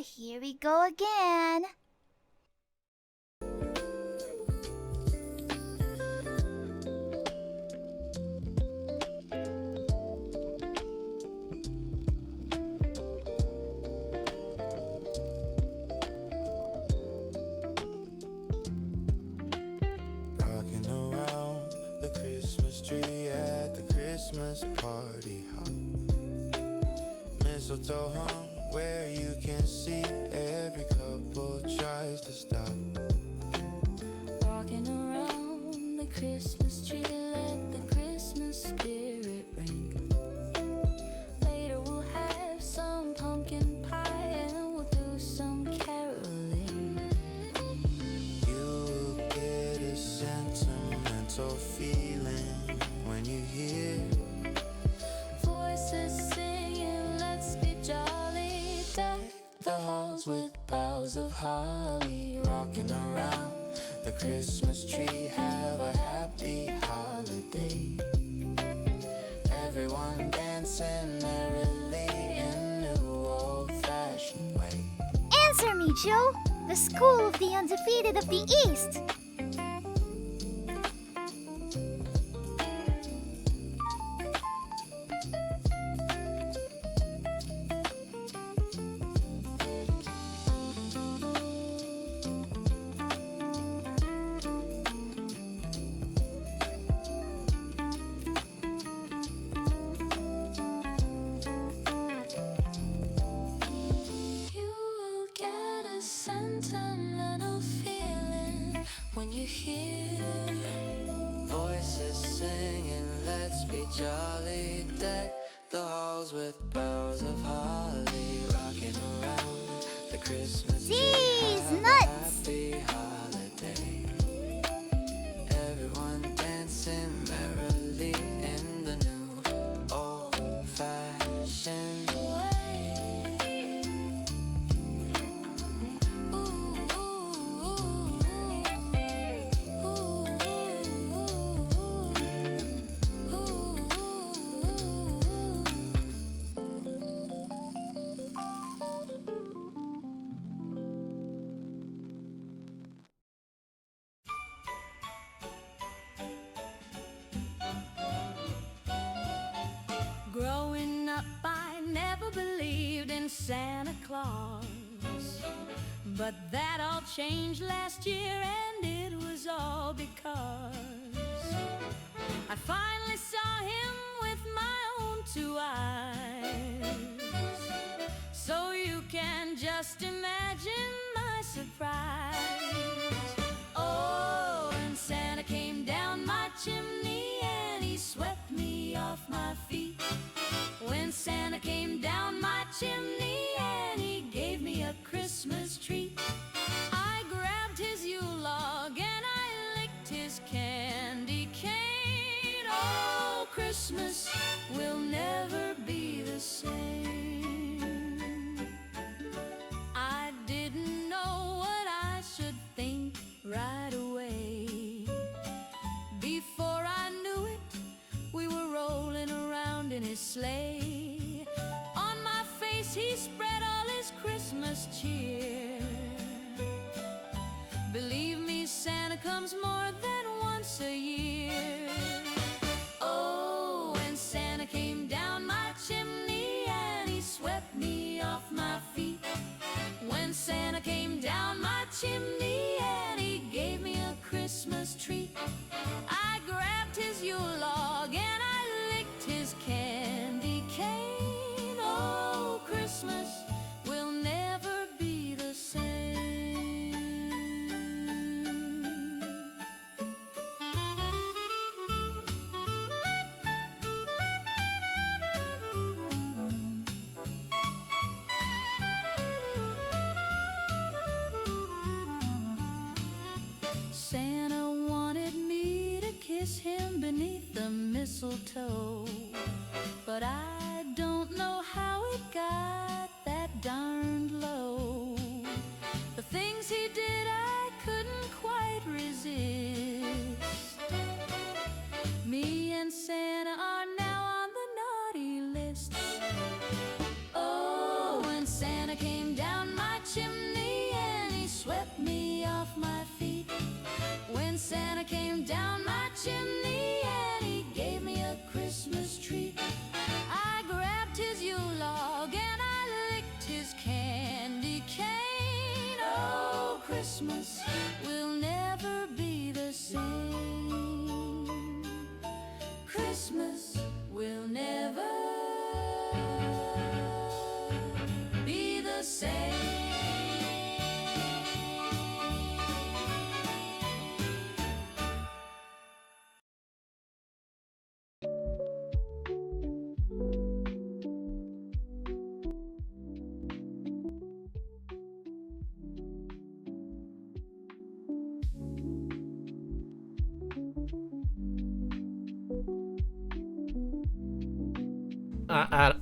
here we go again. Rocking around the Christmas tree at the Christmas party hop. Mistletoe hung where you can see every couple tries to stop. Walking around the Christmas tree, let the Christmas spirit ring. Later we'll have some pumpkin pie and we'll do some caroling. You get a sentimental feeling when you hear Voices singing, let's be jolly. Deck the halls with boughs of holly. rocking around the Christmas tree. Have a happy holiday. Everyone dancing merrily in new old-fashioned way. Answer me, Joe. The school of the undefeated of the East. You will get a sentimental feeling when you hear Voices singing, let's be jolly. Deck the halls with boughs of holly. Rocking around the Christmas tree. Jeez, Have a nuts. happy holiday. Everyone dancing merrily in the new old-fashioned way. Growing up, I never believed in Santa Claus. But that all changed last year, and it was all because I finally saw him with my own two eyes. So you can just imagine my surprise. Oh, and Santa came down my chimney and he swept me off my feet. When Santa came down my chimney and he gave me a Christmas treat, I grabbed his Yule log and I licked his candy cane. Oh, Christmas will never be the same. I didn't know what I should think right away. Before I knew it, we were rolling around in his sleigh. On my face he spread all his Christmas cheer. Believe me, Santa comes more than once a year. Oh, and Santa came down my chimney and he swept me off my feet. When Santa came down my chimney and he gave me a Christmas treat, I grabbed his Yule log and I licked his candy cane. Oh, Christmas will never be the same. Santa wanted me Christmas will never be the same. Christmas will never be the same.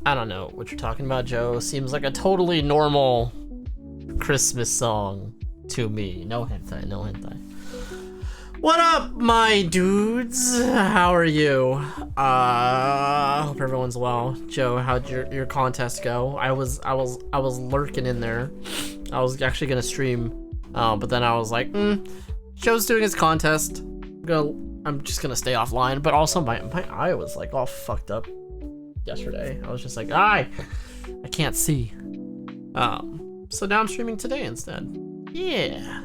I don't know what you're talking about, Joe. Seems like a totally normal Christmas song to me. No hentai, no hentai. What up, my dudes? How are you? Hope everyone's well. Joe, how'd your contest go? I was lurking in there. I was actually gonna stream, but then I was like, Joe's doing his contest. I'm just gonna stay offline. But also my eye was like all fucked up yesterday. I was just like, I can't see. So now I'm streaming today instead. Yeah.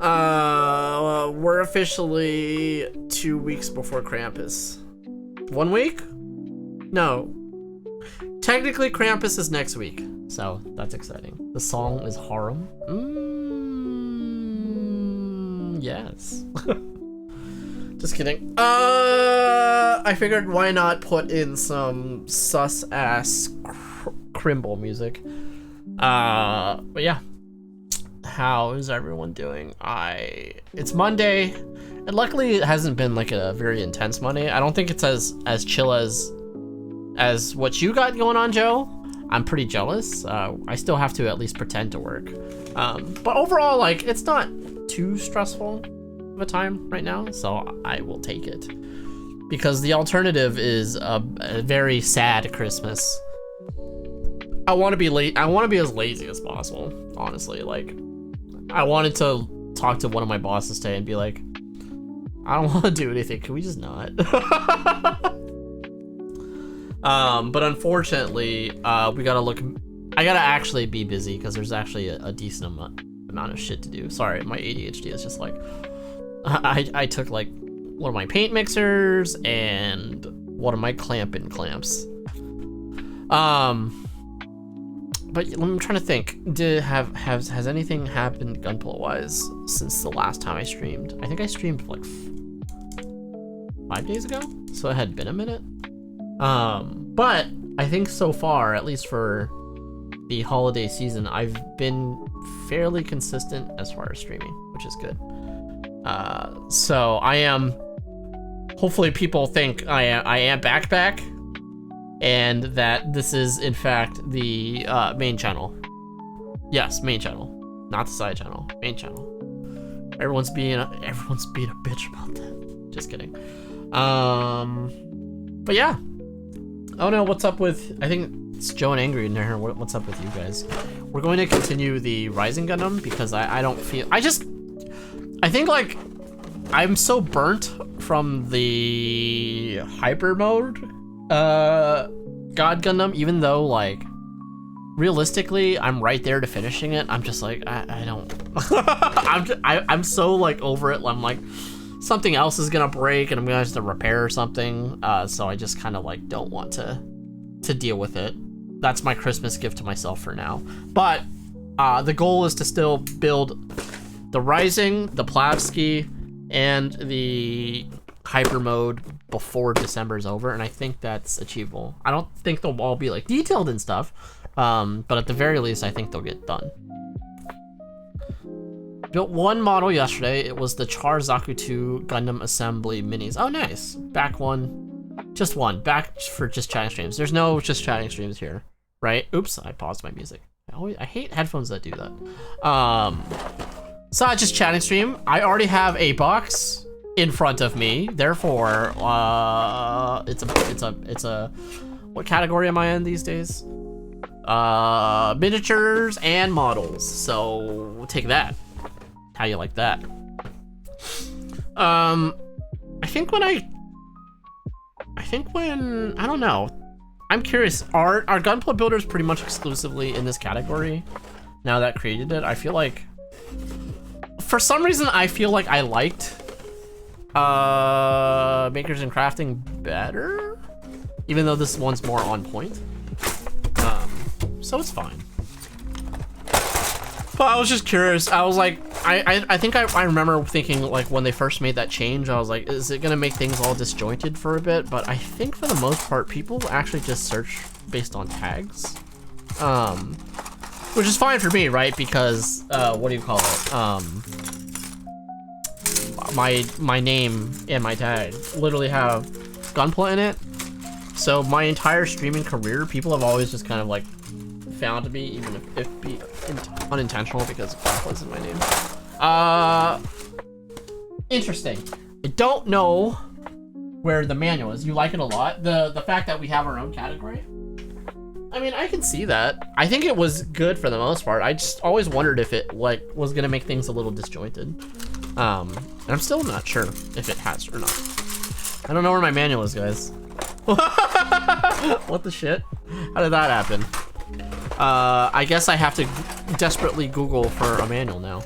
We're officially 2 weeks before Krampus. 1 week? No. Technically, Krampus is next week, so that's exciting. The song is Harem. Yes. Just kidding. I figured why not put in some sus-ass Crimble music. But yeah. How is everyone doing? It's Monday, and luckily it hasn't been like a very intense Monday. I don't think it's as chill as what you got going on, Joe. I'm pretty jealous. I still have to at least pretend to work. But overall, like, it's not too stressful of a time right now, so I will take it. Because the alternative is a very sad Christmas. I want to be late. I want to be as lazy as possible, honestly. Like, I wanted to talk to one of my bosses today and be like, I don't want to do anything. Can we just not? But unfortunately, we gotta look. I gotta actually be busy because there's actually a decent amount of shit to do. Sorry, my ADHD is just like, I took like one of my paint mixers and one of my clamping clamps. But I'm trying to think. Has anything happened gunpla wise since the last time I streamed? I think I streamed like 5 days ago, so it had been a minute. But I think so far, at least for the holiday season, I've been fairly consistent as far as streaming, which is good. So I am. Hopefully, people think I am back. And that this is in fact the main channel. Yes, main channel, not the side channel. Main channel. Everyone's being a bitch about that. Just kidding. But yeah. Oh no, what's up with? I think it's Joe and Angry in there. What's up with you guys? We're going to continue the Rising Gundam because I don't feel. I think like I'm so burnt from the hyper mode. God Gundam, even though like realistically I'm right there to finishing it, I'm just like I don't I'm so like over it. I'm like something else is gonna break and I'm gonna have to repair something, so I just kind of like don't want to deal with it. That's my Christmas gift to myself for now. But the goal is to still build the Rising, the Plavsky, and the hyper mode before December is over, and I think that's achievable. I don't think they'll all be like detailed and stuff, but at the very least I think they'll get done. Built one model yesterday. It was the Char Zaku 2 Gundam Assembly Minis. Oh nice. Back for just chatting streams. There's no just chatting streams here, right? Oops, I paused my music. I hate headphones that do that. So just chatting stream. I already have a box in front of me, therefore it's a what category am I in these days? Miniatures and models, so we'll take that. How you like that? I think when I don't know, I'm curious, are gunpla builders pretty much exclusively in this category now that created it? I feel like for some reason, I feel like I liked Makers and Crafting better, even though this one's more on point. So it's fine. But I was just curious. I was like, I think I remember thinking, like, when they first made that change, I was like, is it gonna make things all disjointed for a bit? But I think for the most part, people actually just search based on tags. Which is fine for me, right? Because, what do you call it? My name and my tag literally have Gunpla in it. So my entire streaming career, people have always just kind of like found me, even if it be unintentional, because Gunpla's in my name. Interesting. I don't know where the manual is. You like it a lot. The fact that we have our own category. I mean, I can see that. I think it was good for the most part. I just always wondered if it like was gonna make things a little disjointed. And I'm still not sure if it has or not. I don't know where my manual is, guys. What the shit? How did that happen? I guess I have to desperately Google for a manual now.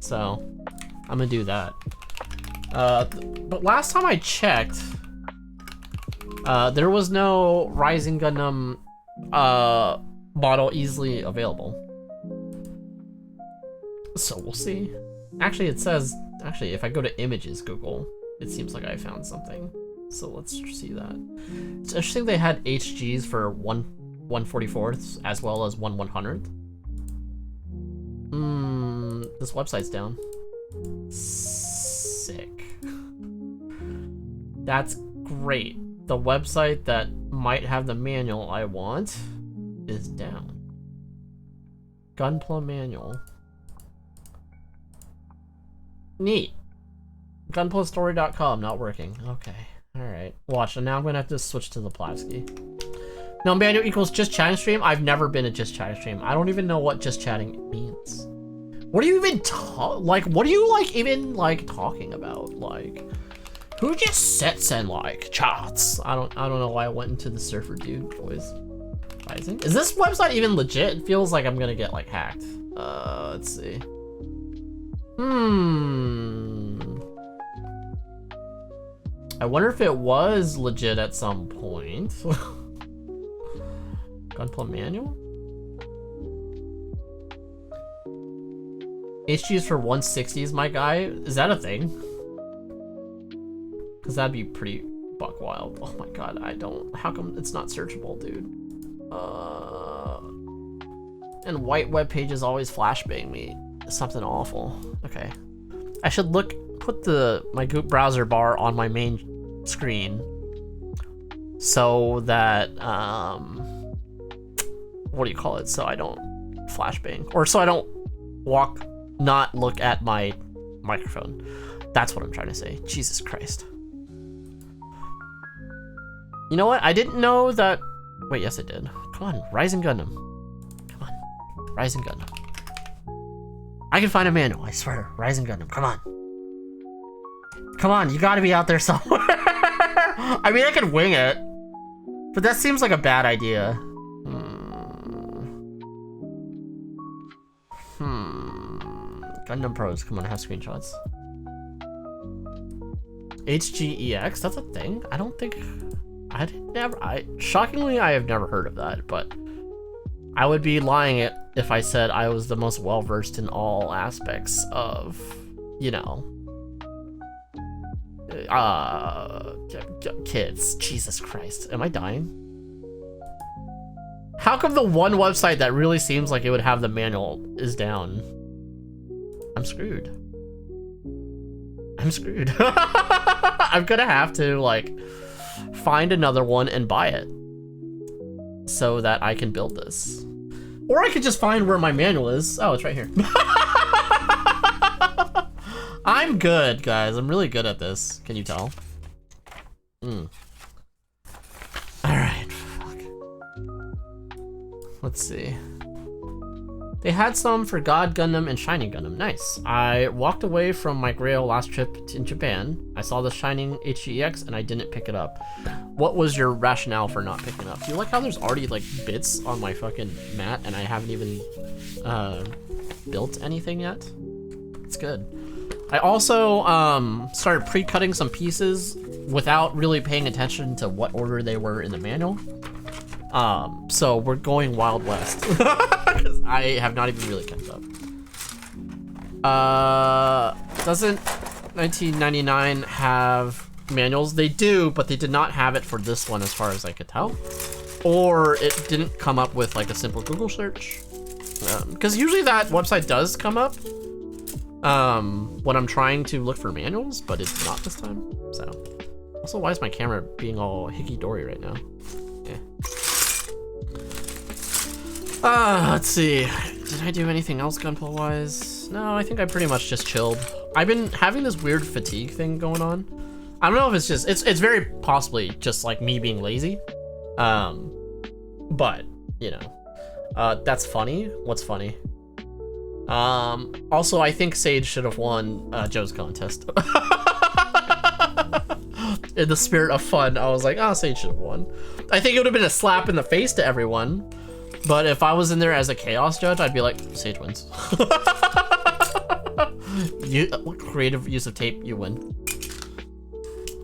So, I'm gonna do that. But last time I checked, there was no Rising Gundam model easily available. So we'll see. Actually, it says, if I go to images Google, it seems like I found something. So let's see that. It's interesting they had HGs for 1/144th as well as 1/100th. This website's down. Sick. That's great. The website that might have the manual I want is down. Gunpla manual. Neat. Gunplastory.com not working. Okay. Alright. Watch, and now I'm gonna have to switch to the Plavsky. No, manual equals just chatting stream? I've never been a just chatting stream. I don't even know what just chatting means. What are you even what are you even talking about? Like, who just sits and like chats? I don't know why I went into the surfer dude voice. Rising? Is this website even legit? It feels like I'm gonna get like hacked. Let's see. I wonder if it was legit at some point. Gunpla manual? HGs for 160s, my guy? Is that a thing? Because that'd be pretty buck wild. Oh my god, how come it's not searchable, dude? And white web pages always flashbang me. Something awful. Okay. I should put my Goop browser bar on my main screen so that, what do you call it? So I don't flashbang. Or so I don't not look at my microphone. That's what I'm trying to say. Jesus Christ. You know what? I didn't know that. Wait, yes, I did. Come on, Rising Gundam. Come on, Rising Gundam. I can find a manual, I swear. Rising Gundam, come on. Come on, you gotta be out there somewhere. I mean, I could wing it, but that seems like a bad idea. Gundam Pros, come on, have screenshots. HGEX, that's a thing? I don't think, shockingly, I have never heard of that, but I would be lying if I said I was the most well-versed in all aspects of, you know, kids. Jesus Christ, am I dying? How come the one website that really seems like it would have the manual is down? I'm screwed. I'm screwed. I'm gonna have to, like, find another one and buy it so that I can build this. Or I could just find where my manual is. Oh, it's right here. I'm good, guys. I'm really good at this. Can you tell? Alright, fuck. Let's see. They had some for God Gundam and Shining Gundam. Nice. I walked away from my Grail last trip in Japan. I saw the Shining HGX and I didn't pick it up. What was your rationale for not picking it up? Do you like how there's already like bits on my fucking mat and I haven't even built anything yet? It's good. I also started pre-cutting some pieces without really paying attention to what order they were in the manual. So we're going Wild West. 'Cause I have not even really kept up. Doesn't 1999 have manuals? They do, but they did not have it for this one as far as I could tell. Or it didn't come up with like a simple Google search. Because usually that website does come up when I'm trying to look for manuals, but it's not this time. So, also, why is my camera being all hicky-dory right now? Yeah. Let's see. Did I do anything else gunpla-wise? No, I think I pretty much just chilled. I've been having this weird fatigue thing going on. I don't know if it's just, it's very possibly just like me being lazy. But, you know, that's funny. What's funny? Also, I think Sage should have won Joe's contest. In the spirit of fun, I was like, oh, Sage should have won. I think it would have been a slap in the face to everyone. But if I was in there as a chaos judge, I'd be like, Sage wins. Creative use of tape, you win.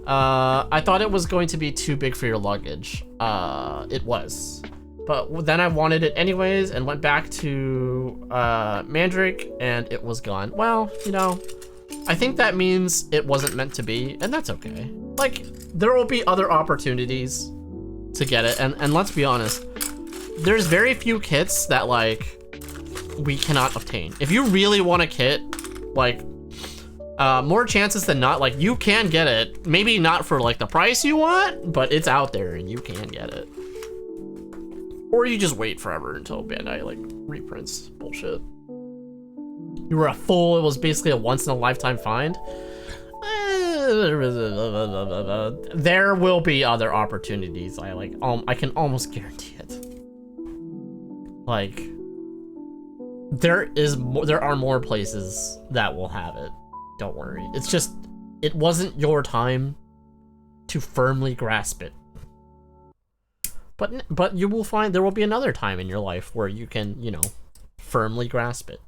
I thought it was going to be too big for your luggage. It was. But then I wanted it anyways and went back to Mandrake and it was gone. Well, you know, I think that means it wasn't meant to be, and that's okay. Like, there will be other opportunities to get it, and let's be honest, there's very few kits that, like, we cannot obtain. If you really want a kit, like, more chances than not, like, you can get it. Maybe not for, like, the price you want, but it's out there and you can get it. Or you just wait forever until Bandai, like, reprints bullshit. You were a fool. It was basically a once-in-a-lifetime find. There will be other opportunities. I can almost guarantee it. Like, there are more places that will have it. Don't worry. It's just, it wasn't your time to firmly grasp it. But you will find there will be another time in your life where you can, you know, firmly grasp it.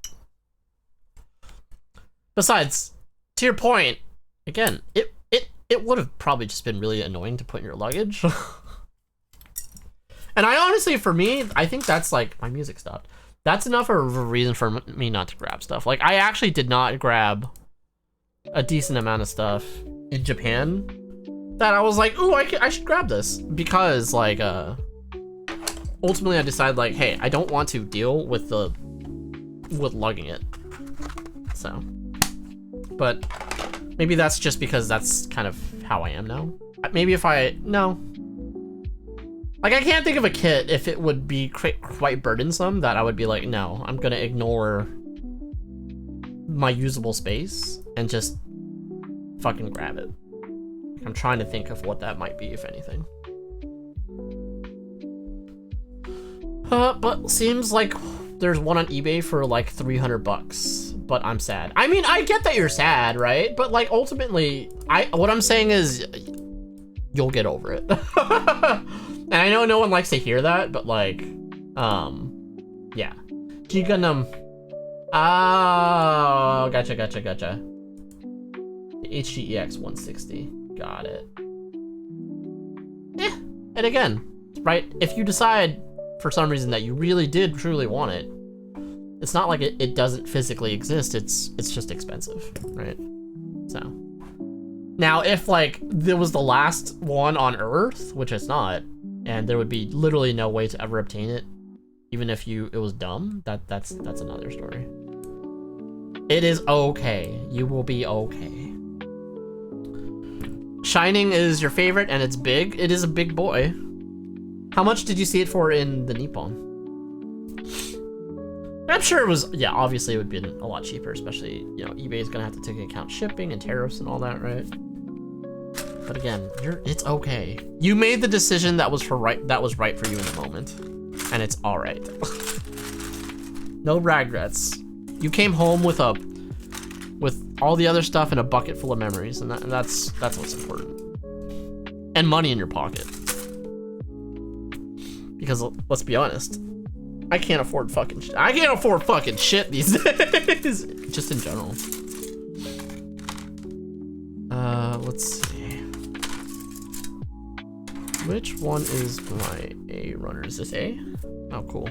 Besides, to your point, again, it would have probably just been really annoying to put in your luggage. And I honestly, for me, I think that's like, my music stopped. That's enough of a reason for me not to grab stuff. Like, I actually did not grab a decent amount of stuff in Japan that I was like, ooh, I should grab this. Because, like, ultimately I decided, like, hey, I don't want to deal with lugging it. So, but maybe that's just because that's kind of how I am now. Maybe if no. Like, I can't think of a kit if it would be quite burdensome that I would be like, no, I'm gonna ignore my usable space and just fucking grab it. I'm trying to think of what that might be, if anything. But seems like there's one on eBay for like 300 bucks, but I'm sad. I mean, I get that you're sad, right? But like, ultimately, what I'm saying is you'll get over it. And I know no one likes to hear that, but like, yeah. G-Gundam. Oh, gotcha. The HGEX 160. Got it. Yeah, and again, right, if you decide for some reason that you really did truly want it, it's not like it doesn't physically exist, it's just expensive, right? So, now if like there was the last one on Earth, which it's not, and there would be literally no way to ever obtain it, even if it was dumb, that's another story. It is okay. You will be okay. Shining is your favorite and it's big. It is a big boy. How much did you see it for in the Nippon? I'm sure it was, yeah, obviously it would be a lot cheaper, especially, you know, eBay is gonna have to take into account shipping and tariffs and all that, right? But again, it's okay. You made the decision that was right for you in the moment, and it's all right. No regrets. You came home with all the other stuff in a bucket full of memories, and that's what's important. And money in your pocket. Because let's be honest, I can't afford fucking shit. I can't afford fucking shit these days, just in general. Let's see. Which one is my A runner? Is this A? Oh, cool.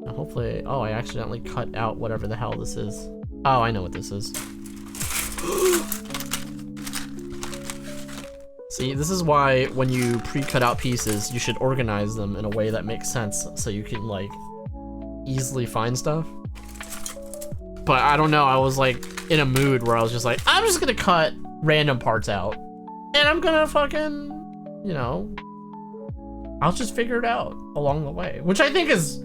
Now hopefully, oh, I accidentally cut out whatever the hell this is. Oh, I know what this is. See, this is why when you pre-cut out pieces, you should organize them in a way that makes sense so you can like easily find stuff. But I don't know, I was like in a mood where I was just like, I'm just gonna cut random parts out and I'm gonna fucking, you know, I'll just figure it out along the way, which I think is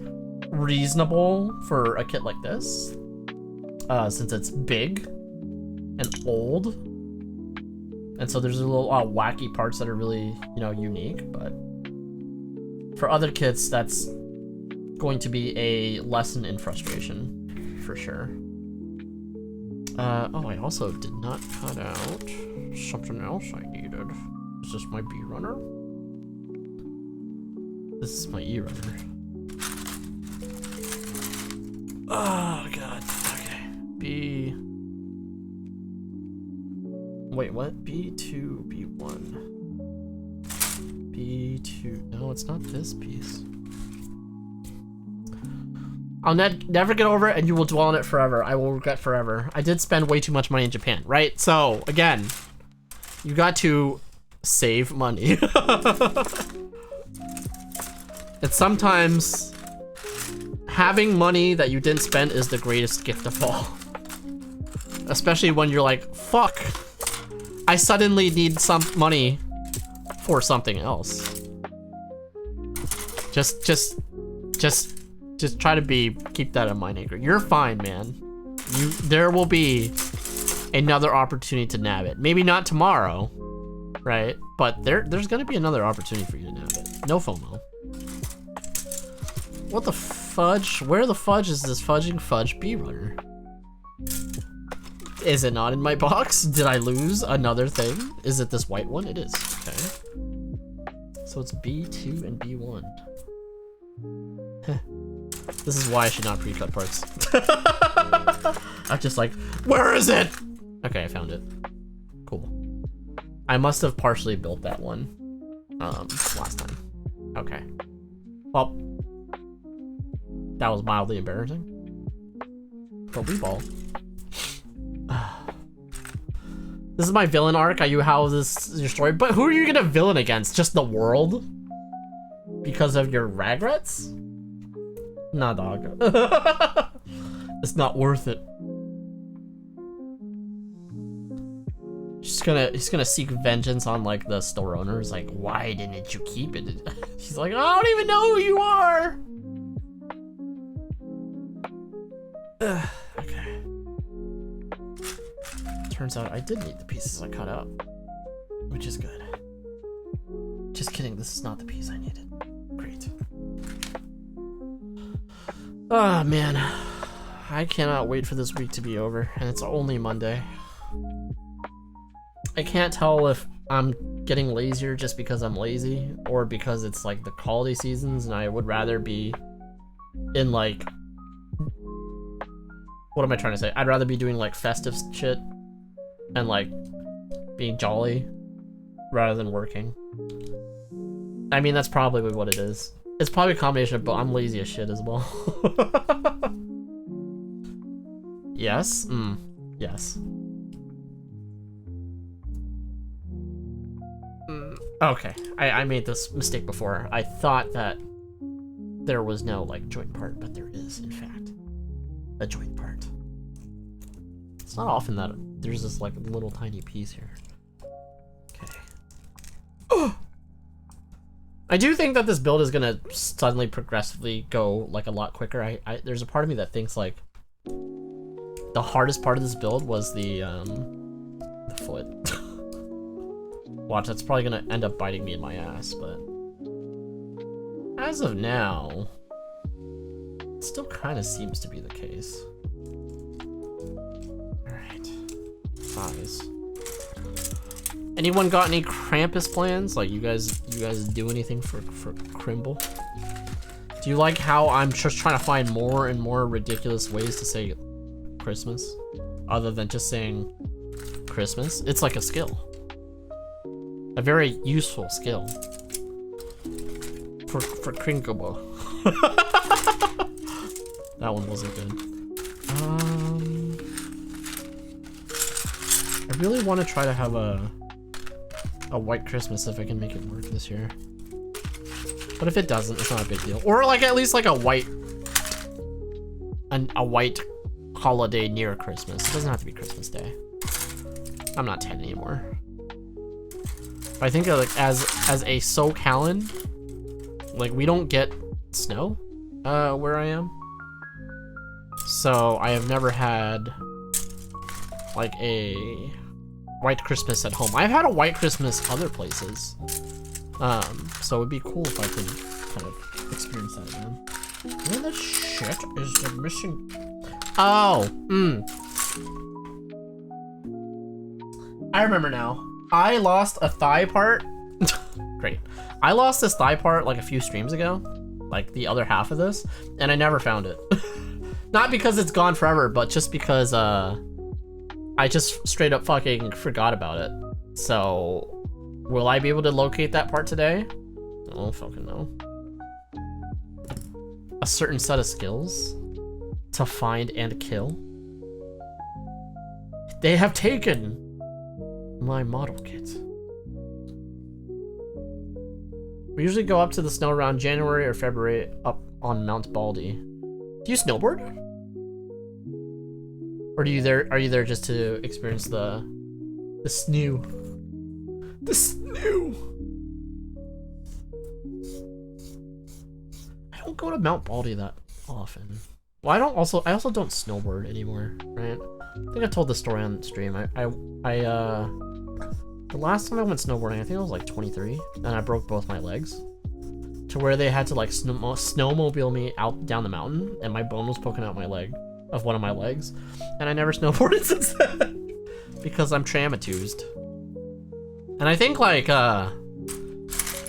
reasonable for a kit like this, since it's big and old, and so there's a little wacky parts that are really, you know, unique. But for other kits, that's going to be a lesson in frustration for sure. Oh, I also did not cut out something else I needed. Is this my B runner? This is my E runner. Oh god. Okay. B. Wait, what? B2, B1. B2. No, it's not this piece. I'll never get over it, and you will dwell on it forever. I will regret forever. I did spend way too much money in Japan, right? So, again, you got to save money. And sometimes having money that you didn't spend is the greatest gift of all. Especially when you're like, fuck, I suddenly need some money for something else. Just try to keep that in mind, Anchor. You're fine, man. There will be another opportunity to nab it. Maybe not tomorrow, right? But there's gonna be another opportunity for you to nab it. No FOMO. What the fudge? Where the fudge is this fudging fudge B runner? Is it not in my box? Did I lose another thing? Is it this white one? It is. Okay. So it's B2 and B1. This is why I should not pre-cut parts. I'm just like, where is it? Okay, I found it. Cool. I must have partially built that one last time. Okay. Well, that was mildly embarrassing. But we ball. This is my villain arc. How this is your story? But who are you gonna villain against? Just the world? Because of your regrets? Nah, dog. It's not worth it. He's gonna seek vengeance on like the store owners. Like, why didn't you keep it? He's like, I don't even know who you are. Okay. Turns out I did need the pieces I cut out, which is good. Just kidding. This is not the piece I needed. Great. Oh man, I cannot wait for this week to be over, and it's only Monday. I can't tell if I'm getting lazier just because I'm lazy, or because it's like the holiday seasons and I would rather be in like, what am I trying to say? I'd rather be doing like festive shit and like being jolly rather than working. I mean, that's probably what it is. It's probably a combination of both. I'm lazy as shit as well. Yes? Yes. Okay, I made this mistake before. I thought that there was no like joint part, but there is, in fact, a joint part. It's not often that there's this like little tiny piece here. Okay. Oh! I do think that this build is gonna suddenly progressively go like a lot quicker. There's a part of me that thinks like the hardest part of this build was the foot. Watch, that's probably gonna end up biting me in my ass, but as of now, it still kind of seems to be the case. Alright. Thighs. Anyone got any Krampus plans? Like, you guys do anything for Crimble? Do you like how I'm just trying to find more and more ridiculous ways to say Christmas? Other than just saying Christmas. It's like a skill. A very useful skill. For Kringable. That one wasn't good. I really want to try to have a white Christmas if I can make it work this year. But if it doesn't, it's not a big deal. Or like at least like a white holiday near Christmas. It doesn't have to be Christmas Day. I'm not 10 anymore. But I think like as a SoCalan, like we don't get snow where I am. So I have never had like a white Christmas at home. I've had a white Christmas other places. So it'd be cool if I could kind of experience that again. Where the shit is the missing? Oh, I remember now. I lost a thigh part. Great. I lost this thigh part like a few streams ago, like the other half of this, and I never found it. Not because it's gone forever, but just because I just straight up fucking forgot about it. So, will I be able to locate that part today? I don't fucking know. A certain set of skills to find and kill. They have taken my model kit. We usually go up to the snow around January or February up on Mount Baldy. Do you snowboard? Or are you there just to experience the snow? The snow. I don't go to Mount Baldy that often. Well, I also don't snowboard anymore, right? I think I told the story on stream. The last time I went snowboarding, I think I was like 23, and I broke both my legs. To where they had to like snowmobile me out down the mountain, and my bone was poking out my leg, of one of my legs. And I never snowboarded since then. Because I'm traumatized. And I think like,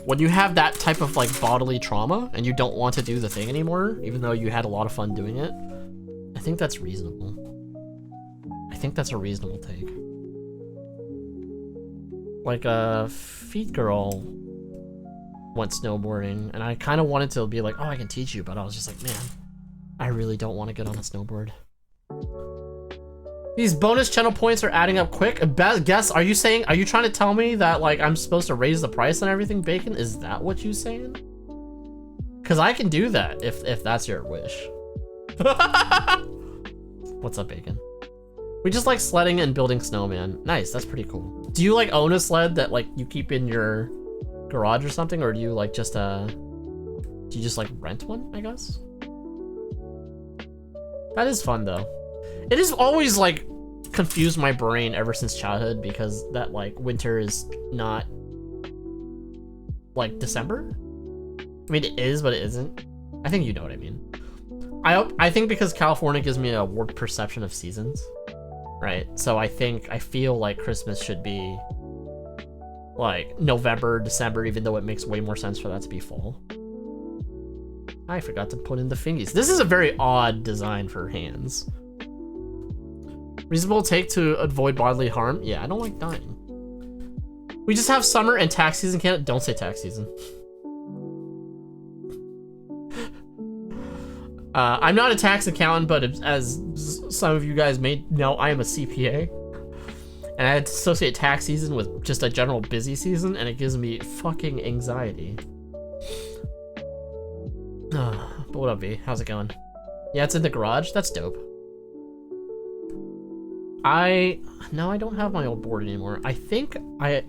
when you have that type of like bodily trauma, and you don't want to do the thing anymore, even though you had a lot of fun doing it, I think that's reasonable. I think that's a reasonable take. Like a feet girl went snowboarding, and I kind of wanted to be like, oh, I can teach you, but I was just like, man, I really don't want to get on a snowboard. These bonus channel points are adding up quick. Guess, are you trying to tell me that like I'm supposed to raise the price on everything, Bacon? Is that what you saying? Because I can do that if that's your wish. What's up, Bacon? We just like sledding and building snowman. Nice, that's pretty cool. Do you like own a sled that like you keep in your garage or something, or do you like just do you just like rent one, I guess? That is fun though. It has always like confused my brain ever since childhood, because that like winter is not like December. I mean, it is, but it isn't. I think you know what I mean. I think because California gives me a warped perception of seasons. Right, so I feel like Christmas should be like November, December, even though it makes way more sense for that to be fall. I forgot to put in the fingies. This is a very odd design for hands. Reasonable take to avoid bodily harm. Yeah, I don't like dying. We just have summer and tax season. Don't say tax season. I'm not a tax accountant, but as some of you guys may know, I am a CPA. And I associate tax season with just a general busy season, and it gives me fucking anxiety. But what up, V? How's it going? Yeah, it's in the garage. That's dope. No, I don't have my old board anymore. I think I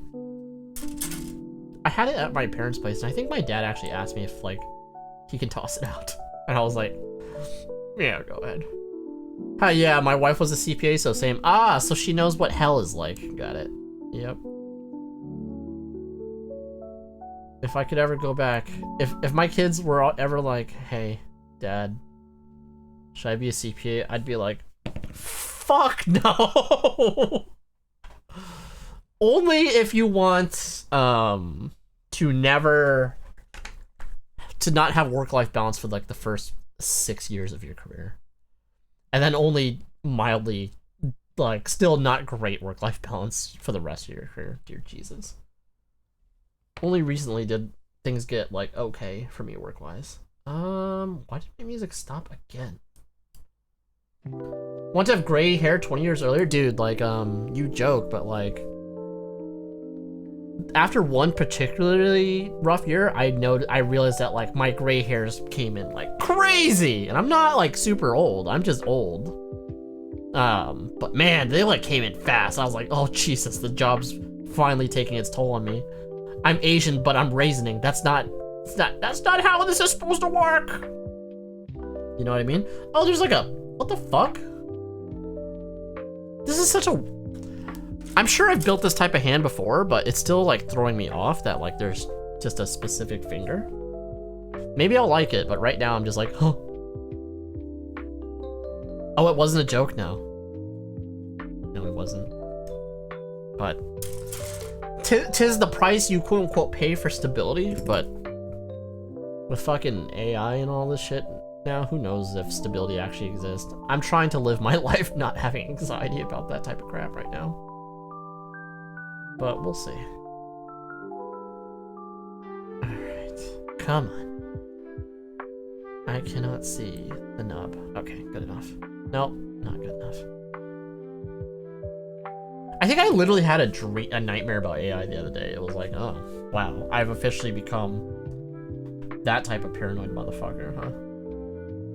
had it at my parents' place, and I think my dad actually asked me if like he can toss it out. And I was like, yeah, go ahead. Yeah, my wife was a CPA, so same. So she knows what hell is like. Got it. Yep. If I could ever go back, if my kids were ever like, hey, Dad, should I be a CPA? I'd be like, fuck no. Only if you want to not have work-life balance for like the first 6 years of your career, and then only mildly like still not great work-life balance for the rest of your career. Dear Jesus. Only recently did things get like okay for me work-wise. Why did my music stop again? Want to have gray hair 20 years earlier? Dude, like, you joke, but like, after one particularly rough year, I realized that like my gray hairs came in like crazy, and I'm not like super old, I'm just old. But man, they like came in fast. I was like, oh Jesus, the job's finally taking its toll on me. I'm Asian, but I'm raisoning. That's not how this is supposed to work. You know what I mean? Oh, there's like a, what the fuck? This is such a, I'm sure I've built this type of hand before, but it's still like throwing me off that like there's just a specific finger. Maybe I'll like it, but right now I'm just like, huh. Oh, it wasn't a joke now. No, it wasn't. But tis the price you quote unquote pay for stability, but with fucking AI and all this shit now, who knows if stability actually exists. I'm trying to live my life not having anxiety about that type of crap right now. But we'll see. Alright. Come on. I cannot see the nub. Okay, good enough. Nope, not good enough. I think I literally had a nightmare about AI the other day. It was like, oh, wow, I've officially become that type of paranoid motherfucker, huh?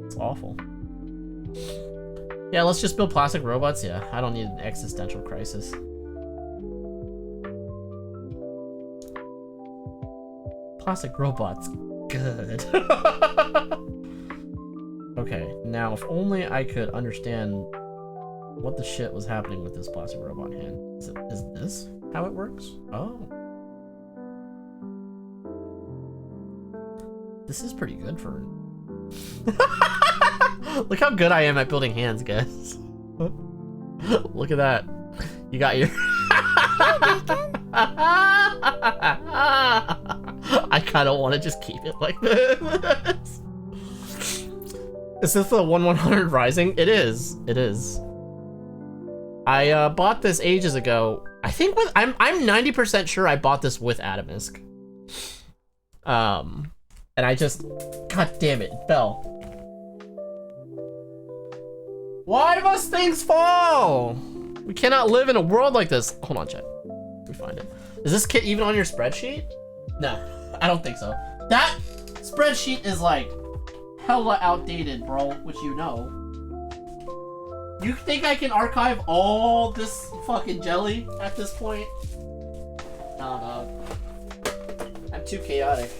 It's awful. Yeah, let's just build plastic robots. Yeah, I don't need an existential crisis. Plastic robots, good. Okay, now if only I could understand what the shit was happening with this plastic robot hand. Is this how it works? Oh. This is pretty good for... Look how good I am at building hands, guys. Look at that. You got your... I kind of want to just keep it like this. Is this the 1/100 Rising? It is. It is. I bought this ages ago. I think with... I'm 90% sure I bought this with Atomisk. And I just... God damn it, it fell. Why must things fall? We cannot live in a world like this. Hold on, chat. Let me find it. Is this kit even on your spreadsheet? No, I don't think so. That spreadsheet is like hella outdated, bro, which you know. You think I can archive all this fucking jelly at this point? Nah, dog. I'm too chaotic.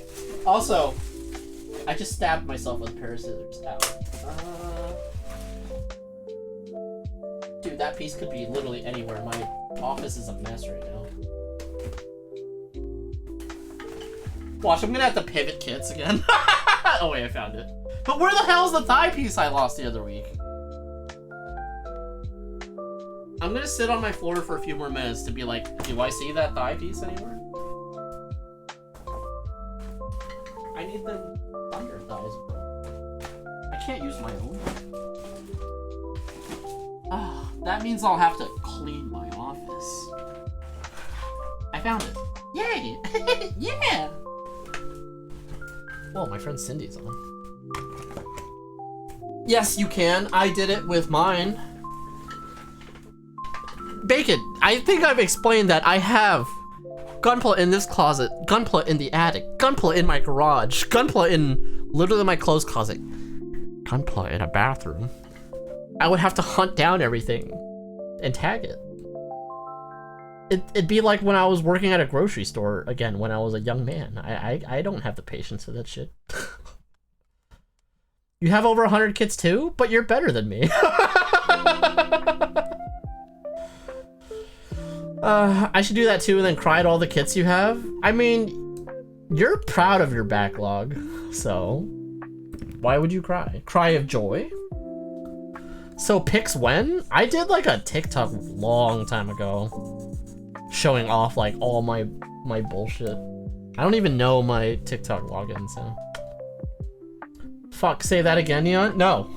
Also, I just stabbed myself with a pair of scissors. Ow. Dude, that piece could be literally anywhere. My office is a mess right now. Watch, I'm gonna have to pivot kits again. Oh wait, I found it. But where the hell's the thigh piece I lost the other week? I'm gonna sit on my floor for a few more minutes to be like, do I see that thigh piece anywhere? I need them thunder thighs, bro. I can't use my own. Ah, that means I'll have to clean my office. I found it. Yay! Yeah! Whoa, my friend Cindy's on. Yes, you can. I did it with mine. Bacon, I think I've explained that I have gunpla in this closet, gunpla in the attic, gunpla in my garage, gunpla in literally my clothes closet, gunpla in a bathroom. I would have to hunt down everything and tag it. It'd be like when I was working at a grocery store, again, when I was a young man. I don't have the patience for that shit. You have over 100 kits too? But you're better than me. I should do that too and then cry at all the kits you have. I mean, you're proud of your backlog, so why would you cry? Cry of joy? So pics when? I did like a TikTok long time ago, showing off like all my bullshit. I don't even know my TikTok login, so. Fuck, say that again, Neon? No.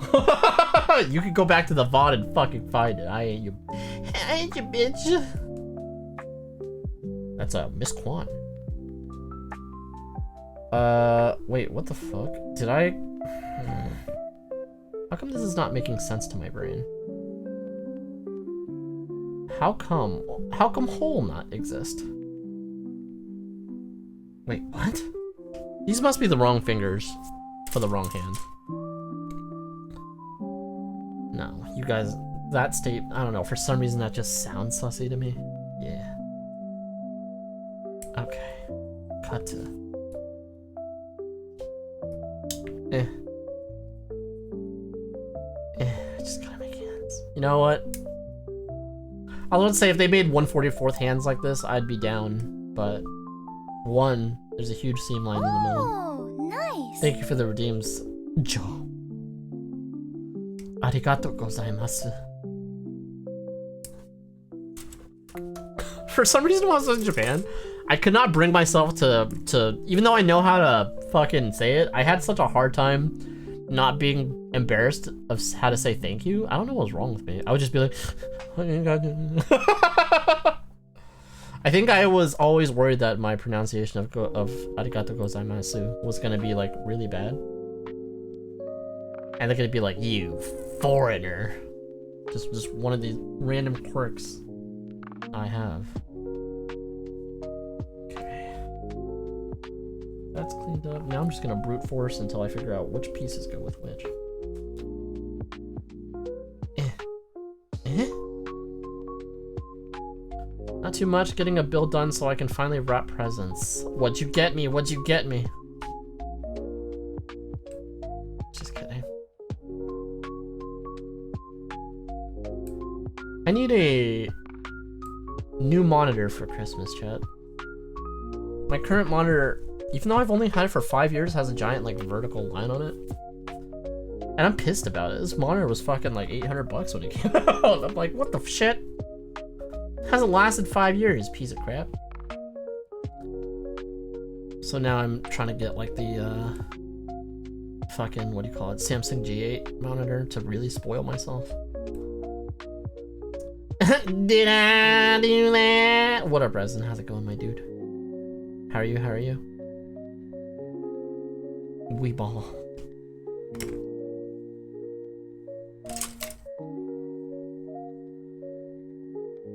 You can go back to the VOD and fucking find it. I ain't you bitch. That's Miss Kwan. Wait, what the fuck? Did I? How come this is not making sense to my brain? How come whole not exist? Wait, what? These must be the wrong fingers for the wrong hand. No, you guys, that state, I don't know, for some reason that just sounds sussy to me. Yeah. Okay. Cut to. Just gotta make hands. You know what? I would say if they made 1/44 hands like this, I'd be down. But one, there's a huge seam line in the middle. Oh, nice. Thank you for the redeems, Joe. Arigato gozaimasu. For some reason, when I was in Japan, I could not bring myself to even though I know how to fucking say it, I had such a hard time not being embarrassed of how to say thank you. I don't know what was wrong with me. I would just be like, I think I was always worried that my pronunciation of arigato gozaimasu was gonna be like really bad. And they're gonna be like, you foreigner. Just one of these random quirks I have. That's cleaned up. Now I'm just gonna brute force until I figure out which pieces go with which. Not too much, getting a build done so I can finally wrap presents. What'd you get me? What'd you get me? Just kidding. I need a new monitor for Christmas, chat. My current monitor, even though I've only had it for 5 years, has a giant like vertical line on it. And I'm pissed about it. This monitor was fucking like 800 bucks when it came out. I'm like, what the shit? It hasn't lasted 5 years, piece of crap. So now I'm trying to get like the fucking, what do you call it, Samsung G8 monitor to really spoil myself. Did I do that? What up, Resin? How's it going, my dude? How are you? How are you? Wee ball.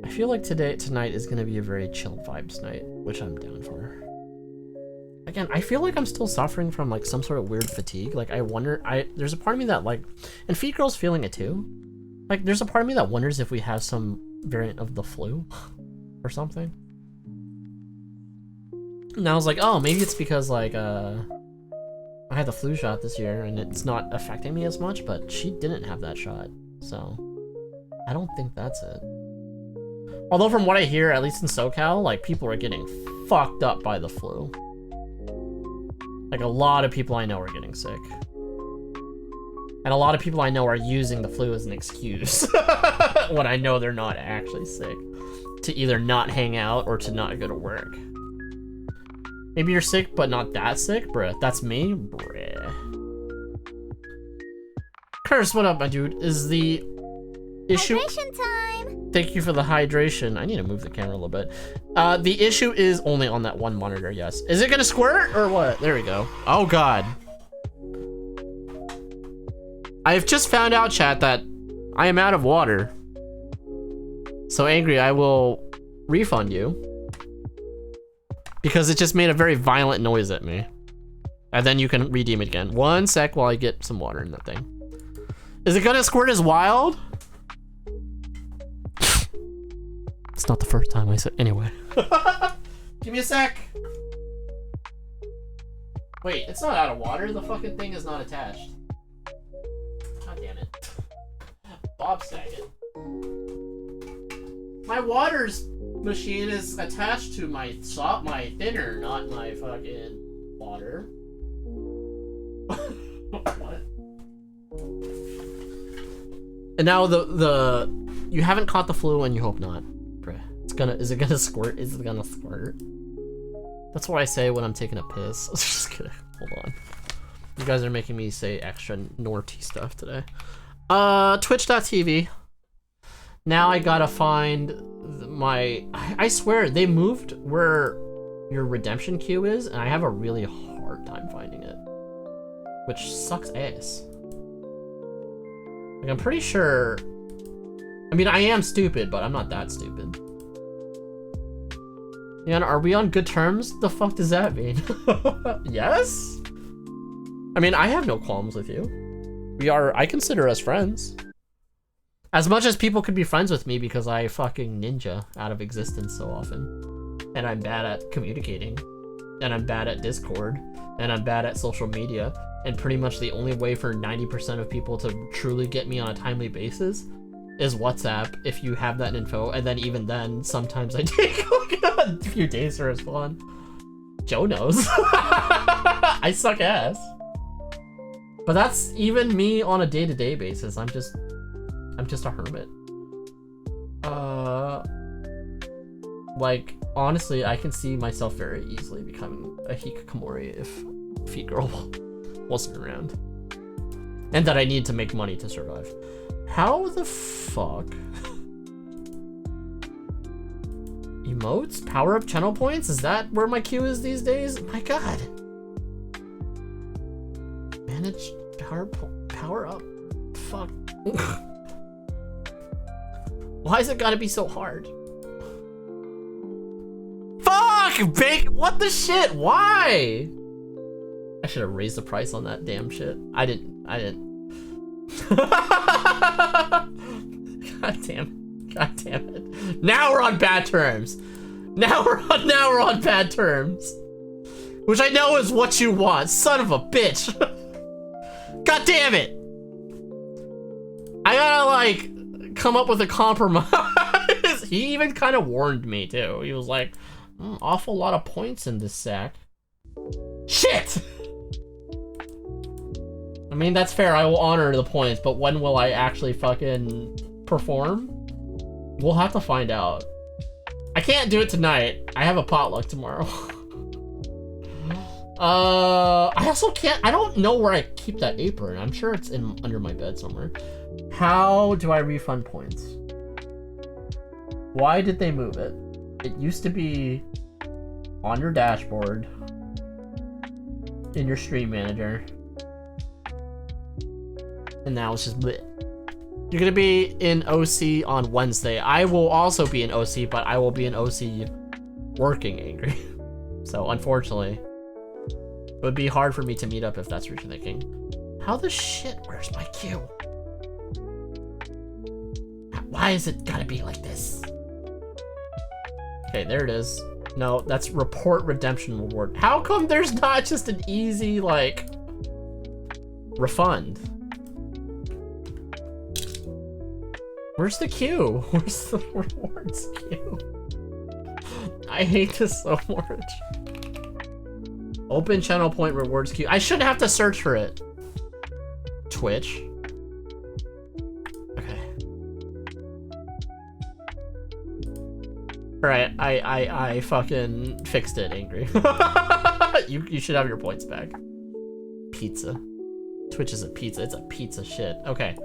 I feel like tonight is gonna be a very chill vibes night, which I'm down for. Again, I feel like I'm still suffering from like some sort of weird fatigue. Like I wonder, there's a part of me that like, and Feet Girl's feeling it too. Like there's a part of me that wonders if we have some variant of the flu or something. And I was like, oh, maybe it's because like I had the flu shot this year and it's not affecting me as much, but she didn't have that shot, so I don't think that's it. Although from what I hear, at least in SoCal, like people are getting fucked up by the flu. Like a lot of people I know are getting sick. And a lot of people I know are using the flu as an excuse when I know they're not actually sick, to either not hang out or to not go to work. Maybe you're sick, but not that sick? Bruh, that's me? Bruh. Curse, what up, my dude? Is the issue... Hydration time! Thank you for the hydration. I need to move the camera a little bit. The issue is only on that one monitor, yes. Is it gonna squirt or what? There we go. Oh, God. I've just found out, chat, that I am out of water. So, Angry, I will refund you. Because it just made a very violent noise at me. And then you can redeem it again. 1 sec while I get some water in that thing. Is it gonna squirt as wild? It's not the first time I said, anyway. Give me a sec. Wait, it's not out of water. The fucking thing is not attached. God damn it. Bob Saget. My water's machine is attached to my thinner, not my fucking water. What? And now the you haven't caught the flu and you hope not. Is it gonna squirt? Is it gonna squirt? That's what I say when I'm taking a piss. I was just kidding. Hold on. You guys are making me say extra naughty stuff today. Twitch.tv. Now I gotta find my... I swear, they moved where your redemption queue is, and I have a really hard time finding it. Which sucks ass. Like, I'm pretty sure... I mean, I am stupid, but I'm not that stupid. Yeah, are we on good terms? The fuck does that mean? Yes? I mean, I have no qualms with you. I consider us friends. As much as people could be friends with me because I fucking ninja out of existence so often. And I'm bad at communicating. And I'm bad at Discord. And I'm bad at social media. And pretty much the only way for 90% of people to truly get me on a timely basis is WhatsApp, if you have that info. And then even then, sometimes I take like a few days to respond. Joe knows. I suck ass. But that's even me on a day-to-day basis. I'm just a hermit. Like, honestly, I can see myself very easily becoming a hikikomori if Feet Girl wasn't around. And that I need to make money to survive. How the fuck? Emotes? Power up channel points? Is that where my queue is these days? My god. Manage power up. Fuck. Why has it gotta be so hard? Fuck! What the shit? Why? I should have raised the price on that damn shit. I didn't. God damn it. Now we're on bad terms. Now we're on bad terms. Which I know is what you want, son of a bitch. God damn it. I gotta, like, come up with a compromise. He even kind of warned me, too. He was like, awful lot of points in this sack. Shit! I mean, that's fair. I will honor the points, but when will I actually fucking perform? We'll have to find out. I can't do it tonight. I have a potluck tomorrow. I also can't... I don't know where I keep that apron. I'm sure it's under my bed somewhere. How do I refund points? Why did they move it? It used to be on your dashboard in your stream manager. And now it's just bleh. You're gonna be in OC on Wednesday. I will also be in OC, but I will be in OC working angry. So unfortunately, it would be hard for me to meet up if that's what you're thinking. How the shit? Where's my queue? Why is it gotta be like this? Okay, there it is. No, that's report redemption reward. How come there's not just an easy, like, refund? Where's the queue? Where's the rewards queue? I hate this so much. Open channel point rewards queue. I shouldn't have to search for it. Twitch. Okay. Alright, I fucking fixed it, Angry. You should have your points back. Pizza. Twitch is a pizza. It's a pizza shit. Okay.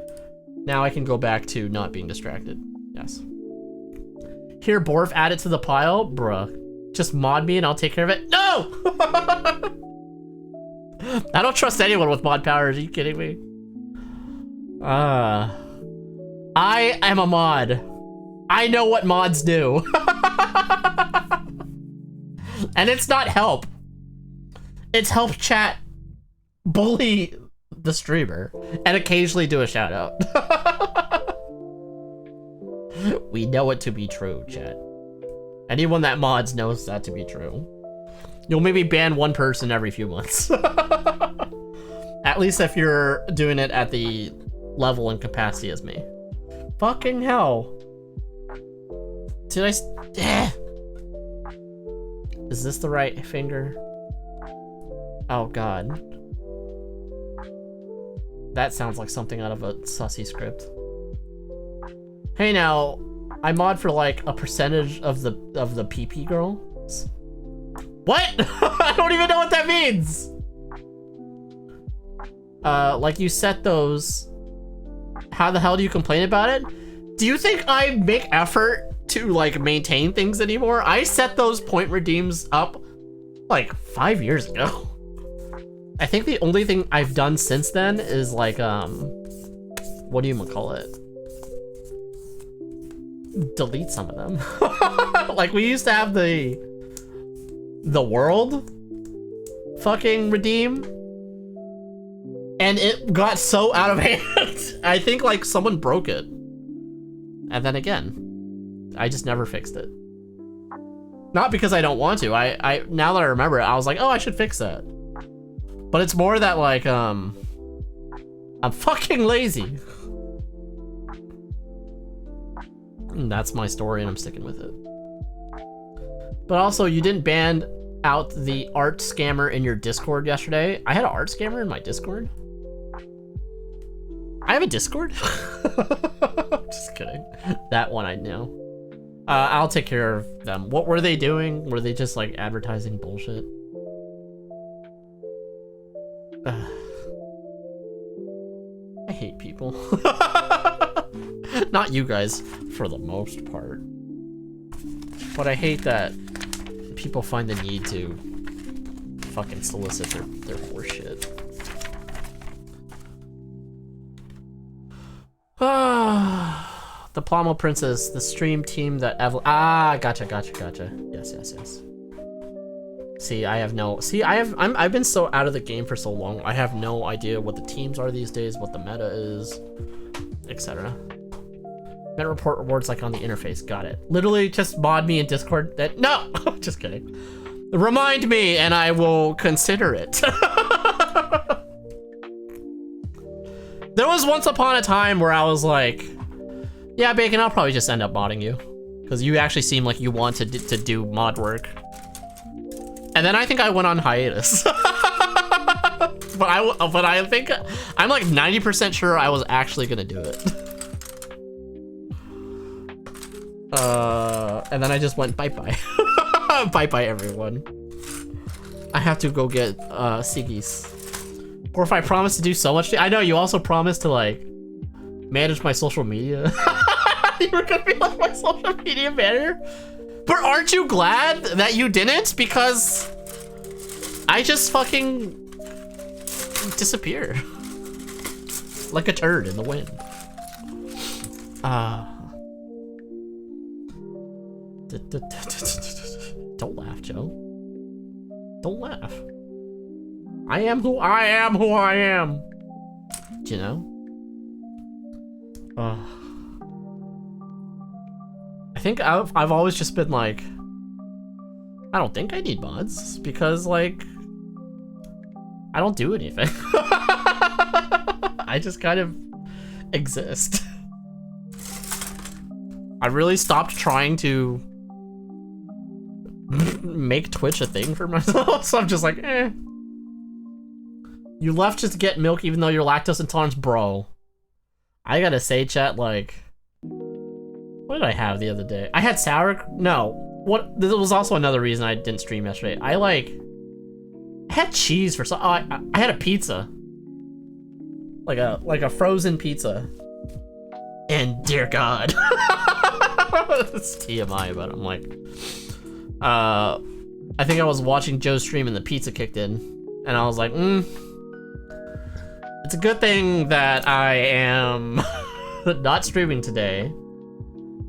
Now I can go back to not being distracted. Yes. Here, Borf, add it to the pile. Bruh. Just mod me and I'll take care of it. No! I don't trust anyone with mod powers. Are you kidding me? I am a mod. I know what mods do. And it's not help. It's help chat bully the streamer and occasionally do a shout out. We know it to be true, chat. Anyone that mods knows that to be true. You'll maybe ban one person every few months. At least if you're doing it at the level and capacity as me. Fucking hell. Did I... Is this the right finger? Oh god. That sounds like something out of a sussy script. Hey now, I mod for like a percentage of the PP girls. What? I don't even know what that means. Like you set those How the hell do you complain about it? Do you think I make effort to like maintain things anymore? I set those point redeems up like 5 years ago. I think the only thing I've done since then is like, what do you call it? Delete some of them. Like we used to have the world fucking redeem, and it got so out of hand. I think like someone broke it, and then again, I just never fixed it. Not because I don't want to. I now that I remember it, I was like, oh, I should fix that. But it's more that like I'm fucking lazy. And that's my story, and I'm sticking with it. But also, you didn't ban out the art scammer in your Discord yesterday. I had an art scammer in my Discord. I have a Discord? Just kidding. That one I know. I'll take care of them. What were they doing? Were they just like advertising bullshit? I hate people. Not you guys, for the most part. But I hate that people find the need to fucking solicit their horseshit. The Plomo Princess, the stream team that gotcha. Yes. See, I've been so out of the game for so long. I have no idea what the teams are these days, what the meta is, etc. Meta report rewards like on the interface. Got it. Literally just mod me in Discord. No, just kidding. Remind me and I will consider it. There was once upon a time where I was like, yeah, Bacon, I'll probably just end up modding you. Because you actually seem like you want to do mod work. And then I think I went on hiatus. But I think I'm like 90% sure I was actually gonna do it. And then I just went bye-bye. Bye-bye, everyone. I have to go get Siggy's. Or if I promise to do so much, I know you also promised to like manage my social media. You were gonna be like my social media manager. But aren't you glad that you didn't? Because I just fucking disappear. Like a turd in the wind. Don't laugh, Joe. Don't laugh. I am who I am. Do you know? I think I've always just been like, I don't think I need mods because like I don't do anything. I just kind of exist. I really stopped trying to make Twitch a thing for myself, so I'm just like, eh. You left just to get milk even though you're lactose intolerant, bro. I gotta say, chat, like, what did I have the other day? I had there was also another reason I didn't stream yesterday. I had cheese for some. I had a pizza, like a frozen pizza, and dear God, it's TMI, but I'm like, I think I was watching Joe's stream and the pizza kicked in, and I was like, it's a good thing that I am not streaming today,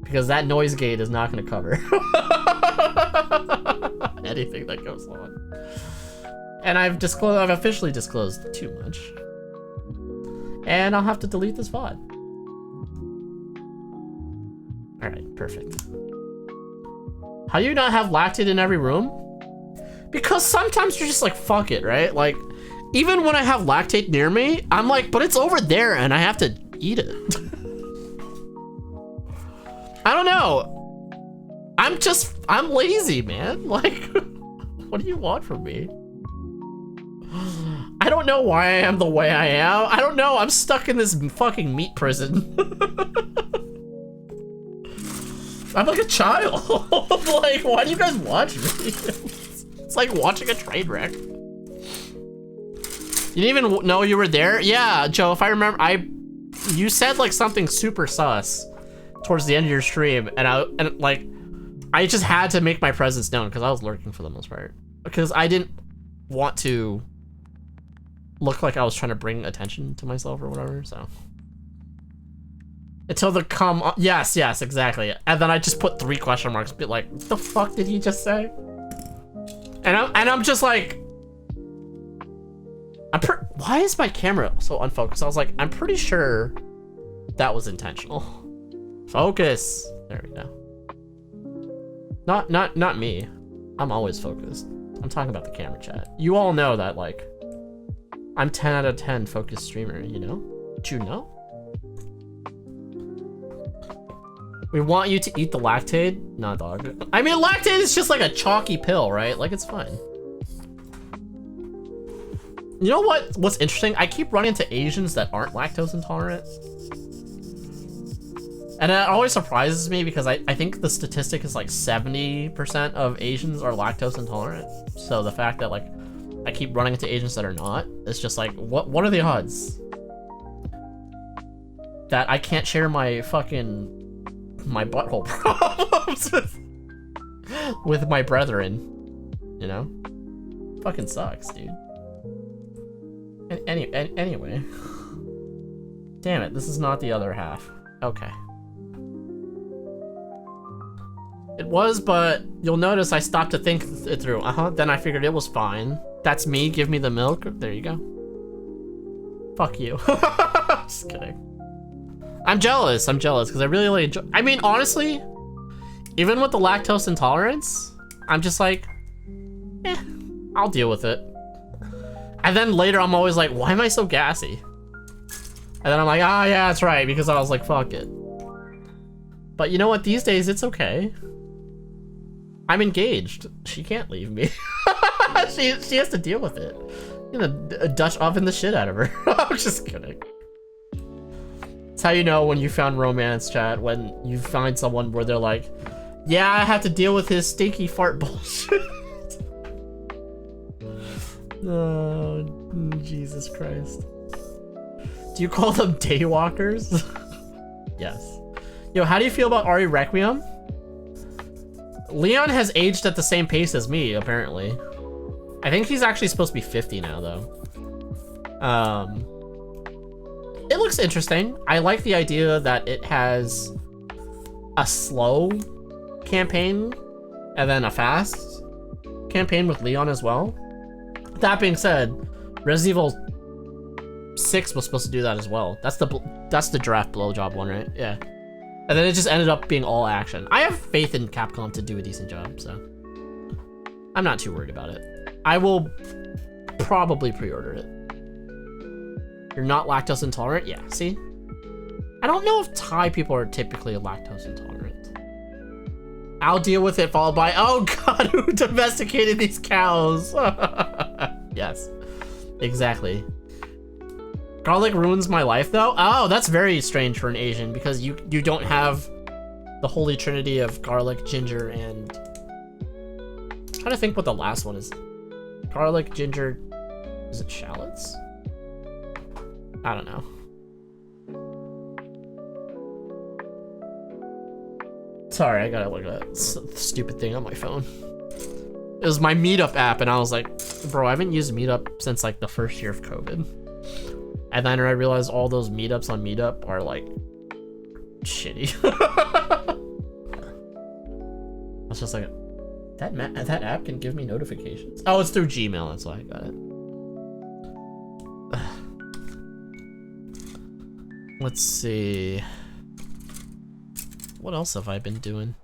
because that noise gate is not going to cover anything that goes on. And I've officially disclosed too much. And I'll have to delete this VOD. Alright, perfect. How do you not have lactate in every room? Because sometimes you're just like, fuck it, right? Like, even when I have lactate near me, I'm like, but it's over there and I have to eat it. I don't know. I'm lazy, man. Like, what do you want from me? I don't know why I am the way I am. I don't know. I'm stuck in this fucking meat prison. I'm like a child. Like, why do you guys watch me? It's like watching a train wreck. You didn't even know you were there? Yeah, Joe, if I remember, I you said like something super sus towards the end of your stream, and like I just had to make my presence known because I was lurking for the most part because I didn't want to look like I was trying to bring attention to myself or whatever. So until the yes, exactly, and then I just put 3 question marks, be like, what the fuck did he just say? And I'm just like, why is my camera so unfocused? I was like, I'm pretty sure that was intentional. Focus. There we go. Not me. I'm always focused. I'm talking about the camera chat. You all know that, like, I'm 10 out of 10 focused streamer, you know? Did you know? We want you to eat the lactate? Nah, dog. I mean, lactate is just like a chalky pill, right? Like, it's fine. You know what's interesting? I keep running into Asians that aren't lactose intolerant. And it always surprises me because I think the statistic is like 70% of Asians are lactose intolerant. So the fact that like I keep running into Asians that are not, it's just like, what are the odds that I can't share my butthole problems with my brethren, you know? Fucking sucks, dude. Anyway. Damn it, this is not the other half. Okay. It was, but you'll notice I stopped to think it through. Then I figured it was fine. That's me, give me the milk. There you go. Fuck you. Just kidding. I'm jealous because I really, really enjoy. I mean, honestly, even with the lactose intolerance, I'm just like, I'll deal with it. And then later I'm always like, why am I so gassy? And then I'm like, ah, yeah, that's right, because I was like, fuck it. But you know what? These days, it's okay. I'm engaged. She can't leave me. she has to deal with it. I'm gonna Dutch oven the shit out of her. I'm just kidding. It's how you know when you found romance, chat, when you find someone where they're like, yeah, I have to deal with his stinky fart bullshit. Oh, Jesus Christ. Do you call them daywalkers? Yes. Yo, how do you feel about Ari Requiem? Leon has aged at the same pace as me, apparently. I think he's actually supposed to be 50 now, though. It looks interesting. I like the idea that it has a slow campaign and then a fast campaign with Leon as well. That being said, Resident Evil 6 was supposed to do that as well. That's the draft blowjob one, right? Yeah. And then it just ended up being all action. I have faith in Capcom to do a decent job, so I'm not too worried about it. I will probably pre-order it. You're not lactose intolerant? Yeah, see? I don't know if Thai people are typically lactose intolerant. I'll deal with it, followed by, oh god, who domesticated these cows? Yes, exactly. Garlic ruins my life, though? Oh, that's very strange for an Asian, because you don't have the holy trinity of garlic, ginger, and... I'm trying to think what the last one is. Garlic, ginger... Is it shallots? I don't know. Sorry, I gotta look at that stupid thing on my phone. It was my Meetup app, and I was like, bro, I haven't used Meetup since like the first year of COVID. And then I realized all those meetups on Meetup are like shitty. I was just like, that app can give me notifications. Oh, it's through Gmail. That's why I got it. Let's see. What else have I been doing?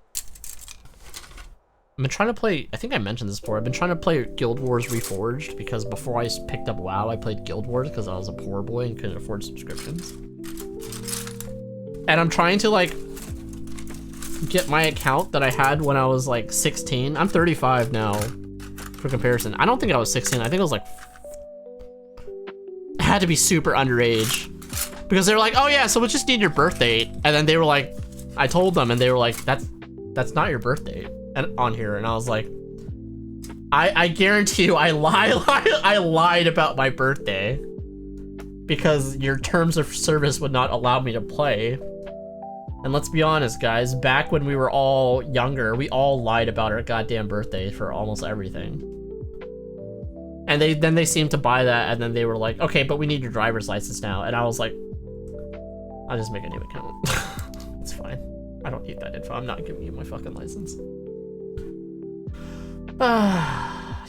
I've been trying to play, I think I mentioned this before, I've been trying to play Guild Wars Reforged because before I picked up WoW, I played Guild Wars because I was a poor boy and couldn't afford subscriptions. And I'm trying to like get my account that I had when I was like 16. I'm 35 now, for comparison. I don't think I was 16, I think I was like, I had to be super underage. Because they were like, oh yeah, so we just need your birth date. And then they were like, I told them and they were like, that's not your birth date. And on here, and I was like, I guarantee you I lied about my birthday. because your terms of service would not allow me to play. And let's be honest, guys, back when we were all younger, we all lied about our goddamn birthday for almost everything. And then they seemed to buy that, and then they were like, okay, but we need your driver's license now. And I was like, I'll just make a new account. It's fine. I don't need that info. I'm not giving you my fucking license.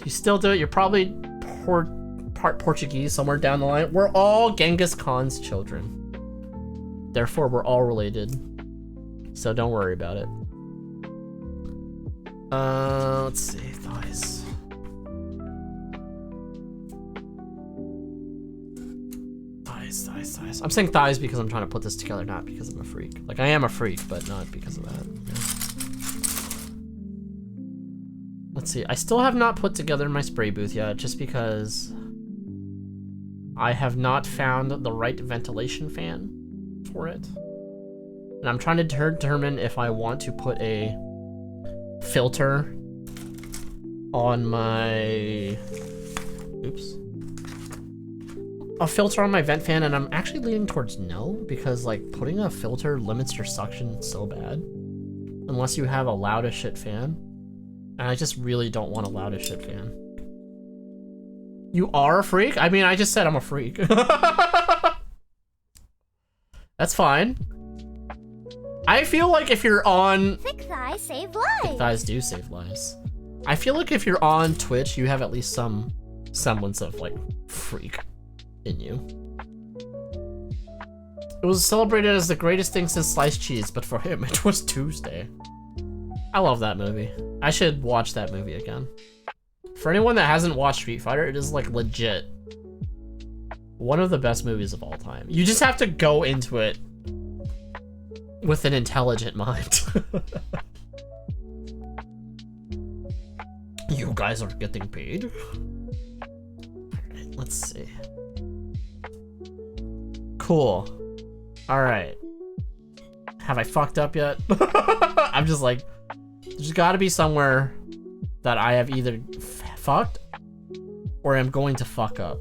You still do it. You're probably part Portuguese somewhere down the line. We're all Genghis Khan's children. Therefore, we're all related. So don't worry about it. Let's see. Thighs. Thighs. I'm saying thighs because I'm trying to put this together, not because I'm a freak. Like, I am a freak, but not because of that. Yeah. Let's see. I still have not put together my spray booth yet, just because I have not found the right ventilation fan for it. And I'm trying to determine if I want to put a filter on my... Oops. A filter on my vent fan, and I'm actually leaning towards no, because like putting a filter limits your suction so bad. Unless you have a loud as shit fan. And I just really don't want a loud as shit fan. You are a freak? I mean, I just said I'm a freak. That's fine. I feel like if you're on... Thick thighs save lives. Thick thighs do save lives. I feel like if you're on Twitch, you have at least some semblance of, like, freak in you. It was celebrated as the greatest thing since sliced cheese, but for him, it was Tuesday. I love that movie. I should watch that movie again. For anyone that hasn't watched Street Fighter, it is, like, legit one of the best movies of all time. You just have to go into it with an intelligent mind. You guys are getting paid? Alright, let's see. Cool. Alright. Have I fucked up yet? I'm just like, there's gotta be somewhere that I have either fucked or am going to fuck up.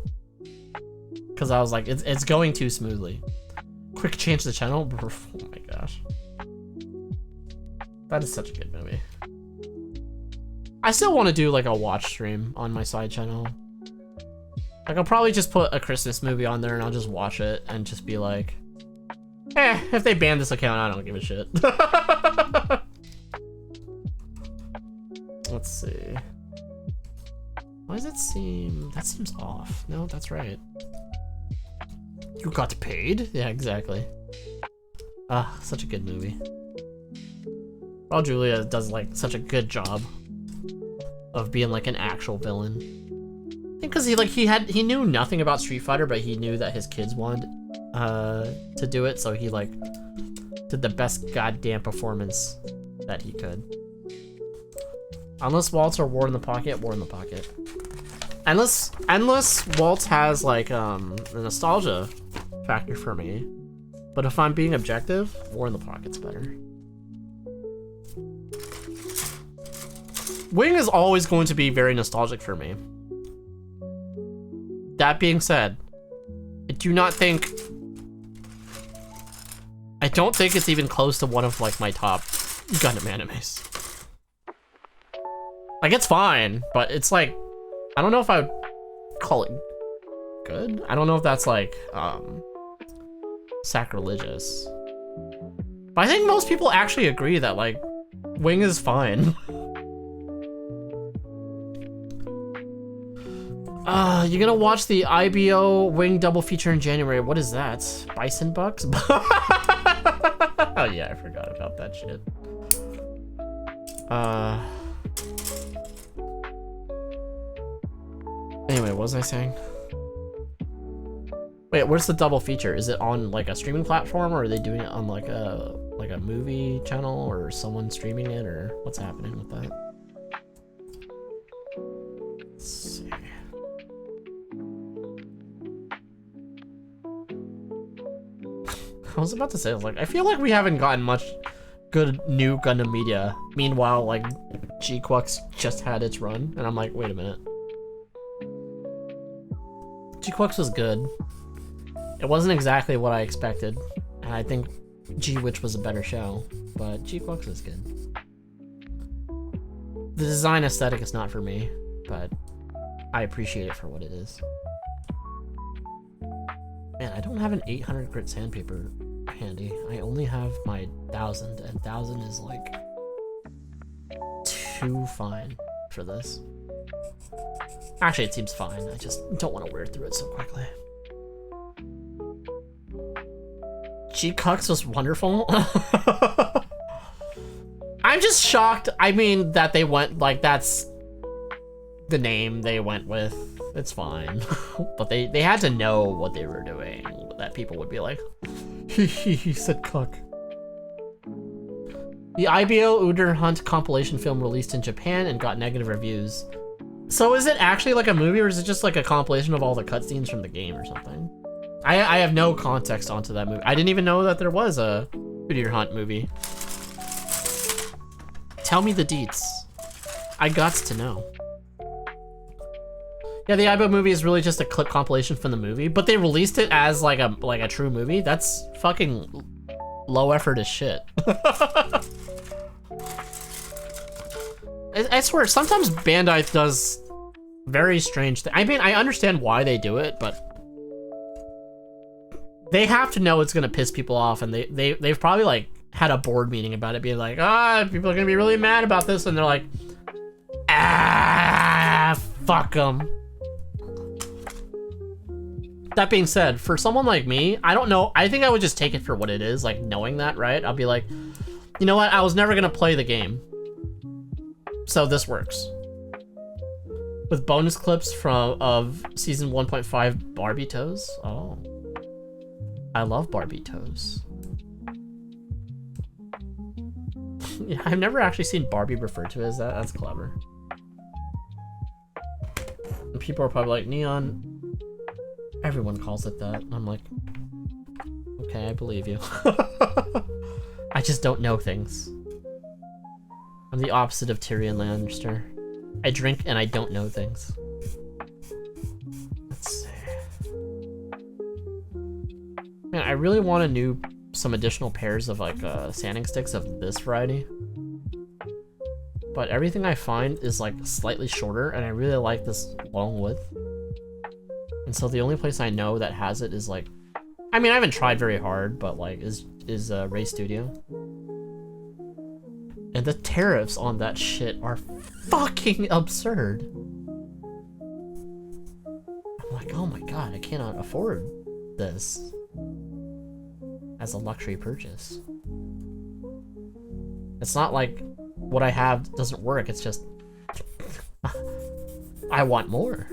Because I was like, it's going too smoothly. Quick change the channel. Oh my gosh. That is such a good movie. I still want to do like a watch stream on my side channel. Like I'll probably just put a Christmas movie on there and I'll just watch it and just be like, if they ban this account, I don't give a shit. Let's see. Why does it seem... That seems off. No, that's right. You got paid? Yeah, exactly. Ah, such a good movie. Raul Julia does like such a good job of being like an actual villain. I think because he knew nothing about Street Fighter, but he knew that his kids wanted to do it, so he like did the best goddamn performance that he could. Unless Waltz or War in the Pocket, War in the Pocket. Unless Waltz has like a nostalgia factor for me, but if I'm being objective, War in the Pocket's better. Wing is always going to be very nostalgic for me. That being said, I don't think it's even close to one of like my top Gundam animes. Like it's fine, but it's like, I don't know if I would call it good. I don't know if that's like sacrilegious. But I think most people actually agree that like Wing is fine. You're gonna watch the IBO Wing double feature in January. What is that? Bison Bucks? Oh yeah, I forgot about that shit. Anyway, what was I saying? Wait, where's the double feature? Is it on like a streaming platform, or are they doing it on like a movie channel, or someone streaming it, or what's happening with that? Let's see. I was about to say, I was like, I feel like we haven't gotten much good new Gundam media. Meanwhile, like, G-Quux just had its run, and I'm like, wait a minute. G-Quux was good. It wasn't exactly what I expected, and I think G-Witch was a better show, but G-Quux is good. The design aesthetic is not for me, but I appreciate it for what it is. Man, I don't have an 800 grit sandpaper handy. I only have my 1000, and 1000 is like too fine for this. Actually, it seems fine. I just don't want to wear through it so quickly. G-Cucks was wonderful. I'm just shocked. I mean, that they went, like, that's the name they went with. It's fine. But they had to know what they were doing. That people would be like, he said cuck. The IBO Uder Hunt compilation film released in Japan and got negative reviews. So is it actually like a movie, or is it just like a compilation of all the cutscenes from the game or something? I have no context onto that movie. I didn't even know that there was a Uder Hunt movie. Tell me the deets. I gots to know. Yeah, the IBO movie is really just a clip compilation from the movie, but they released it as like a true movie. That's fucking low effort as shit. I swear, sometimes Bandai does very strange things. I mean, I understand why they do it, but they have to know it's gonna piss people off, and they've probably like had a board meeting about it, being like, people are gonna be really mad about this, and they're like, fuck them. That being said, for someone like me, I don't know, I think I would just take it for what it is, like knowing that, right? I'll be like, you know what, I was never gonna play the game, so this works. With bonus clips of season 1.5 Barbie Toes. Oh, I love Barbie Toes. Yeah, I've never actually seen Barbie referred to as that. That's clever. And people are probably like, Neon, everyone calls it that. And I'm like, okay, I believe you. I just don't know things. I'm the opposite of Tyrion Lannister. I drink and I don't know things. Let's see. Man, I really want some additional pairs of like sanding sticks of this variety. But everything I find is like slightly shorter, and I really like this long width. And so the only place I know that has it is like, I mean, I haven't tried very hard, but like is Ray Studio. And the tariffs on that shit are fucking absurd. I'm like, oh my god, I cannot afford this as a luxury purchase. It's not like what I have doesn't work, it's just I want more.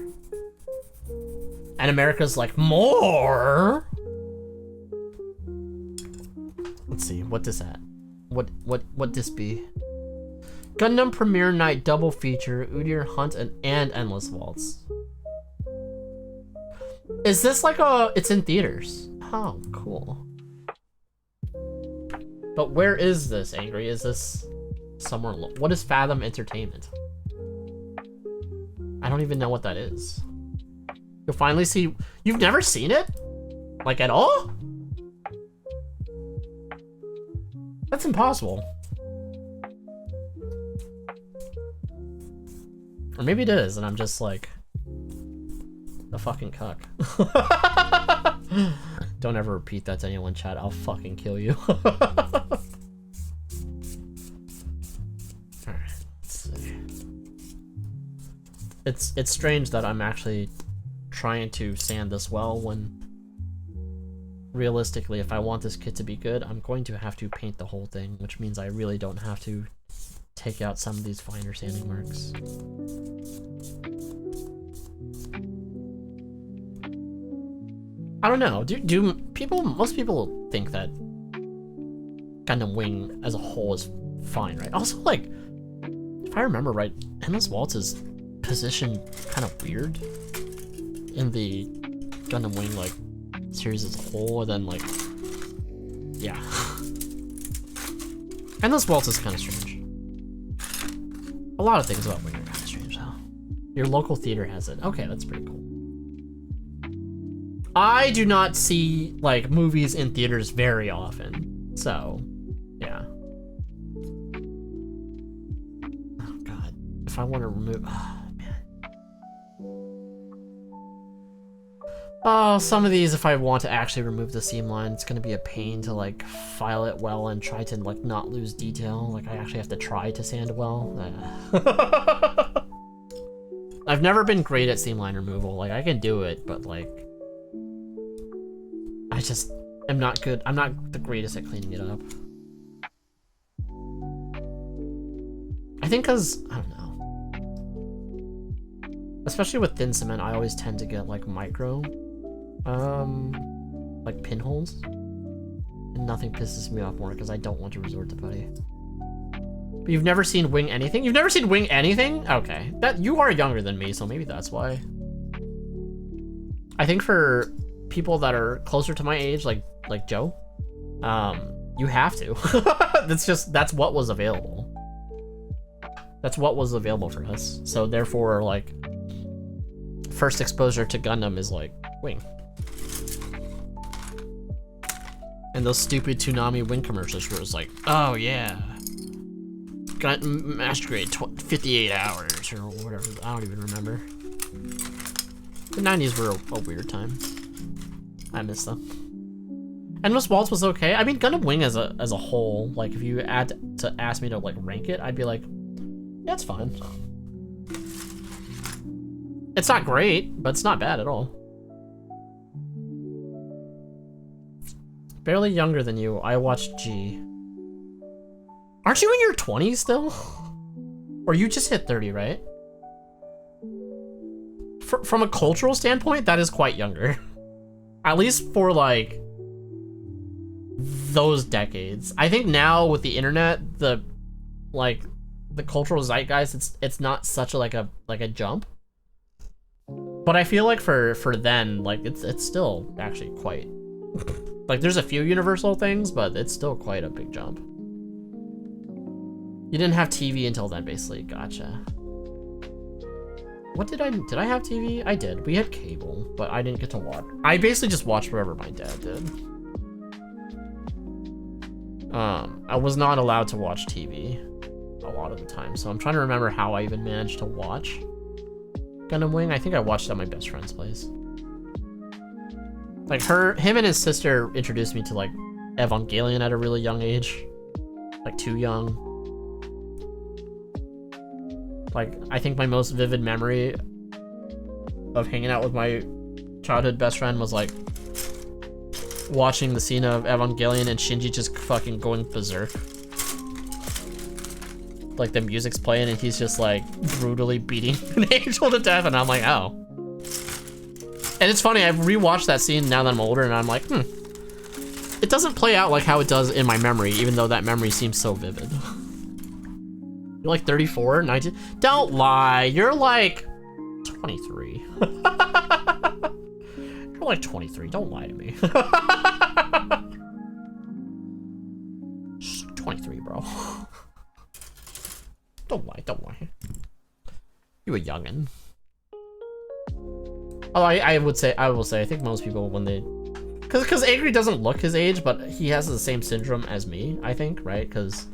And America's like, more? Let's see, what does that? What this be? Gundam Premiere Night double feature, Udyr Hunt and Endless Waltz. Is this like it's in theaters? Oh, cool. But where is this, Angry? Is this somewhere what is Fathom Entertainment? I don't even know what that is. You'll finally see, you've never seen it? Like at all? That's impossible. Or maybe it is, and I'm just like a fucking cuck. Don't ever repeat that to anyone, chat. I'll fucking kill you. Alright, let's see. It's strange that I'm actually trying to sand this well when realistically, if I want this kit to be good, I'm going to have to paint the whole thing, which means I really don't have to take out some of these finer sanding marks. I don't know, do people, most people think that Gundam Wing as a whole is fine, right? Also, like, if I remember right, Endless Waltz is positioned kind of weird in the Gundam Wing, like, series as a whole, and then, like, yeah. Endless Waltz is kind of strange. A lot of things about Wing are kind of strange, though. Your local theater has it. Okay, that's pretty cool. I do not see like movies in theaters very often, so yeah. Oh god, if I want to remove, oh man. Oh, some of these, if I want to actually remove the seam line, it's gonna be a pain to like file it well and try to like not lose detail. Like I actually have to try to sand well. I've never been great at seam line removal. Like I can do it, but like I just am not good. I'm not the greatest at cleaning it up. I think because I don't know. Especially with thin cement, I always tend to get like micro like pinholes, and nothing pisses me off more because I don't want to resort to putty. But you've never seen Wing anything? You've never seen Wing anything? Okay, that you are younger than me, so maybe that's why. I think for people that are closer to my age, like Joe, you have to. that's what was available. That's what was available for us. So therefore, like, first exposure to Gundam is like Wing. And those stupid Toonami Wing commercials where it's like, oh yeah, got master grade 58 hours or whatever. I don't even remember. The 90s were a weird time. I miss them. Endless Waltz was okay. I mean, Gundam Wing as a whole, like if you had to ask me to like rank it, I'd be like, yeah, it's fine. It's not great, but it's not bad at all. Barely younger than you, I watched G. Aren't you in your 20s still? Or you just hit 30, right? From a cultural standpoint, that is quite younger. At least for like those decades. I think now with the internet, the cultural zeitgeist, it's not such a like a jump. But I feel like for then, like it's still actually quite like there's a few universal things, but it's still quite a big jump. You didn't have TV until then, basically. Gotcha. What did I have TV? I did. We had cable, but I didn't get to watch. I basically just watched whatever my dad did. I was not allowed to watch TV a lot of the time, so I'm trying to remember how I even managed to watch Gundam Wing. I think I watched it at my best friend's place. Like him and his sister introduced me to like Evangelion at a really young age, like too young. Like I think my most vivid memory of hanging out with my childhood best friend was like watching the scene of Evangelion and Shinji just fucking going berserk. Like the music's playing and he's just like brutally beating an angel to death, and I'm like, oh. And it's funny, I've rewatched that scene now that I'm older, and I'm like, it doesn't play out like how it does in my memory, even though that memory seems so vivid. You're like 34, 19? Don't lie, you're like 23. You're like 23, don't lie to me. 23, bro. Don't lie, don't lie. You a youngin'. Oh, I will say, I think most people when they, cause Angry doesn't look his age, but he has the same syndrome as me, I think, right? Cause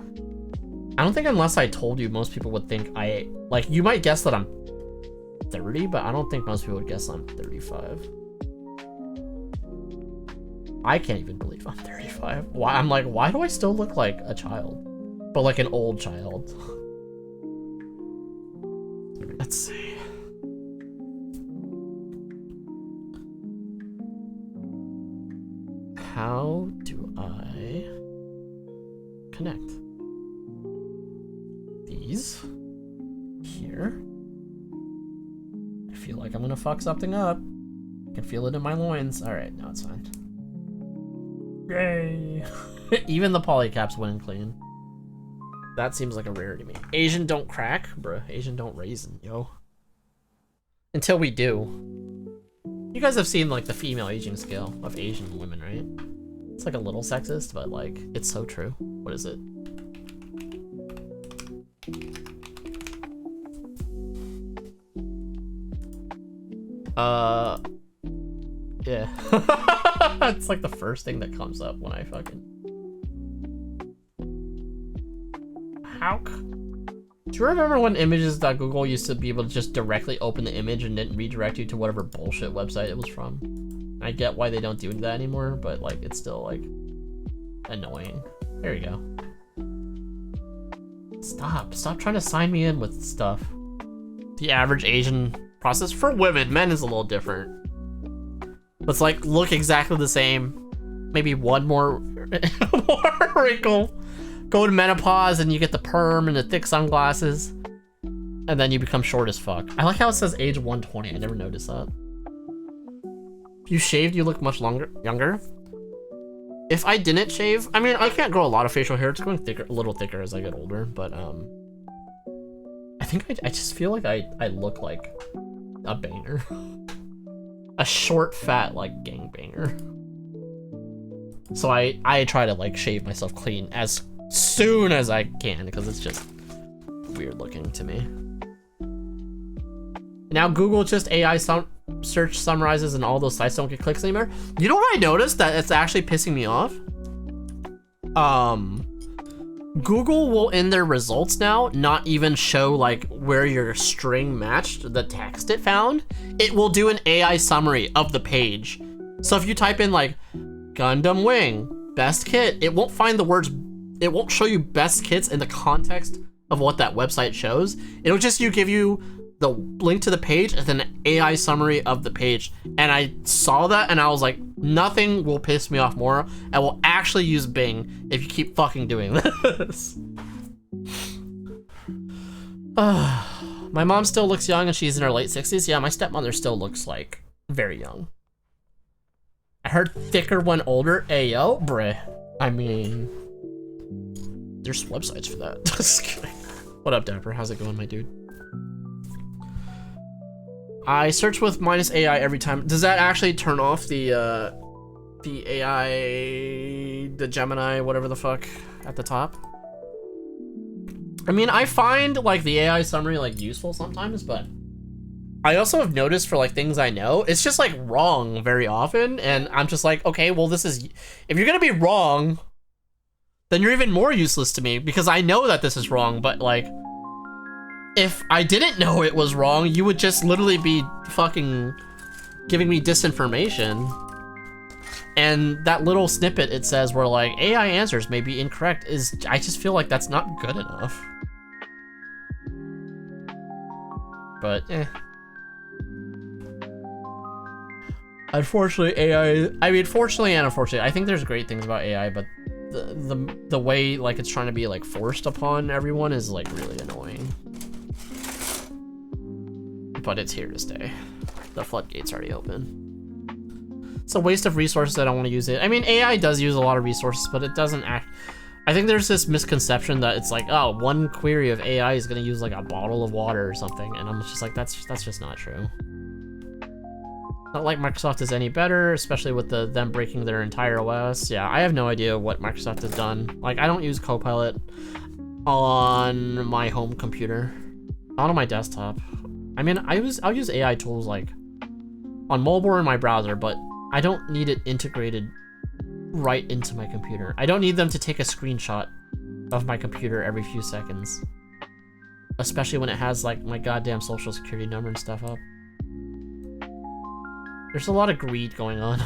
I don't think unless I told you, most people would think like, you might guess that I'm 30, but I don't think most people would guess I'm 35. I can't even believe I'm 35. Why? I'm like, why do I still look like a child? But like an old child. Let's see. How do I connect these here? I feel like I'm gonna fuck something up. I can feel it in my loins. All right, now it's fine. Yay! Even the polycaps went clean. That seems like a rarity to me. Asian don't crack, bruh. Asian don't raisin, yo. Until we do. You guys have seen like the female aging scale of Asian women, right? It's like a little sexist, but like it's so true. What is it? Yeah. It's like the first thing that comes up when I fucking... Do you remember when images.google used to be able to just directly open the image and didn't redirect you to whatever bullshit website it was from? I get why they don't do that anymore, but like it's still like annoying. There you go. Stop trying to sign me in with stuff. The average Asian process for women, men is a little different. Let's like look exactly the same. Maybe one more, more wrinkle. Go to menopause and you get the perm and the thick sunglasses. And then you become short as fuck. I like how it says age 120. I never noticed that. If you shaved, you look much younger. If I didn't shave, I mean, I can't grow a lot of facial hair. It's going thicker, a little thicker as I get older. But I think I just feel like I look like a banger. A short, fat, like gangbanger. So I try to like shave myself clean as soon as I can because it's just weird looking to me. Now Google just AI search summarizes and all those sites don't get clicks anymore. You know what I noticed that it's actually pissing me off? Google will in their results now not even show like where your string matched the text it found. It will do an AI summary of the page. So if you type in like Gundam Wing, best kit, it won't find the words, it won't show you best kits in the context of what that website shows. It'll just give you the link to the page and then an AI summary of the page. And I saw that and I was like, nothing will piss me off more. I will actually use Bing if you keep fucking doing this. My mom still looks young and she's in her late 60s. Yeah, my stepmother still looks like very young. I heard thicker when older. Ayo, bruh. I mean, there's websites for that. Just kidding. What up, Dapper? How's it going, my dude? I search with minus AI every time. Does that actually turn off the AI, the Gemini, whatever the fuck, at the top? I mean, I find like the AI summary like useful sometimes, but I also have noticed for like things I know, it's just like wrong very often, and I'm just like, okay, well this is, if you're gonna be wrong, then you're even more useless to me because I know that this is wrong, but like, if I didn't know it was wrong, you would just literally be fucking giving me disinformation. And that little snippet it says where like AI answers may be incorrect is, I just feel like that's not good enough. But unfortunately AI, I mean fortunately and unfortunately, I think there's great things about AI, but the way like it's trying to be like forced upon everyone is like really annoying. But it's here to stay. The floodgate's already open. It's a waste of resources. I don't want to use it. I mean, AI does use a lot of resources, but it doesn't act. I think there's this misconception that it's like, oh, one query of AI is going to use like a bottle of water or something, and I'm just like, that's just not true. Not like Microsoft is any better, especially with them breaking their entire OS. Yeah, I have no idea what Microsoft has done. Like, I don't use Copilot on my home computer, not on my desktop. I mean, I'll use AI tools like on mobile or in my browser, but I don't need it integrated right into my computer. I don't need them to take a screenshot of my computer every few seconds, especially when it has like my goddamn social security number and stuff up. There's a lot of greed going on.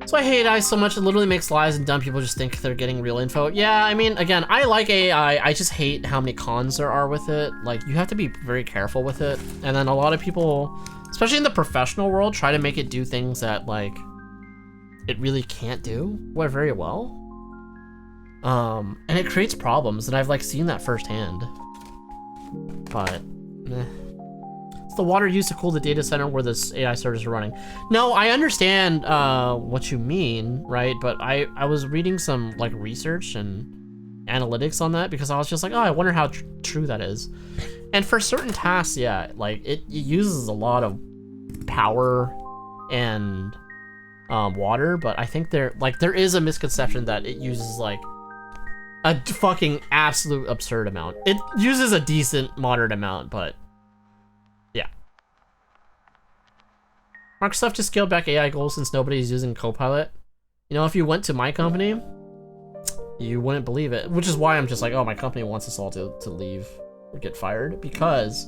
So I hate AI so much, it literally makes lies and dumb people just think they're getting real info. Yeah, I mean, again, I like AI, I just hate how many cons there are with it. Like, you have to be very careful with it. And then a lot of people, especially in the professional world, try to make it do things that, like, it really can't do very well. And it creates problems, and I've, like, seen that firsthand. But, It's the water used to cool the data center where this AI servers are running. No, I understand what you mean, right? But I was reading some like research and analytics on that because I was just like, oh, I wonder how true that is. And for certain tasks, yeah, like it uses a lot of power and water, but I think there is a misconception that it uses like a fucking absolute absurd amount. It uses a decent moderate amount, but yeah. Microsoft just scaled back AI goals since nobody's using Copilot. You know, if you went to my company, you wouldn't believe it. Which is why I'm just like, oh, my company wants us all to leave or get fired, because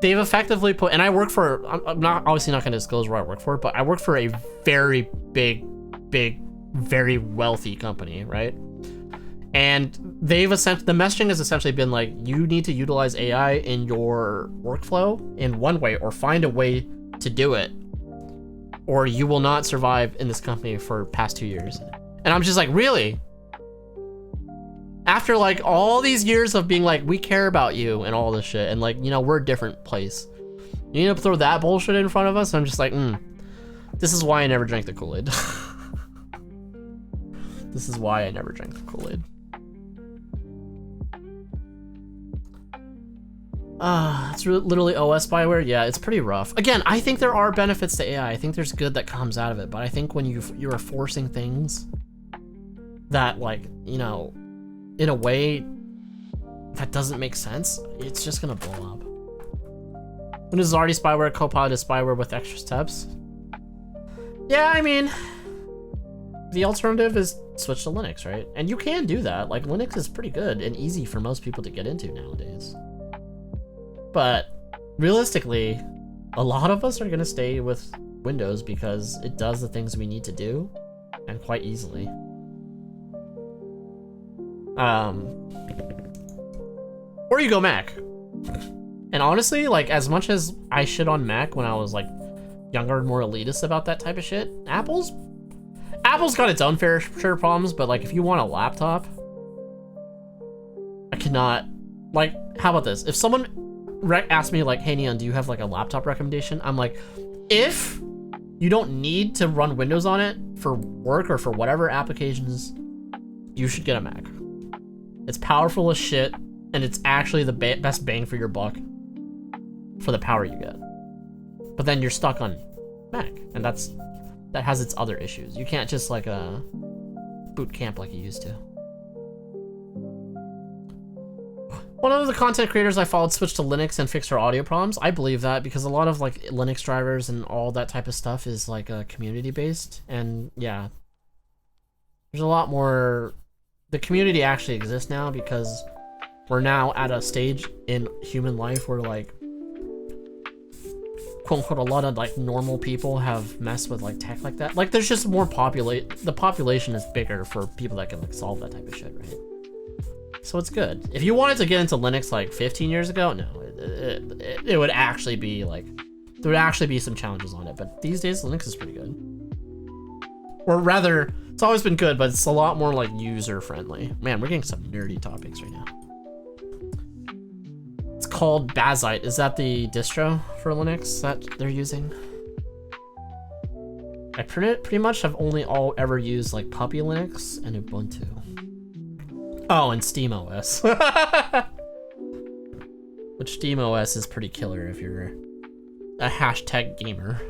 they've effectively put, and I work for, I'm not obviously not going to disclose where I work for, but I work for a very big, very wealthy company, right? And they've essentially, the messaging has essentially been like, you need to utilize AI in your workflow in one way, or find a way to do it, or you will not survive in this company for past 2 years. And I'm just like, really? After like all these years of being like, we care about you and all this shit, and like, you know, we're a different place, you need to throw that bullshit in front of us? I'm just like, this is why I never drank the Kool-Aid. This is why I never drank the Kool-Aid. It's literally OS spyware. Yeah, it's pretty rough. Again, I think there are benefits to AI. I think there's good that comes out of it, but I think when you are forcing things that, like, you know, in a way that doesn't make sense, it's just gonna blow up. When this is already spyware, Copilot is spyware with extra steps. Yeah, I mean, the alternative is switch to Linux, right? And you can do that. Like, Linux is pretty good and easy for most people to get into nowadays. But realistically, a lot of us are gonna stay with Windows because it does the things we need to do, and quite easily. Or you go Mac. And honestly, like, as much as I shit on Mac when I was like younger and more elitist about that type of shit, Apple's got its own fair share of problems, but like, if you want a laptop, I cannot, like, how about this? If someone asked me like, hey Neon, do you have like a laptop recommendation? I'm like, if you don't need to run Windows on it for work or for whatever applications, you should get a Mac. It's powerful as shit, and it's actually the best bang for your buck for the power you get. But then you're stuck on Mac, and that has its other issues. You can't just like boot camp like you used to. One of the content creators I followed switched to Linux and fixed her audio problems. I believe that because a lot of like Linux drivers and all that type of stuff is like community based, and yeah, there's a lot more. The community actually exists now because we're now at a stage in human life where, like, quote unquote, a lot of like normal people have messed with like tech like that. Like, there's just more the population is bigger for people that can like solve that type of shit, right? So it's good. If you wanted to get into Linux like 15 years ago, no, it would actually be like, there would actually be some challenges on it. But these days, Linux is pretty good. Or rather, it's always been good, but it's a lot more like user friendly. Man, we're getting some nerdy topics right now. It's called Bazite. Is that the distro for Linux that they're using? I pretty much have only ever used like Puppy Linux and Ubuntu. Oh, and SteamOS. Which SteamOS is pretty killer if you're a hashtag gamer.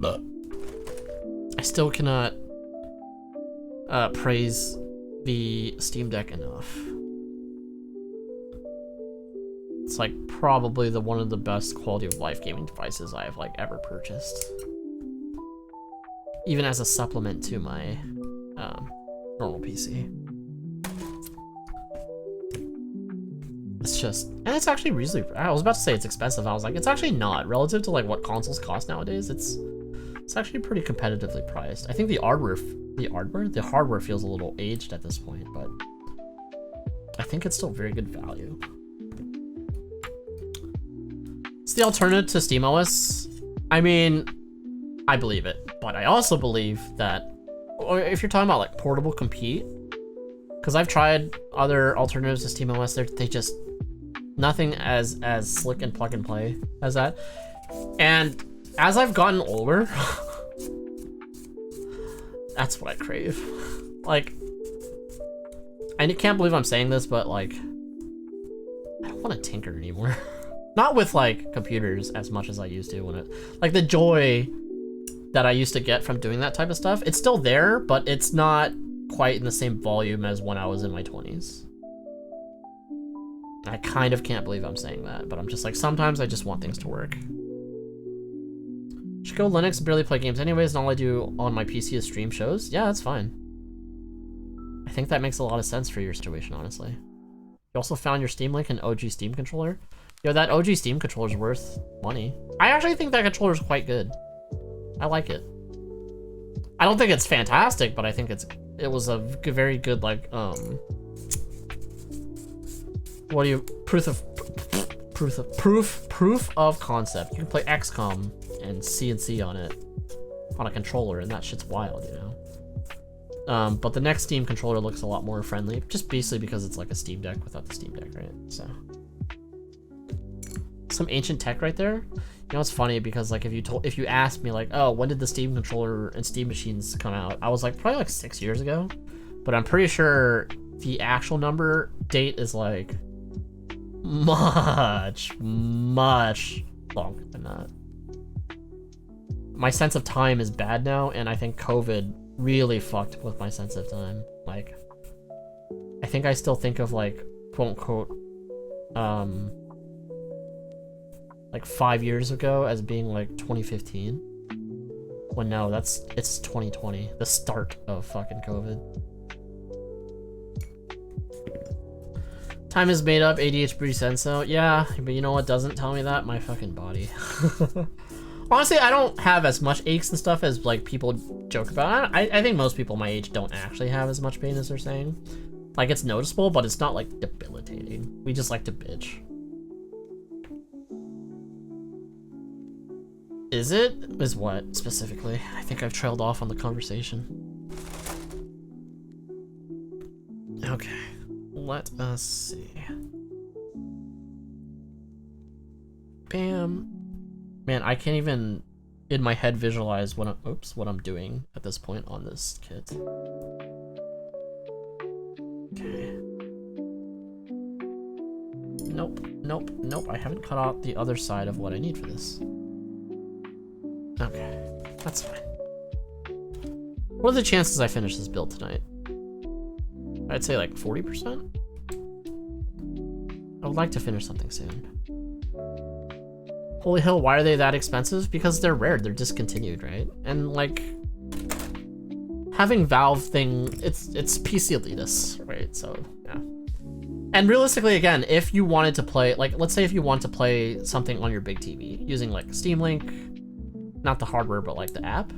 But I still cannot praise the Steam Deck enough. It's like probably one of the best quality of life gaming devices I've like ever purchased. Even as a supplement to my normal PC. It's just, and it's actually reasonably, I was about to say it's expensive. I was like, it's actually not. Relative to like what consoles cost nowadays, it's actually pretty competitively priced. I think the hardware feels a little aged at this point, but I think it's still very good value. It's the alternative to SteamOS. I mean, I believe it, but I also believe that, or if you're talking about like portable compute, because I've tried other alternatives to SteamOS, they just nothing as slick and plug and play as that. And as I've gotten older, that's what I crave. Like, I can't believe I'm saying this, but like, I don't want to tinker anymore. Not with like computers as much as I used to when like the joy that I used to get from doing that type of stuff, it's still there, but it's not quite in the same volume as when I was in my 20s. I kind of can't believe I'm saying that, but I'm just like, sometimes I just want things to work. Should go Linux, barely play games anyways, and all I do on my PC is stream shows. Yeah, that's fine. I think that makes a lot of sense for your situation, honestly. You also found your Steam Link and OG Steam controller. Yo, that OG Steam controller is worth money. I actually think that controller is quite good. I like it. I don't think it's fantastic, but I think it was a very good, like, what do you, proof of concept. You can play XCOM and CNC on it on a controller, and that shit's wild, you know. But the next Steam controller looks a lot more friendly, just basically because it's like a Steam Deck without the Steam Deck, right? So some ancient tech right there. You know, it's funny because like if you asked me like, oh, when did the Steam controller and Steam machines come out? I was like probably like 6 years ago, but I'm pretty sure the actual number date is like much longer than that. My sense of time is bad now, and I think COVID really fucked with my sense of time. Like, I think I still think of like quote unquote like 5 years ago as being like 2015, when no, it's 2020, the start of fucking COVID. Time is made up, ADHD said so. Yeah, but you know what doesn't tell me that? My fucking body. Honestly, I don't have as much aches and stuff as like people joke about. I think most people my age don't actually have as much pain as they're saying. Like, it's noticeable, but it's not like debilitating. We just like to bitch. Is what specifically? I think I've trailed off on the conversation. Okay, let us see. Bam. Man, I can't even in my head visualize what I'm doing at this point on this kit. Okay. Nope. I haven't cut out the other side of what I need for this. Okay, that's fine. What are the chances I finish this build tonight? I'd say like 40%. I would like to finish something soon. Holy hell, why are they that expensive? Because they're rare, they're discontinued, right? And like, having Valve thing, it's PC elitist, right? So yeah. And realistically, again, if you wanted to play, like, let's say if you want to play something on your big TV using like Steam Link, not the hardware, but like the app.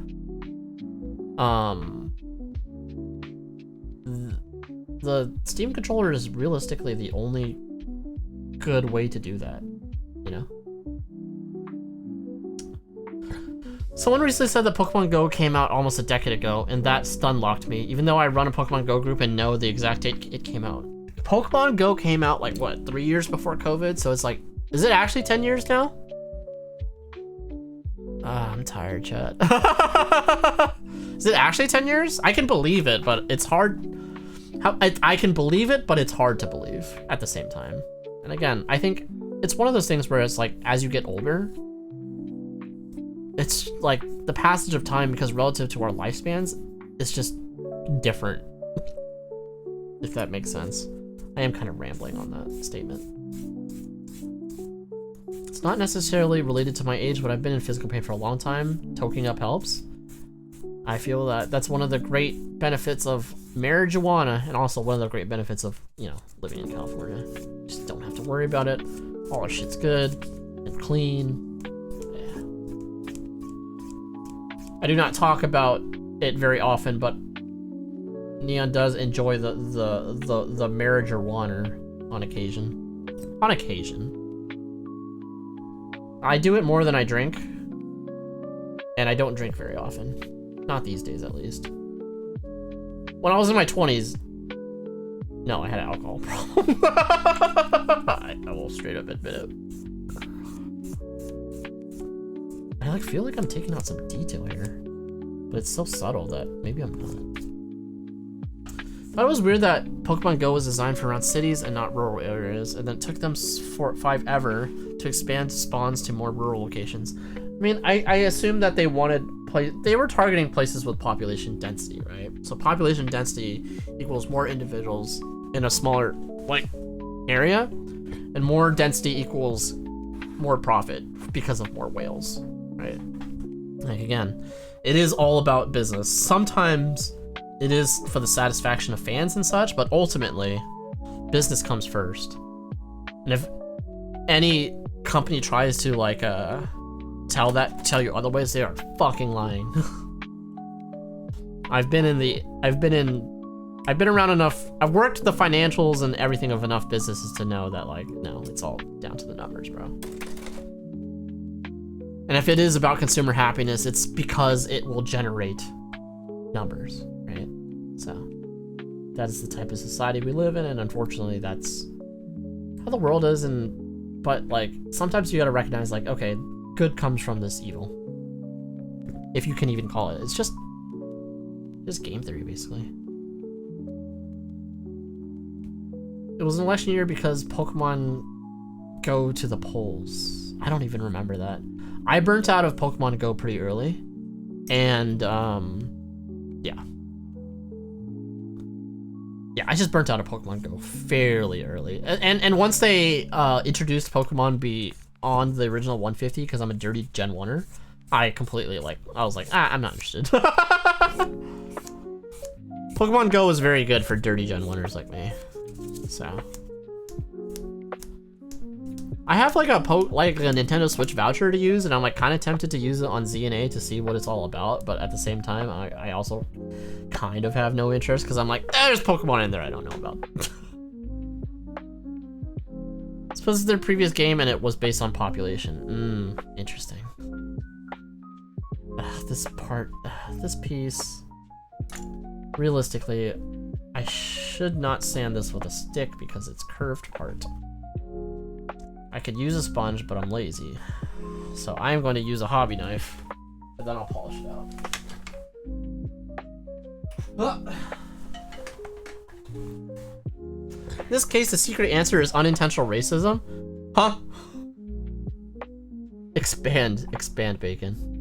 The Steam controller is realistically the only good way to do that, you know? Someone recently said that Pokemon Go came out almost a decade ago, and that stun-locked me, even though I run a Pokemon Go group and know the exact date it came out. Pokemon Go came out like, what, 3 years before COVID? So it's like, is it actually 10 years now? I'm tired, chat. Is it actually 10 years? I can believe it, but it's hard. I can believe it, but it's hard to believe at the same time. And again, I think it's one of those things where it's like, as you get older, it's like the passage of time, because relative to our lifespans, it's just different. If that makes sense. I am kind of rambling on that statement. It's not necessarily related to my age, but I've been in physical pain for a long time. Toking up helps. I feel that that's one of the great benefits of marijuana, and also one of the great benefits of, you know, living in California. Just don't have to worry about it. All our shit's good and clean. Yeah. I do not talk about it very often, but Neon does enjoy the marijuana on occasion. On occasion. I do it more than I drink, and I don't drink very often. Not these days, at least. When I was in my 20s, no, I had an alcohol problem. I will straight up admit it. I like feel like I'm taking out some detail here, but it's so subtle that maybe I'm not. I thought it was weird that Pokemon Go was designed for around cities and not rural areas, and then it took them forever to expand spawns to more rural locations. I mean, I assume that they were targeting places with population density, right? So population density equals more individuals in a smaller like area, and more density equals more profit because of more whales, right? Like, again, it is all about business. Sometimes it is for the satisfaction of fans and such, but ultimately, business comes first. And if any company tries to like tell you otherwise, they are fucking lying. I've been around enough. I've worked the financials and everything of enough businesses to know that, like, no, it's all down to the numbers, bro. And if it is about consumer happiness, it's because it will generate numbers, right? So that is the type of society we live in, and unfortunately, that's how the world is. But like, sometimes you gotta recognize, like, okay, good comes from this evil, if you can even call it. It's just game theory, basically. It was an election year because Pokemon Go to the polls. I don't even remember that. I burnt out of Pokemon Go pretty early, and yeah, I just burnt out of Pokemon Go fairly early. And once they introduced Pokemon beyond the original 150, because I'm a dirty Gen 1er, I completely, like, I was like, I'm not interested. Pokemon Go was very good for dirty Gen 1ers like me. So I have like a Nintendo Switch voucher to use, and I'm like kind of tempted to use it on ZNA to see what it's all about, but at the same time I also kind of have no interest because I'm like, there's Pokemon in there I don't know about. Suppose it's their previous game and it was based on population. Interesting. This piece, realistically, I should not sand this with a stick because it's curved part. I could use a sponge, but I'm lazy. So I'm going to use a hobby knife, and then I'll polish it out. In this case, the secret answer is unintentional racism. Huh? Expand bacon.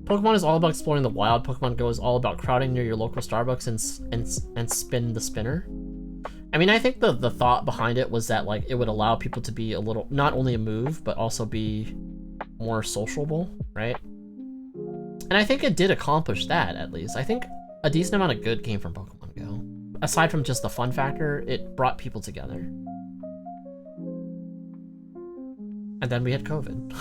Pokemon is all about exploring the wild. Pokemon Go is all about crowding near your local Starbucks and spin the spinner. I mean, I think the thought behind it was that, like, it would allow people to be a little, not only a move, but also be more sociable, right? And I think it did accomplish that, at least. I think a decent amount of good came from Pokemon Go. Aside from just the fun factor, it brought people together. And then we had COVID.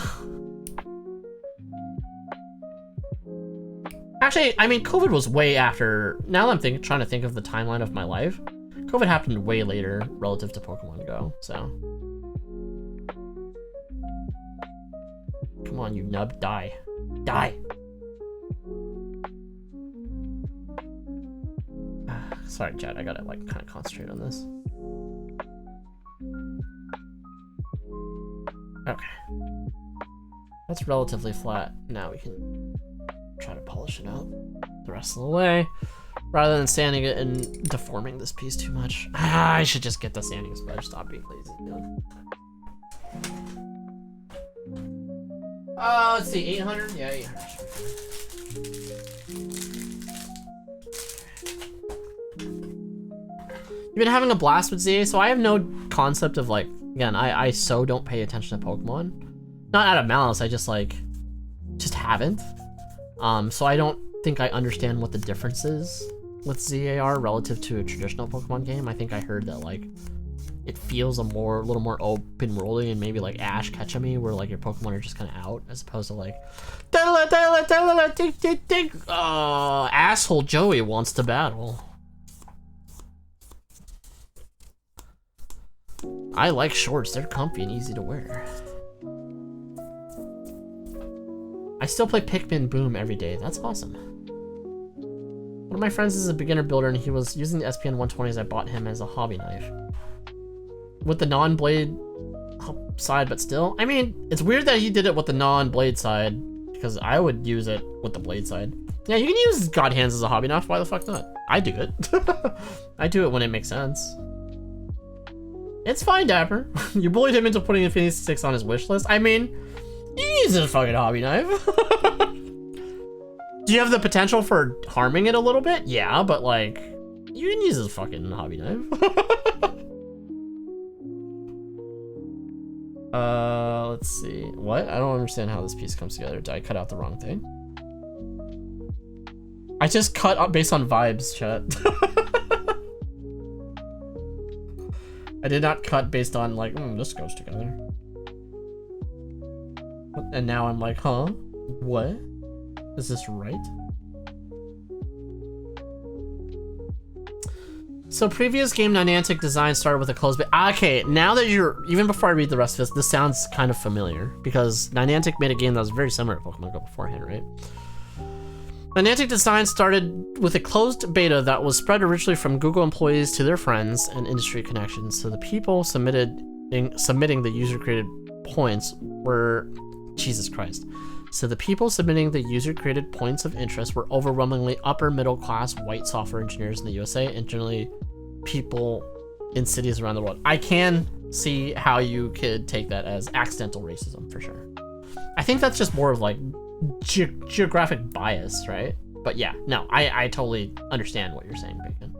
Actually, I mean, COVID was way after. Now that I'm trying to think of the timeline of my life, COVID happened way later relative to Pokemon Go, so. Come on, you nub, die. Die! Sorry, Chad, I gotta, like, kind of concentrate on this. Okay. That's relatively flat. Now we can try to polish it out the rest of the way, rather than sanding it and deforming this piece too much. I should just get the sanding sponge. Stop being lazy. Let's see, 800? Yeah, 800. You've been having a blast with ZA, so I have no concept of, like, again, I so don't pay attention to Pokemon. Not out of malice, I just, like, just haven't. So I don't think I understand what the difference is with ZA are relative to a traditional Pokemon game. I think I heard that, like, it feels a little more open worlding and maybe like Ash Ketchum-y, where like your Pokemon are just kind of out, as opposed to like, asshole Joey wants to battle. I like shorts, they're comfy and easy to wear. I still play Pikmin Boom every day. That's awesome. One of my friends is a beginner builder, and he was using the SPN 120s I bought him as a hobby knife. With the non-blade side, but still. I mean, it's weird that he did it with the non-blade side, because I would use it with the blade side. Yeah, you can use God Hands as a hobby knife. Why the fuck not? I do it. I do it when it makes sense. It's fine, Dapper. You bullied him into putting Infinity 6 on his wish list. I mean, you use a fucking hobby knife. Do you have the potential for harming it a little bit? Yeah, but like, you can use a fucking hobby knife. Let's see. What? I don't understand how this piece comes together. Did I cut out the wrong thing? I just cut up based on vibes, chat. I did not cut based on like, this goes together. And now I'm like, huh? What? Is this right? So previous game Niantic design started with a closed beta. Okay, now that you're, even before I read the rest of this sounds kind of familiar because Niantic made a game that was very similar to Pokemon Go beforehand, right? Niantic design started with a closed beta that was spread originally from Google employees to their friends and industry connections. So the people submitting the user-created points were, Jesus Christ. So the people submitting the user-created points of interest were overwhelmingly upper middle class white software engineers in the USA and generally people in cities around the world. I can see how you could take that as accidental racism for sure. I think that's just more of like geographic bias, right? But yeah, no, I totally understand what you're saying, Bacon.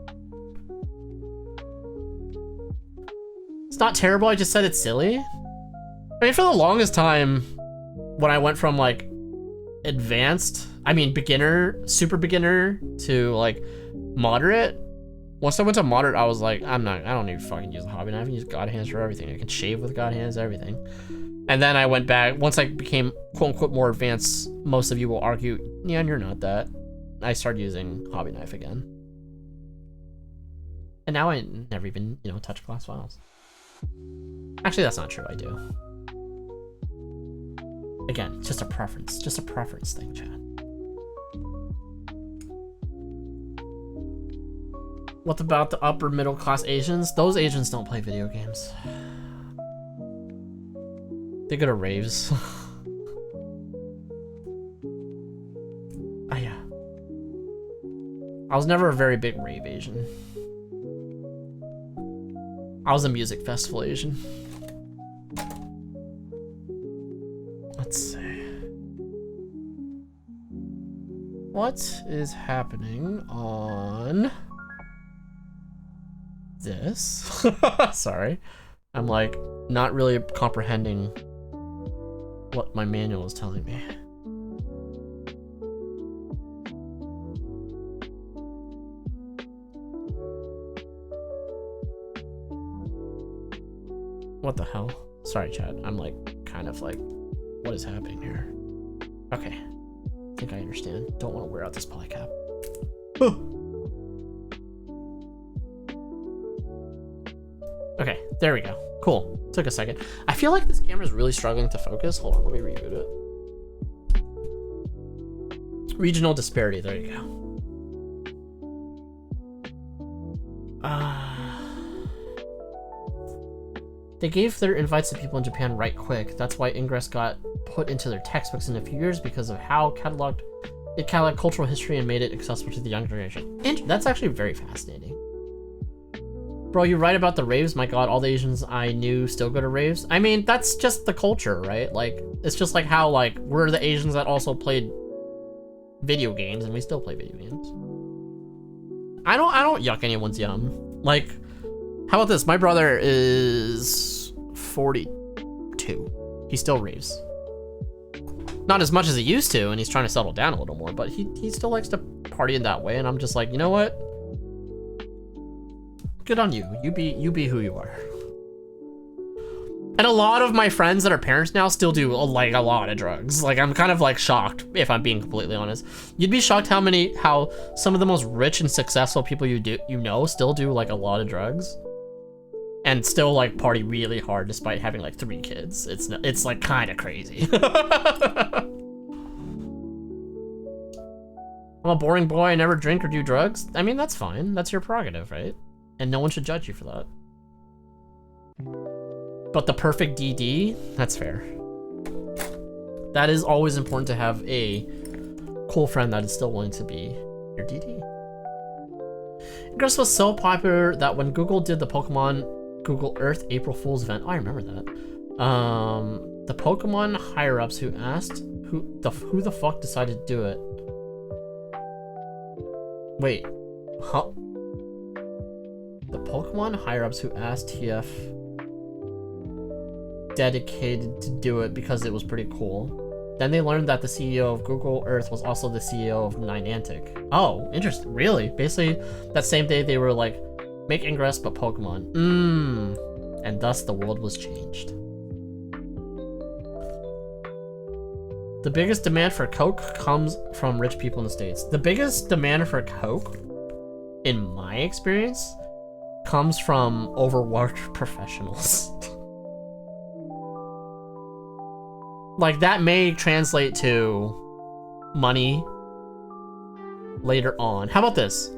It's not terrible, I just said it's silly. I mean, for the longest time, when I went from like beginner, super beginner to like moderate, once I went to moderate, I was like, I don't need to fucking use a hobby knife. I can use God hands for everything. I can shave with God hands, everything. And then I went back, once I became quote unquote more advanced, most of you will argue, yeah, you're not that. I started using hobby knife again. And now I never even, touch glass files. Actually, that's not true, I do. Again, just a preference thing, Chad. What about the upper middle class Asians? Those Asians don't play video games. They go to raves. Oh yeah. I was never a very big rave Asian. I was a music festival Asian. Let's see. What is happening on this? Sorry. I'm like not really comprehending what my manual is telling me. What the hell? Sorry, chat. I'm like kind of like, what is happening here? Okay. I think I understand. Don't want to wear out this polycap. Okay, there we go. Cool. Took a second. I feel like this camera is really struggling to focus. Hold on, let me reboot it. Regional disparity. There you go. They gave their invites to people in Japan right quick. That's why Ingress got put into their textbooks in a few years because of how it cataloged cultural history and made it accessible to the younger generation. And that's actually very fascinating. Bro, you're right about the raves. My god, all the Asians I knew still go to raves. I mean, that's just the culture, right? Like, it's just like how, like, we're the Asians that also played video games, and we still play video games. I don't yuck anyone's yum. Like, how about this? My brother is 42. He still raves. Not as much as he used to, and he's trying to settle down a little more, but he still likes to party in that way, and I'm just like, you know what? Good on you. You be who you are. And a lot of my friends that are parents now still do like a lot of drugs. Like, I'm kind of like shocked, if I'm being completely honest. You'd be shocked how some of the most rich and successful people you know still do like a lot of drugs. And still like party really hard despite having like 3 kids. It's like kind of crazy. I'm a boring boy, I never drink or do drugs. I mean, that's fine. That's your prerogative, right? And no one should judge you for that. But the perfect DD, that's fair. That is always important to have a cool friend that is still willing to be your DD. Ingress was so popular that when Google did the Pokemon Google Earth April Fool's event, oh, I remember that. The Pokemon higher-ups who asked who the fuck decided to do it. Wait, huh? The Pokemon higher-ups who asked TF dedicated to do it because it was pretty cool. Then they learned that the CEO of Google Earth was also the CEO of Niantic. Oh, interesting. Really? Basically, that same day they were like, make Ingress but Pokemon. And thus the world was changed. The biggest demand for Coke comes from rich people in the States. The biggest demand for Coke, in my experience, comes from overworked professionals. Like, that may translate to money later on. How about this?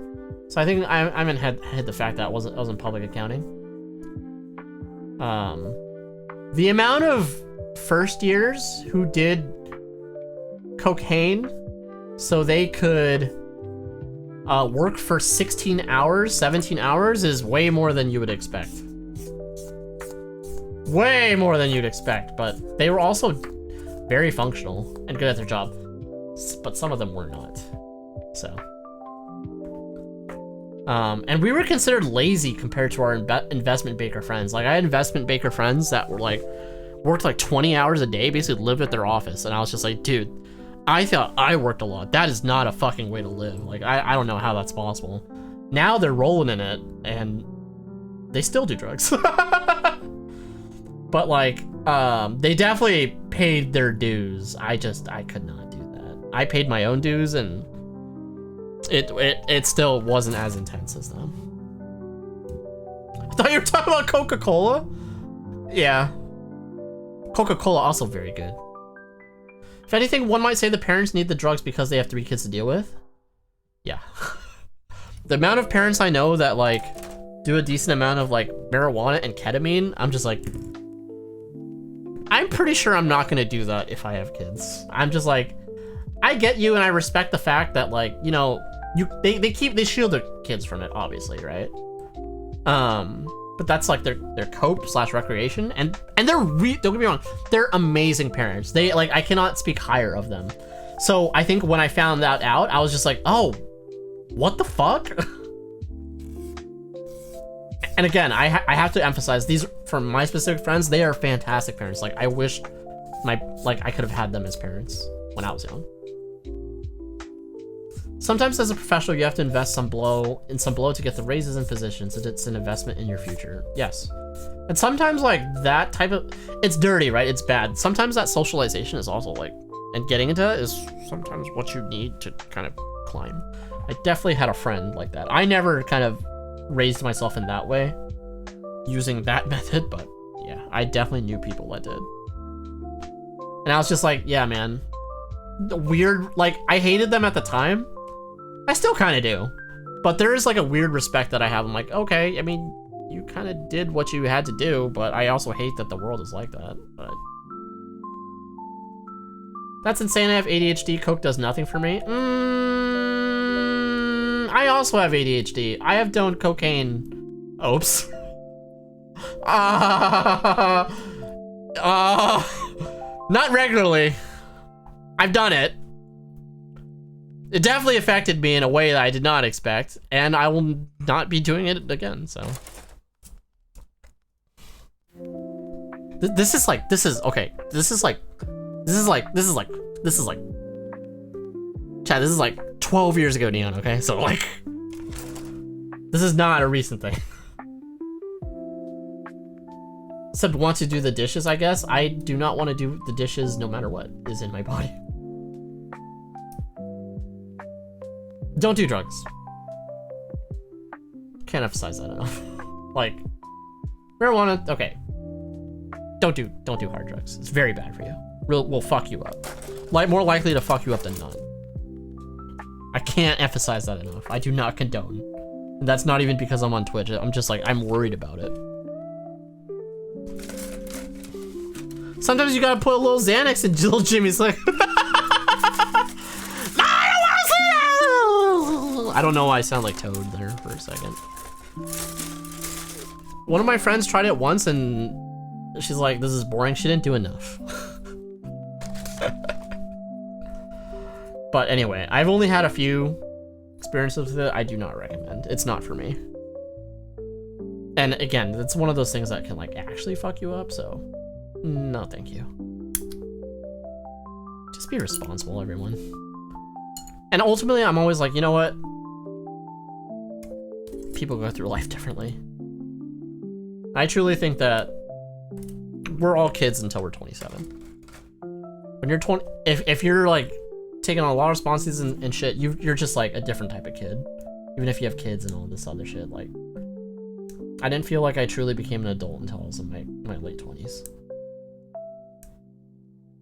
So I think I'm in head the fact that I was in public accounting. The amount of first years who did cocaine so they could work for 16 hours, 17 hours is way more than you would expect. Way more than you'd expect, but they were also very functional and good at their job, but some of them were not. So, and we were considered lazy compared to our investment banker friends. Like, I had investment banker friends that were like, worked like 20 hours a day, basically lived at their office, and I was just like, dude, I thought I worked a lot. That is not a fucking way to live. Like, I don't know how that's possible. Now they're rolling in it, and they still do drugs. But like, they definitely paid their dues. I could not do that. I paid my own dues, and it still wasn't as intense as them. I thought you were talking about Coca-Cola? Yeah. Coca-Cola also very good. If anything, one might say the parents need the drugs because they have 3 kids to deal with. Yeah. The amount of parents I know that like do a decent amount of like marijuana and ketamine, I'm just like, I'm pretty sure I'm not gonna do that if I have kids. I'm just like, I get you and I respect the fact that like, you know, they shield their kids from it, obviously, right? But that's like their cope / recreation, and they're don't get me wrong, they're amazing parents. They like, I cannot speak higher of them. So I think when I found that out, I was just like, oh, what the fuck? And again, I have to emphasize, these, from my specific friends, they are fantastic parents. Like, I wish I could have had them as parents when I was young. Sometimes as a professional, you have to invest some blow to get the raises and positions, and it's an investment in your future. Yes. And sometimes like that type of, it's dirty, right? It's bad. Sometimes that socialization is also like, and getting into it is sometimes what you need to kind of climb. I definitely had a friend like that. I never kind of raised myself in that way using that method, but yeah, I definitely knew people that did. And I was just like, yeah, man, weird, like, I hated them at the time. I still kind of do, but there is like a weird respect that I have. I'm like, okay, I mean, you kind of did what you had to do, but I also hate that the world is like that. But that's insane. I have ADHD. Coke does nothing for me. I also have ADHD. I have done cocaine. Oops. Not regularly. I've done it. It definitely affected me in a way that I did not expect, and I will not be doing it again, so. This is like 12 years ago, Neon, okay? So like, this is not a recent thing. Except want to do the dishes, I guess. I do not want to do the dishes no matter what is in my body. Don't do drugs. Can't emphasize that enough. Like, marijuana, okay. Don't do hard drugs. It's very bad for you. Will fuck you up. Like, more likely to fuck you up than none. I can't emphasize that enough. I do not condone. And that's not even because I'm on Twitch. I'm just like, I'm worried about it. Sometimes you gotta put a little Xanax in little Jimmy's like, I don't know why I sound like Toad there for a second. One of my friends tried it once and she's like, this is boring. She didn't do enough. But anyway, I've only had a few experiences with it. I do not recommend. It's not for me. And again, it's one of those things that can like actually fuck you up, so No, thank you. Just be responsible, everyone. And ultimately, I'm always like, you know what? People go through life differently. I truly think that we're all kids until we're 27. When you're 20, if you're like taking on a lot of responsibilities and shit, you're just like a different type of kid. Even if you have kids and all this other shit, like, I didn't feel like I truly became an adult until I was in my late 20s.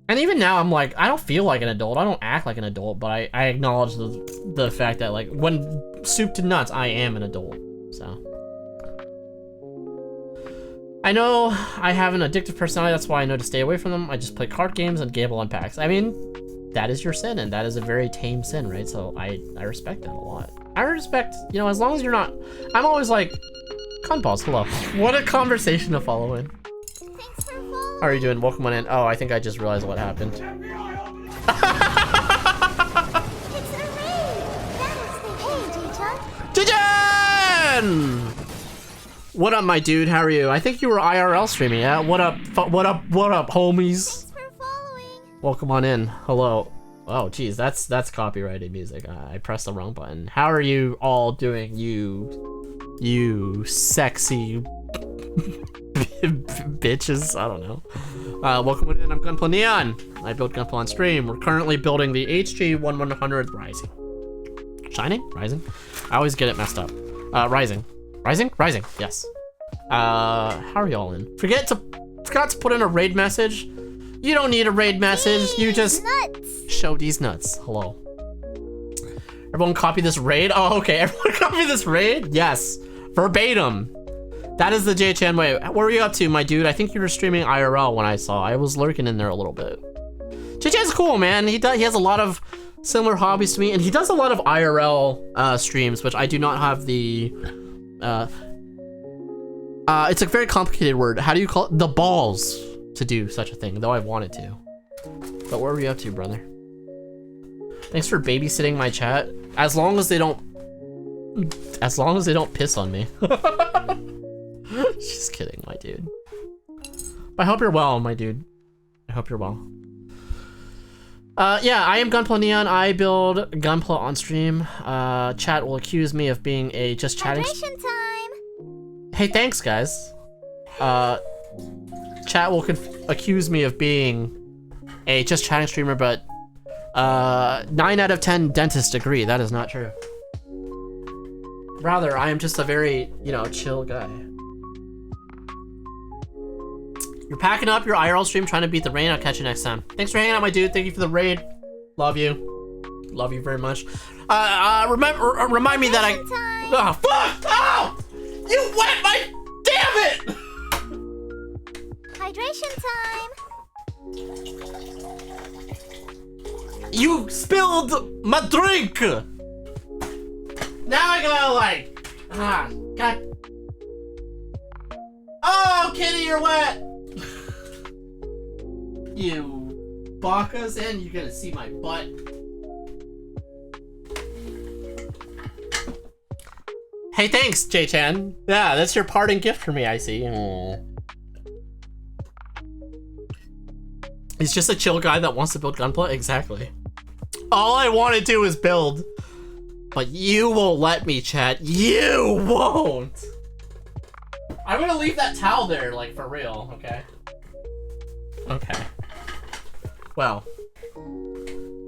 And even now, I'm like, I don't feel like an adult. I don't act like an adult, but I acknowledge the fact that, like, when soup to nuts, I am an adult. So I know I have an addictive personality. That's why I know to stay away from them. I just play card games and gamble on packs. I mean, that is your sin, and that is a very tame sin, right? So I respect that a lot. I respect, you know, as long as you're not. I'm always like, Conpause, hello. What a conversation to follow in. Thanks for following. How are you doing? Welcome on in. Oh, I think I just realized what happened. It's a raid. That is the hey, G-Chan. What up, my dude? How are you? I think you were IRL streaming, yeah? What up, homies? Thanks for following. Welcome on in. Hello. Oh, geez, that's copyrighted music. I pressed the wrong button. How are you all doing, you sexy bitches? I don't know. Welcome on in. I'm Gunpla Neon. I build Gunpla on stream. We're currently building the HG1100 Rising. Shining? Rising? I always get it messed up. Rising. Rising? Rising, yes. How are y'all in? Forgot to put in a raid message. You don't need a raid message. You just Nuts. show these nuts. Hello. Everyone copy this raid? Oh, okay. Everyone copy this raid? Yes. Verbatim. That is the J-Chan way. What were you up to, my dude? I think you were streaming IRL when I saw. I was lurking in there a little bit. J-Chan's cool, man. He has a lot of similar hobbies to me, and he does a lot of IRL streams, which I do not have the... it's a very complicated word. How do you call it? The balls to do such a thing, though I wanted to. But what were you up to, brother? Thanks for babysitting my chat. As long as they don't piss on me. Just kidding, my dude. I hope you're well, my dude. I hope you're well. Yeah, I am Gunpla Neon. I build Gunpla on stream. Chat will accuse me of being a just chatting. Hydration time. Hey, thanks, guys. Chat will accuse me of being a just chatting streamer, but 9 out of 10 dentists agree that is not true. Rather, I am just a very, chill guy. You're packing up your IRL stream, trying to beat the rain. I'll catch you next time. Thanks for hanging out, my dude. Thank you for the raid. Love you. Love you very much. Remind me that Time. Oh, fuck! Oh! You wet my... Damn it! Hydration time. You spilled my drink! Now I gotta God. Oh, Kitty, you're wet! You bakas, and you're gonna see my butt. Hey, thanks, J-Chan. Yeah, that's your parting gift for me, I see. He's just a chill guy that wants to build Gunpla? Exactly. All I want to do is build. But you won't let me, chat. You won't! I'm gonna leave that towel there, like, for real, okay? Okay. Well.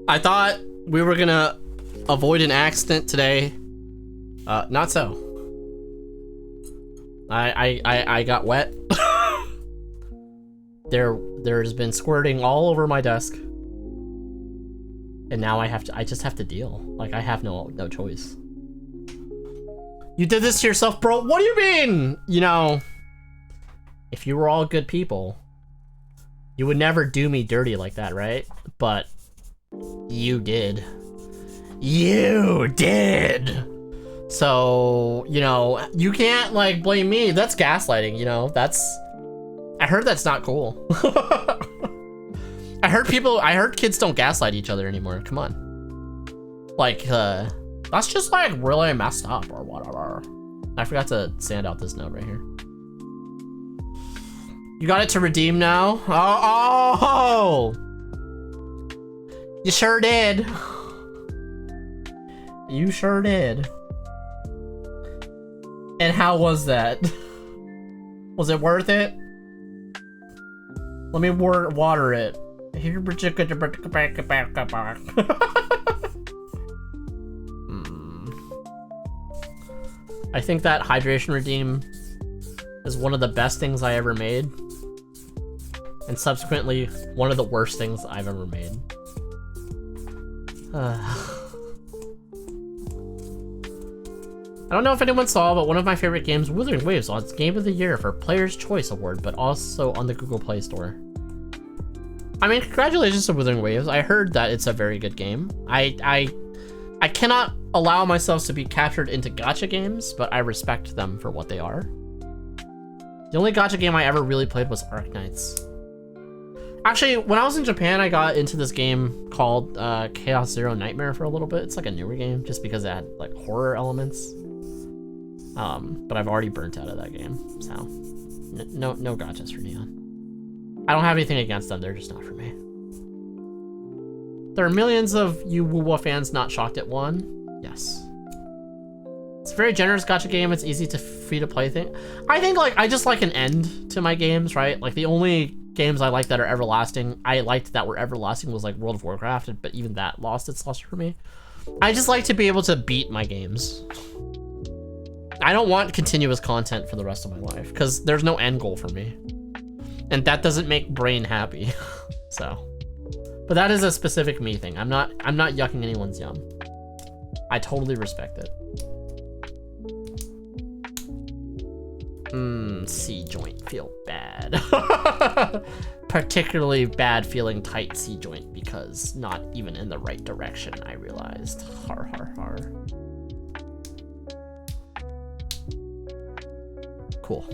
I thought we were gonna avoid an accident today. Not so. I got wet. There's been squirting all over my desk. And now I just have to deal. Like, I have no choice. You did this to yourself, bro. What do you mean? If you were all good people, you would never do me dirty like that, right? But you did. You did. So, you can't, like, blame me. That's gaslighting, I heard that's not cool. I heard kids don't gaslight each other anymore. Come on. Like, that's just, like, really messed up or whatever. I forgot to sand out this note right here. You got it to redeem now? Oh! You sure did. You sure did. And how was that? Was it worth it? Let me water it. I think that hydration redeem is one of the best things I ever made. And subsequently, one of the worst things I've ever made. I don't know if anyone saw, but one of my favorite games, Wuthering Waves, won its Game of the Year for Player's Choice Award, but also on the Google Play Store. I mean, congratulations to Wuthering Waves. I heard that it's a very good game. I cannot allow myself to be captured into gacha games, but I respect them for what they are. The only gacha game I ever really played was Arknights. Actually, when I was in Japan, I got into this game called Chaos Zero Nightmare for a little bit. It's like a newer game, just because it had like horror elements. But I've already burnt out of that game, so no gachas for Neon. I don't have anything against them, they're just not for me. There are millions of you Wuwa fans not shocked it won. Yes. It's a very generous gacha game. It's easy to free to play thing. I think like I just like an end to my games, right? Like the only games I like that are everlasting, I liked that were everlasting was like World of Warcraft, but even that lost its luster for me. I just like to be able to beat my games. I don't want continuous content for the rest of my life because there's no end goal for me. And that doesn't make brain happy. So, but that is a specific me thing. I'm not yucking anyone's yum. I totally respect it. C joint feel bad. Particularly bad feeling tight C joint because not even in the right direction, I realized. Har har har. Cool.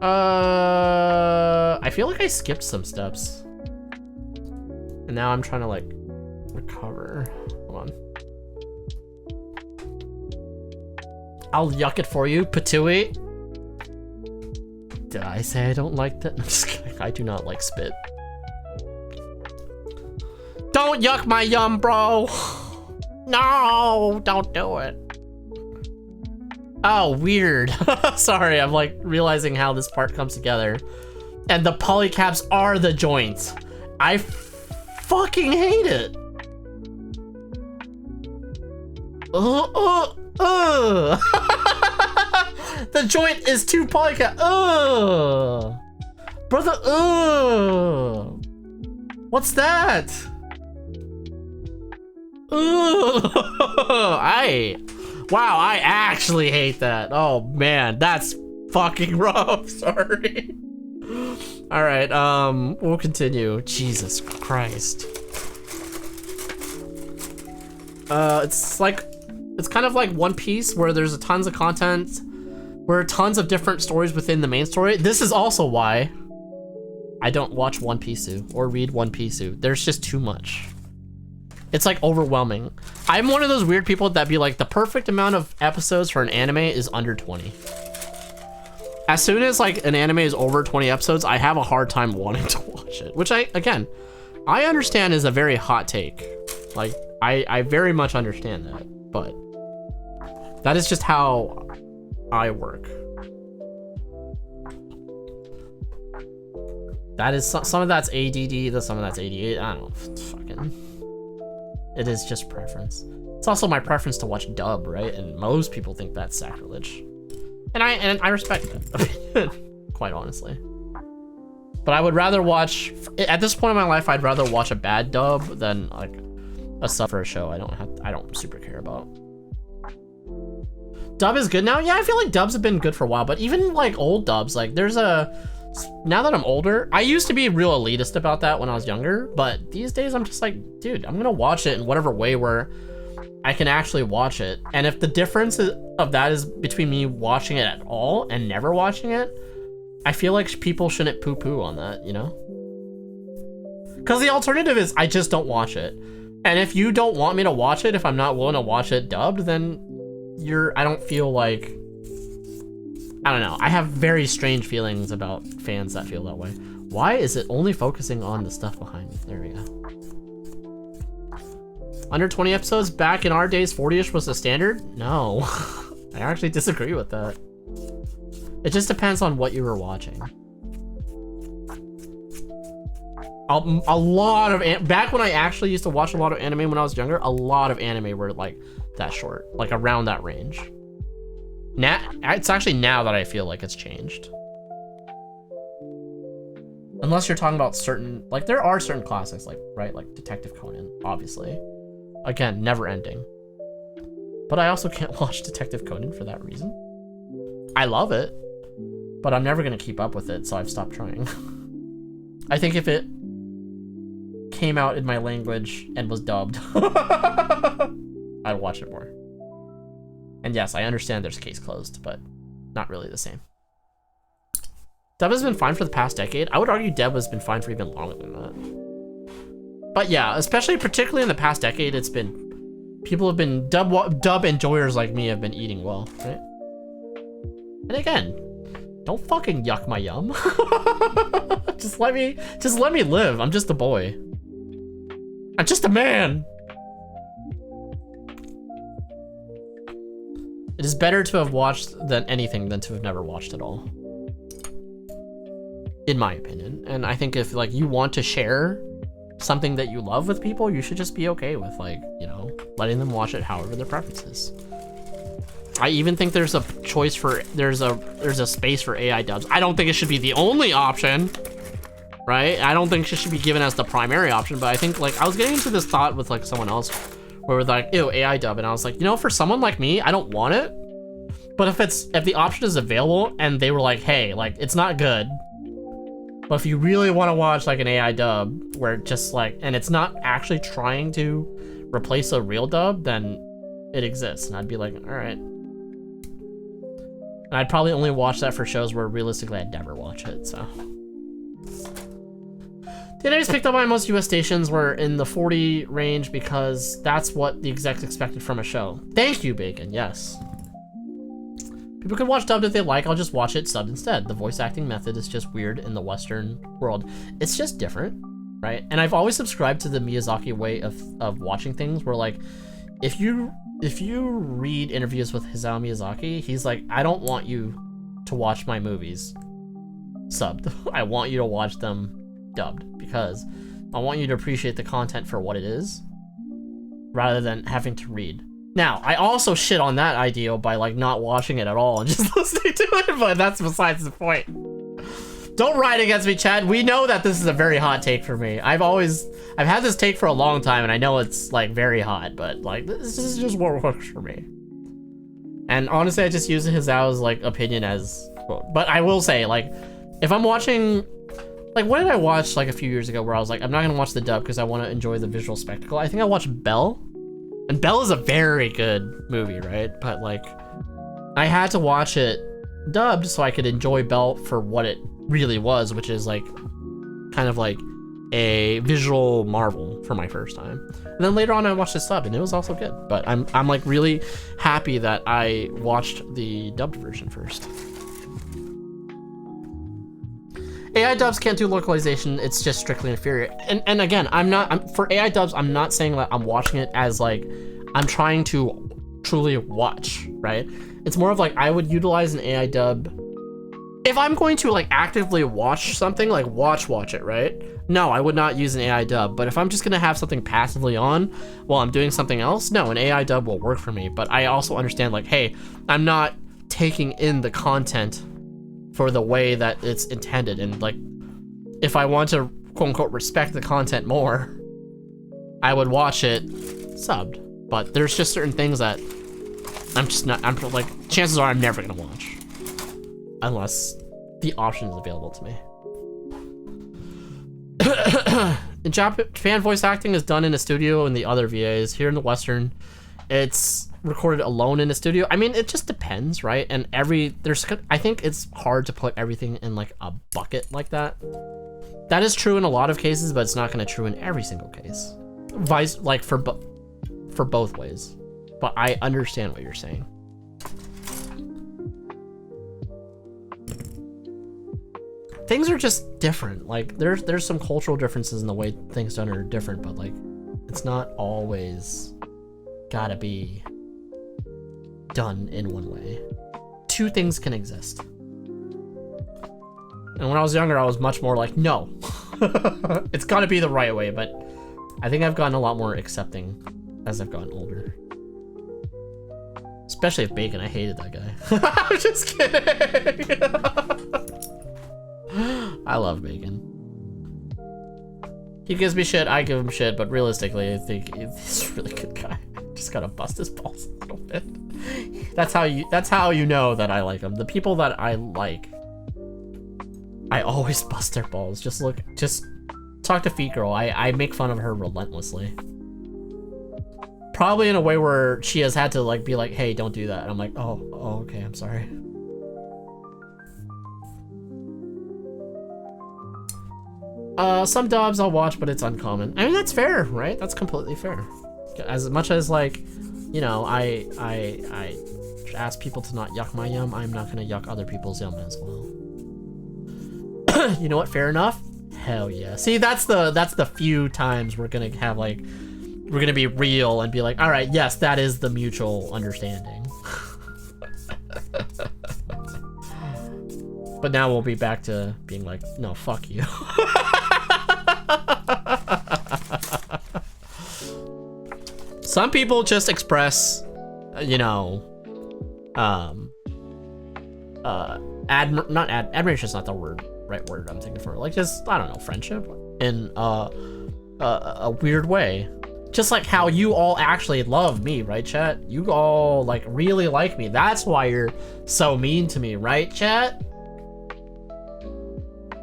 I feel like I skipped some steps. And now I'm trying to like recover. Hold on. I'll yuck it for you, Patui. Did I say I don't like that? I'm just kidding. I do not like spit. Don't yuck my yum, bro. No, don't do it. Oh, weird. Sorry, I'm like realizing how this part comes together. And the polycaps are the joints. I fucking hate it. The joint is two polycap. Brother, what's that? Wow, I actually hate that. Oh man, that's fucking rough. Sorry. All right, we'll continue. Jesus Christ. It's kind of like One Piece where there's tons of content, where tons of different stories within the main story. This is also why I don't watch One Piece or read One Piece. There's just too much. It's like overwhelming. I'm one of those weird people that be like, the perfect amount of episodes for an anime is under 20. As soon as like an anime is over 20 episodes, I have a hard time wanting to watch it, which I understand is a very hot take. Like I very much understand that, but that is just how I work. That is some of that's ADD, some of that's ADHD. I don't know, fucking. It is just preference. It's also my preference to watch dub, right? And most people think that's sacrilege. And I respect that, quite honestly. But I would rather watch, at this point in my life, I'd rather watch a bad dub than like a sub for a show I don't super care about. Dub is good now? Yeah, I feel like dubs have been good for a while, but even like old dubs, like now that I'm older, I used to be real elitist about that when I was younger, but these days I'm just like, dude, I'm gonna watch it in whatever way where I can actually watch it. And if the difference of that is between me watching it at all and never watching it, I feel like people shouldn't poo-poo on that, you know? Because the alternative is I just don't watch it. And if you don't want me to watch it, if I'm not willing to watch it dubbed, then I don't feel like I don't know. I have very strange feelings about fans that feel that way. Why is it only focusing on the stuff behind me? There we go. Under 20 episodes back in our days, 40ish was the standard? No. I actually disagree with that. It just depends on what you were watching. A lot of back when I actually used to watch a lot of anime when I was younger, a lot of anime were like that short, like around that range. Now it's actually now that I feel like it's changed. Unless you're talking about certain, like there are certain classics, like right, like Detective Conan, obviously. Again, never ending. But I also can't watch Detective Conan for that reason. I love it, but I'm never gonna keep up with it, so I've stopped trying. I think if it came out in my language and was dubbed, I'd watch it more. And yes, I understand there's case closed, but not really the same. Dub has been fine for the past decade. I would argue dub has been fine for even longer than that. But yeah, especially particularly in the past decade, it's been, people have been, dub enjoyers like me have been eating well, right? And again, don't fucking yuck my yum. just let me live. I'm just a boy. I'm just a man. It is better to have watched than anything than to have never watched at all. In my opinion. And I think if like you want to share something that you love with people, you should just be okay with like, you know, letting them watch it however their preference is. I even think there's a choice for, there's a space for AI dubs. I don't think it should be the only option, right? I don't think it should be given as the primary option, but I think like, I was getting into this thought with like someone else where we're like, ew, AI dub. And I was like, you know, for someone like me, I don't want it. But if the option is available and they were like, hey, like it's not good, but if you really want to watch like an AI dub where it just like, and it's not actually trying to replace a real dub, then it exists. And I'd be like, all right. And I'd probably only watch that for shows where realistically I'd never watch it, so. The animes picked up by most US stations were in the 40 range because that's what the execs expected from a show. Thank you, Bacon, yes. People can watch dubbed if they like, I'll just watch it subbed instead. The voice acting method is just weird in the Western world. It's just different, right? And I've always subscribed to the Miyazaki way of watching things where like, if you read interviews with Hayao Miyazaki, he's like, I don't want you to watch my movies subbed. I want you to watch them dubbed because I want you to appreciate the content for what it is rather than having to read. Now, I also shit on that idea by like not watching it at all and just listening to it, but that's besides the point. Don't ride against me, Chad. We know that this is a very hot take for me. I've had this take for a long time and I know it's like very hot, but like this is just what works for me. And honestly, I just use Hayao's like opinion as quote. But I will say, like, if I'm watching, like, what did I watch like a few years ago where I was like, I'm not gonna watch the dub because I want to enjoy the visual spectacle. I think I watched Belle. And Belle is a very good movie, right? But like, I had to watch it dubbed so I could enjoy Belle for what it really was, which is like, kind of like a visual marvel for my first time. And then later on I watched it subbed and it was also good. But I'm like really happy that I watched the dubbed version first. AI dubs can't do localization, it's just strictly inferior. And again, for AI dubs, I'm not saying that I'm watching it as like, I'm trying to truly watch, right? It's more of like, I would utilize an AI dub. If I'm going to like actively watch something, like watch it, right? No, I would not use an AI dub. But if I'm just gonna have something passively on while I'm doing something else, no, an AI dub will work for me. But I also understand like, hey, I'm not taking in the content for the way that it's intended, and like if I want to quote unquote respect the content more, I would watch it subbed. But there's just certain things that I'm like, chances are I'm never gonna watch unless the option is available to me. In Japan, voice acting is done in a studio in the other VAs. Here in the Western, it's recorded alone in a studio. I mean, it just depends, right? And I think it's hard to put everything in like a bucket like that. That is true in a lot of cases, but it's not going to true in every single case. Like for both ways. But I understand what you're saying. things are just different. Like there's some cultural differences in the way things done are different, but like it's not always gotta be done in one way. Two things can exist. And when I was younger, I was much more like, no, it's gotta be the right way. But I think I've gotten a lot more accepting as I've gotten older. Especially with Bacon, I hated that guy. I'm just kidding. I love Bacon. He gives me shit, I give him shit, but realistically, I think he's a really good guy. Just gotta bust his balls a little bit. That's how you know that I like him. The people that I like, I always bust their balls. Just talk to Feet Girl. I make fun of her relentlessly. Probably in a way where she has had to like be like, hey, don't do that. And I'm like, oh, okay, I'm sorry. Some dubs I'll watch, but it's uncommon. I mean, that's fair, right? That's completely fair. As much as like, you know, I ask people to not yuck my yum, I'm not gonna yuck other people's yum as well. You know what? Fair enough. Hell yeah. See, that's the few times we're gonna have like, we're gonna be real and be like, all right, yes, that is the mutual understanding. But now we'll be back to being like, no, fuck you. Some people just express, you know, admiration is not the right word I'm thinking for. Like, just, I don't know, friendship in a weird way. Just like how you all actually love me, right, chat? You all like really like me. That's why you're so mean to me, right, chat?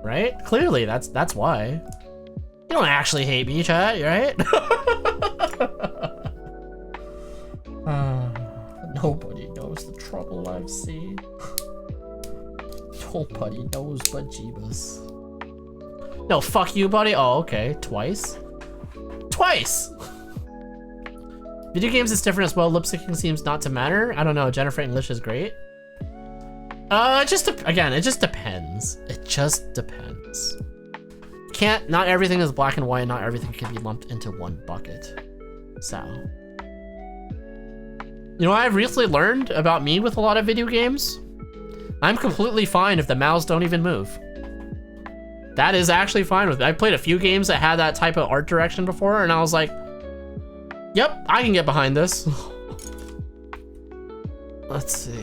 Right? Clearly, that's why. You don't actually hate me, chat, right? Nobody knows the trouble I've seen. Nobody knows but Jeebus. No, fuck you, buddy. Oh, okay. Twice? Twice! Video games is different as well. Lip syncing seems not to matter. I don't know. Jennifer English is great. It just depends. It just depends. Not everything is black and white. Not everything can be lumped into one bucket. So. You know what I've recently learned about me with a lot of video games? I'm completely fine if the mouths don't even move. That is actually fine with me. I played a few games that had that type of art direction before, and I was like, yep, I can get behind this. Let's see.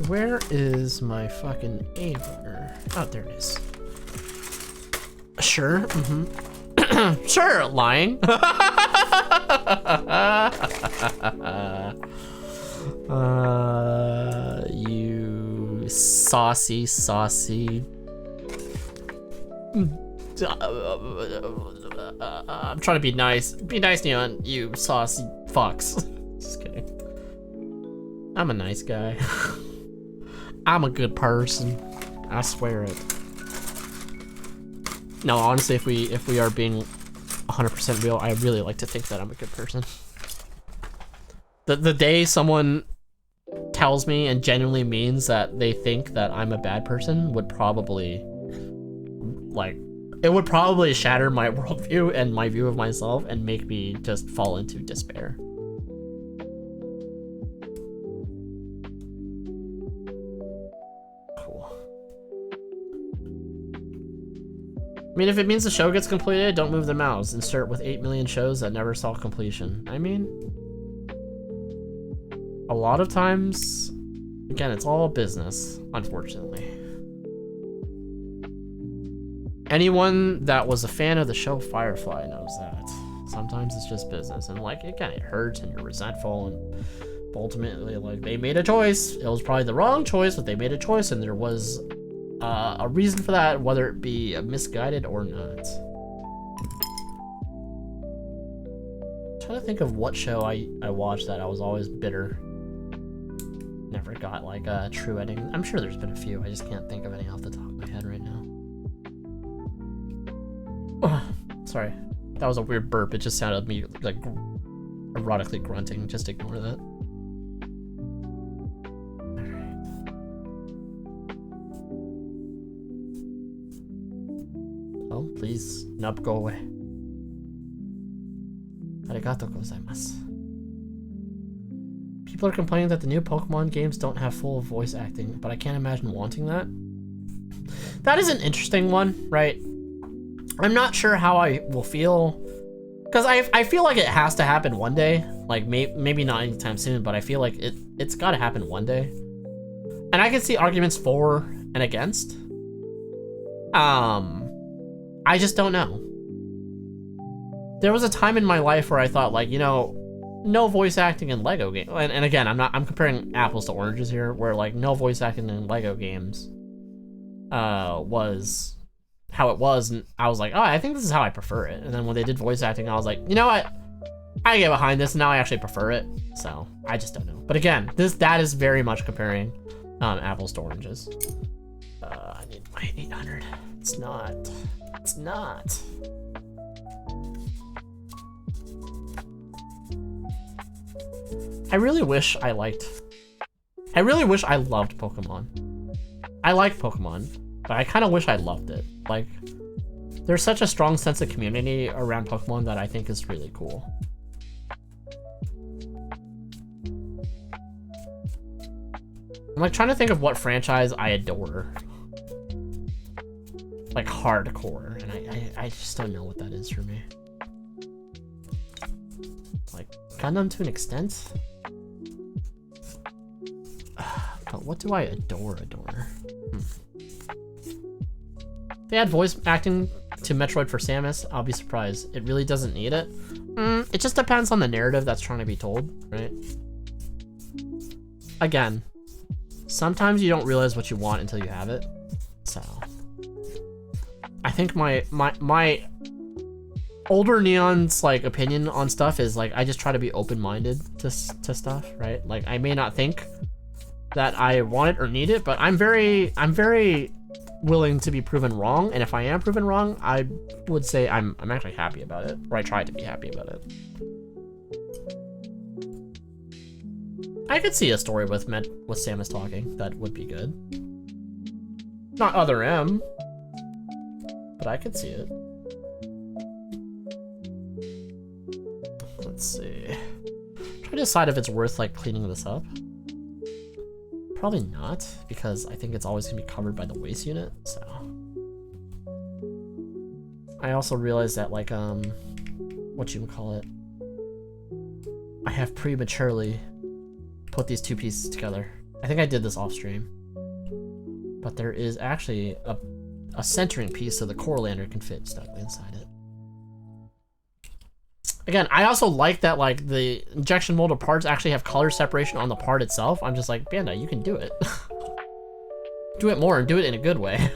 Where is my fucking A runner? Oh, there it is. Sure, mm-hmm. Sure, lying. You saucy. I'm trying to be nice. Be nice, Neon, you saucy fucks. Just kidding. I'm a nice guy. I'm a good person. I swear it. No, honestly, if we are being 100% real, I really like to think that I'm a good person. The day someone tells me and genuinely means that they think that I'm a bad person would probably, like, it would probably shatter my worldview and my view of myself and make me just fall into despair. Cool. I mean, if it means the show gets completed, don't move the mouse. Insert with 8 million shows that never saw completion. I mean, a lot of times, again, it's all business, unfortunately. Anyone that was a fan of the show Firefly knows that. Sometimes it's just business, and like, again, it hurts and you're resentful, and ultimately, like, they made a choice. It was probably the wrong choice, but they made a choice, and there was a reason for that, whether it be misguided or not. I'm trying to think of what show I watched that I was always bitter. Never got like a true ending. I'm sure there's been a few. I just can't think of any off the top of my head right now. Sorry. That was a weird burp. It just sounded me like erotically grunting. Just ignore that. Oh, please. Nope, go away. Arigato gozaimasu. People are complaining that the new Pokemon games don't have full voice acting, but I can't imagine wanting that. That is an interesting one, right? I'm not sure how I will feel, because I feel like it has to happen one day. Like, maybe not anytime soon, but I feel like it's got to happen one day. And I can see arguments for and against. I just don't know. There was a time in my life where I thought, like, you know, no voice acting in Lego games. And again, I'm comparing apples to oranges here, where like no voice acting in Lego games was how it was, and I was like, oh, I think this is how I prefer it. And then when they did voice acting, I was like, you know what? I get behind this, and now I actually prefer it. So I just don't know. But again, that is very much comparing apples to oranges. I need my 800. It's not. It's not. I really wish I loved Pokemon. I like Pokemon, but I kind of wish I loved it. Like, there's such a strong sense of community around Pokemon that I think is really cool. I'm like trying to think of what franchise I adore. Like hardcore, and I just don't know what that is for me. Like, Gundam to an extent? But what do I adore? If they add voice acting to Metroid for Samus, I'll be surprised. It really doesn't need it. It just depends on the narrative that's trying to be told, right? Again, sometimes you don't realize what you want until you have it. So I think my older Neon's like opinion on stuff is like, I just try to be open-minded to stuff, right? Like, I may not think that I want it or need it, but I'm very willing to be proven wrong. And if I am proven wrong, I would say I'm actually happy about it, or I try to be happy about it. I could see a story with Samus talking that would be good. Not Other M, but I could see it. Let's see. Try to decide if it's worth like cleaning this up. Probably not, because I think it's always gonna be covered by the waste unit, so. I also realized that like, whatchamacallit, I have prematurely put these two pieces together. I think I did this off stream. But there is actually a centering piece so the core lander can fit snugly inside it. Again, I also like that like the injection molded parts actually have color separation on the part itself. I'm just like, Bandai, you can do it. Do it more and do it in a good way.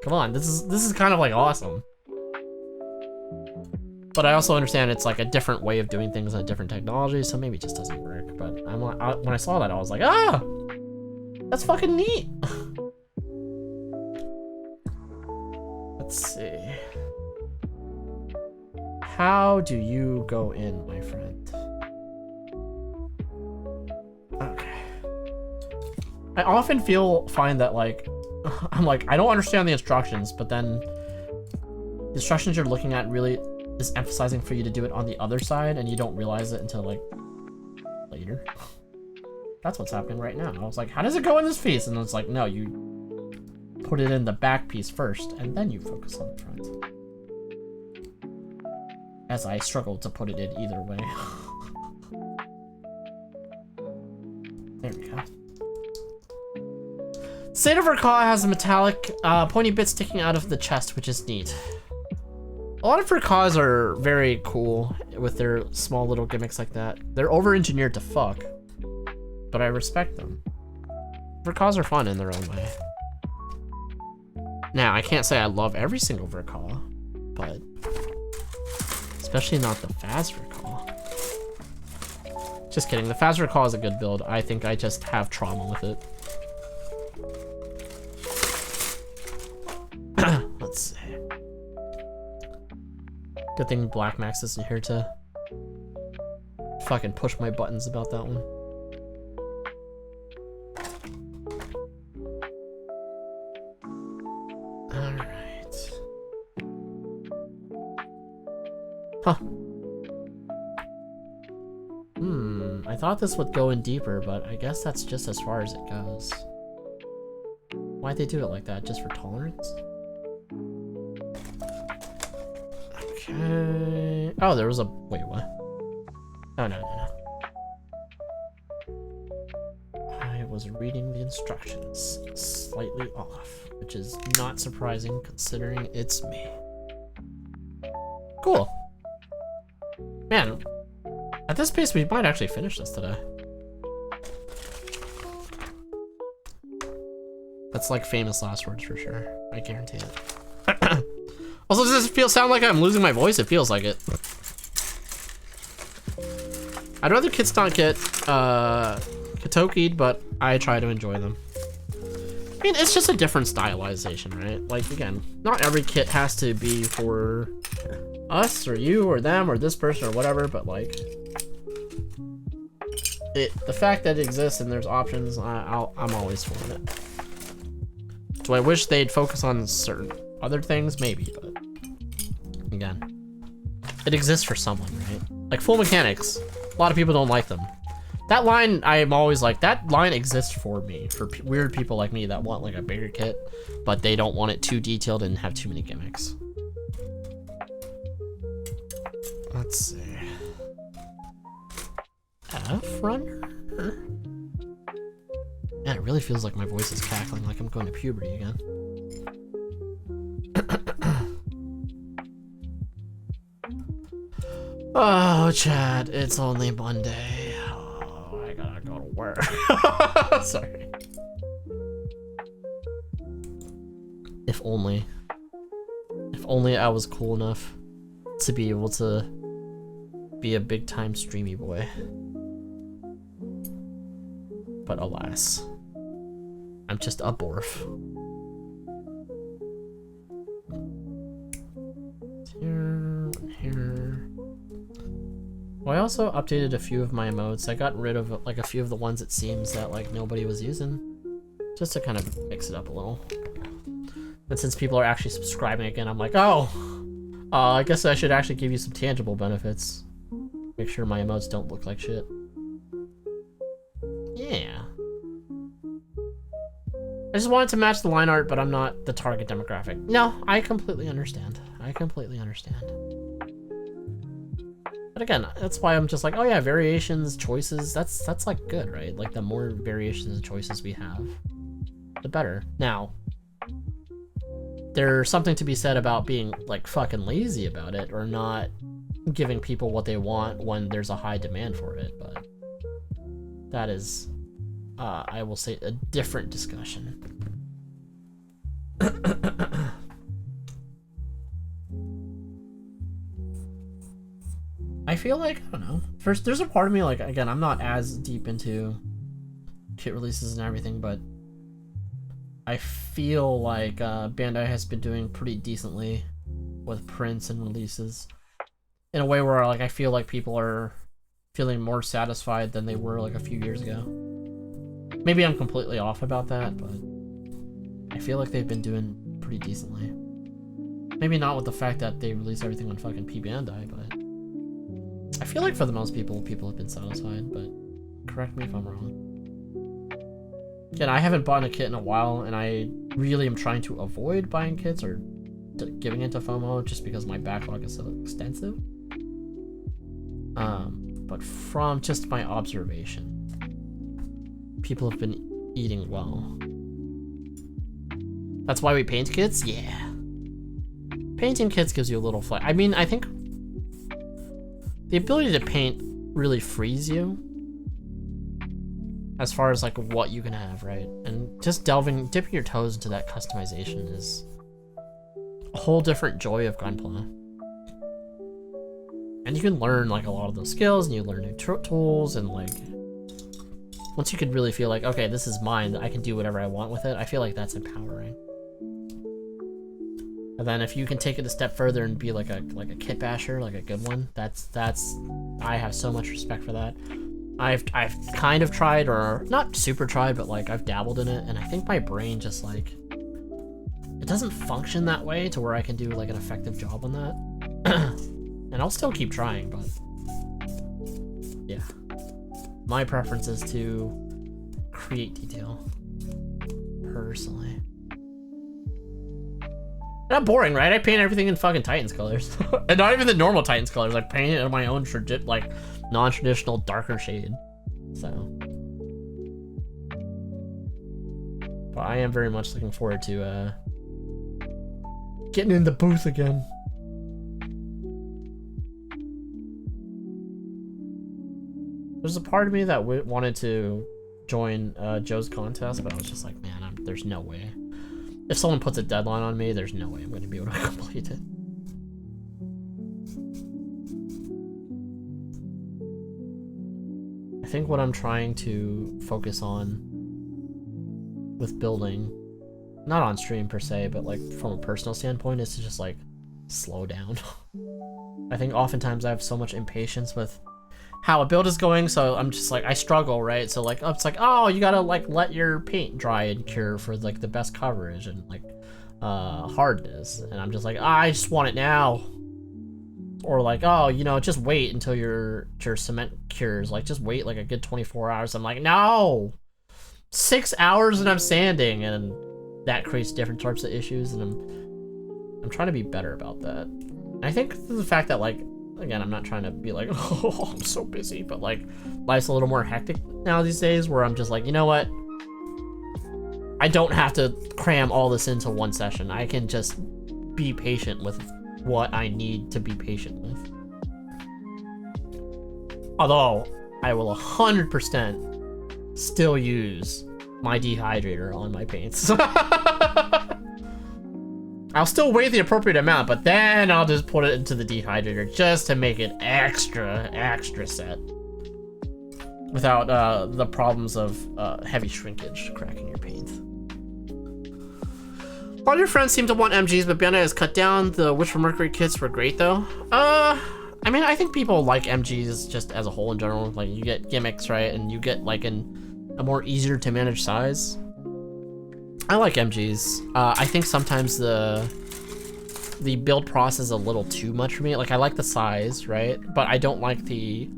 Come on, this is kind of like awesome. But I also understand it's like a different way of doing things and a different technology, so maybe it just doesn't work. But when I saw that, I was like, ah, that's fucking neat. Let's see. How do you go in, my friend? Okay. I often find that like, I'm like, I don't understand the instructions, but then the instructions you're looking at really is emphasizing for you to do it on the other side, and you don't realize it until like later. That's what's happening right now. I was like, how does it go in this piece? And it's like, no, you put it in the back piece first, and then you focus on the front. As I struggled to put it in either way. There we go. State of Rakaa has a metallic pointy bit sticking out of the chest, which is neat. A lot of Rakas are very cool with their small little gimmicks like that. They're over-engineered to fuck, but I respect them. Rakas are fun in their own way. Now, I can't say I love every single Rakaa, but especially not the Phas Rakaa. Just kidding, the Phas Rakaa is a good build. I think I just have trauma with it. Let's see. Good thing Black Max isn't here to fucking push my buttons about that one. Alright. Huh. I thought this would go in deeper, but I guess that's just as far as it goes. Why'd they do it like that? Just for tolerance? Okay. Oh, there was a... Wait, what? Oh, no. I was reading the instructions slightly off, which is not surprising considering it's me. Cool. Man, at this pace, we might actually finish this today. That's like famous last words for sure. I guarantee it. Also, does this sound like I'm losing my voice? It feels like it. I'd rather kits not get katoki'd, but I try to enjoy them. I mean, it's just a different stylization, right? Like, again, not every kit has to be for us or you or them or this person or whatever, but like, the fact that it exists and there's options, I'm always for it. Do I wish they'd focus on certain other things? Maybe, but again, it exists for someone, right? Like full mechanics, a lot of people don't like them. That line, I'm always like, that line exists for me, for weird people like me that want like a bigger kit, but they don't want it too detailed and have too many gimmicks. Let's see. F runner? Man, it really feels like my voice is cackling, like I'm going to puberty again. Oh, Chad, it's only Monday. Oh, I gotta go to work. Sorry. If only I was cool enough to be able to be a big time streamy boy. But alas, I'm just a borf. Here. Well, I also updated a few of my emotes. I got rid of like a few of the ones it seems that like nobody was using, just to kind of mix it up a little. And since people are actually subscribing again, I'm like, oh, I guess I should actually give you some tangible benefits. Make sure my emotes don't look like shit. Yeah. I just wanted to match the line art, but I'm not the target demographic. No, I completely understand. But again, that's why I'm just like, oh yeah, variations, choices, that's like good, right? Like the more variations and choices we have, the better. Now, there's something to be said about being like fucking lazy about it or not giving people what they want when there's a high demand for it, but that is, I will say, a different discussion. I feel like, I don't know, first, there's a part of me, like, again, I'm not as deep into kit releases and everything, but I feel like Bandai has been doing pretty decently with prints and releases in a way where, like, I feel like people are feeling more satisfied than they were, like, a few years ago. Maybe I'm completely off about that, but I feel like they've been doing pretty decently. Maybe not with the fact that they release everything on fucking P Bandai, but I feel like for the most people have been satisfied, but correct me if I'm wrong. Again, I haven't bought a kit in a while, and I really am trying to avoid buying kits or giving into FOMO just because my backlog is so extensive. But from just my observation, people have been eating well. That's why we paint kits? Yeah. Painting kits gives you a little flex. I mean, I think the ability to paint really frees you as far as like what you can have, right? And just dipping your toes into that customization is a whole different joy of gunpla. And you can learn like a lot of those skills, and you learn new tools, and like once you could really feel like, okay, this is mine, I can do whatever I want with it, I feel like that's empowering. And then if you can take it a step further and be like a kit basher, like a good one, that's I have so much respect for that. I've kind of tried, or not super tried, but like I've dabbled in it, and I think my brain just like it doesn't function that way to where I can do like an effective job on that. And I'll still keep trying, but yeah. My preference is to create detail personally. Not boring, right? I paint everything in fucking Titans colors. And not even the normal Titans colors. Like paint it in my own like non-traditional darker shade. So. But I am very much looking forward to getting in the booth again. There's a part of me that wanted to join Joe's contest, but I was just like, man, there's no way. If someone puts a deadline on me, there's no way I'm going to be able to complete it. I think what I'm trying to focus on with building, not on stream per se, but like from a personal standpoint, is to just like slow down. I think oftentimes I have so much impatience with how a build is going, so I'm just like, I struggle, right? So like, it's like, oh, you gotta like let your paint dry and cure for like the best coverage and like hardness, and I'm just like, I just want it now. Or like, oh, you know, just wait until your cement cures, like just wait like a good 24 hours. I'm like, no, 6 hours and I'm sanding, and that creates different types of issues, and I'm trying to be better about that. And I think the fact that like, again, I'm not trying to be like, oh, I'm so busy, but like life's a little more hectic now these days, where I'm just like, you know what? I don't have to cram all this into one session. I can just be patient with what I need to be patient with. Although, I will 100% still use my dehydrator on my paints. I'll still weigh the appropriate amount, but then I'll just put it into the dehydrator just to make it extra set. Without the problems of heavy shrinkage cracking your paint. All your friends seem to want MGs, but Bandai has cut down. The Witch from Mercury kits were great though. I mean, I think people like MGs just as a whole in general. Like you get gimmicks, right? And you get like a more easier to manage size. I like MGs. I think sometimes the build process is a little too much for me. Like I like the size, right? But I don't like the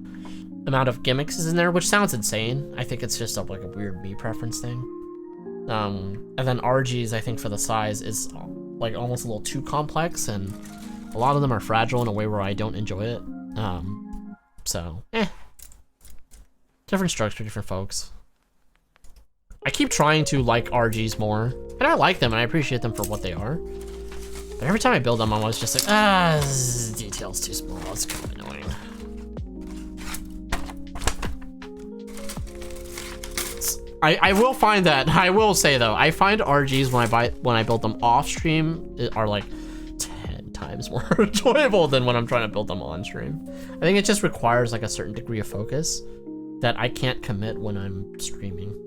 amount of gimmicks is in there, which sounds insane. I think it's just like a weird me preference thing. And then RGs, I think for the size is like almost a little too complex, and a lot of them are fragile in a way where I don't enjoy it. So, different strokes for different folks. I keep trying to like RGs more, and I like them and I appreciate them for what they are. But every time I build them, I'm always just like, this detail's too small. It's kind of annoying. I will find that. I will say though, I find RGs when I build them off stream are like 10 times more enjoyable than when I'm trying to build them on stream. I think it just requires like a certain degree of focus that I can't commit when I'm streaming.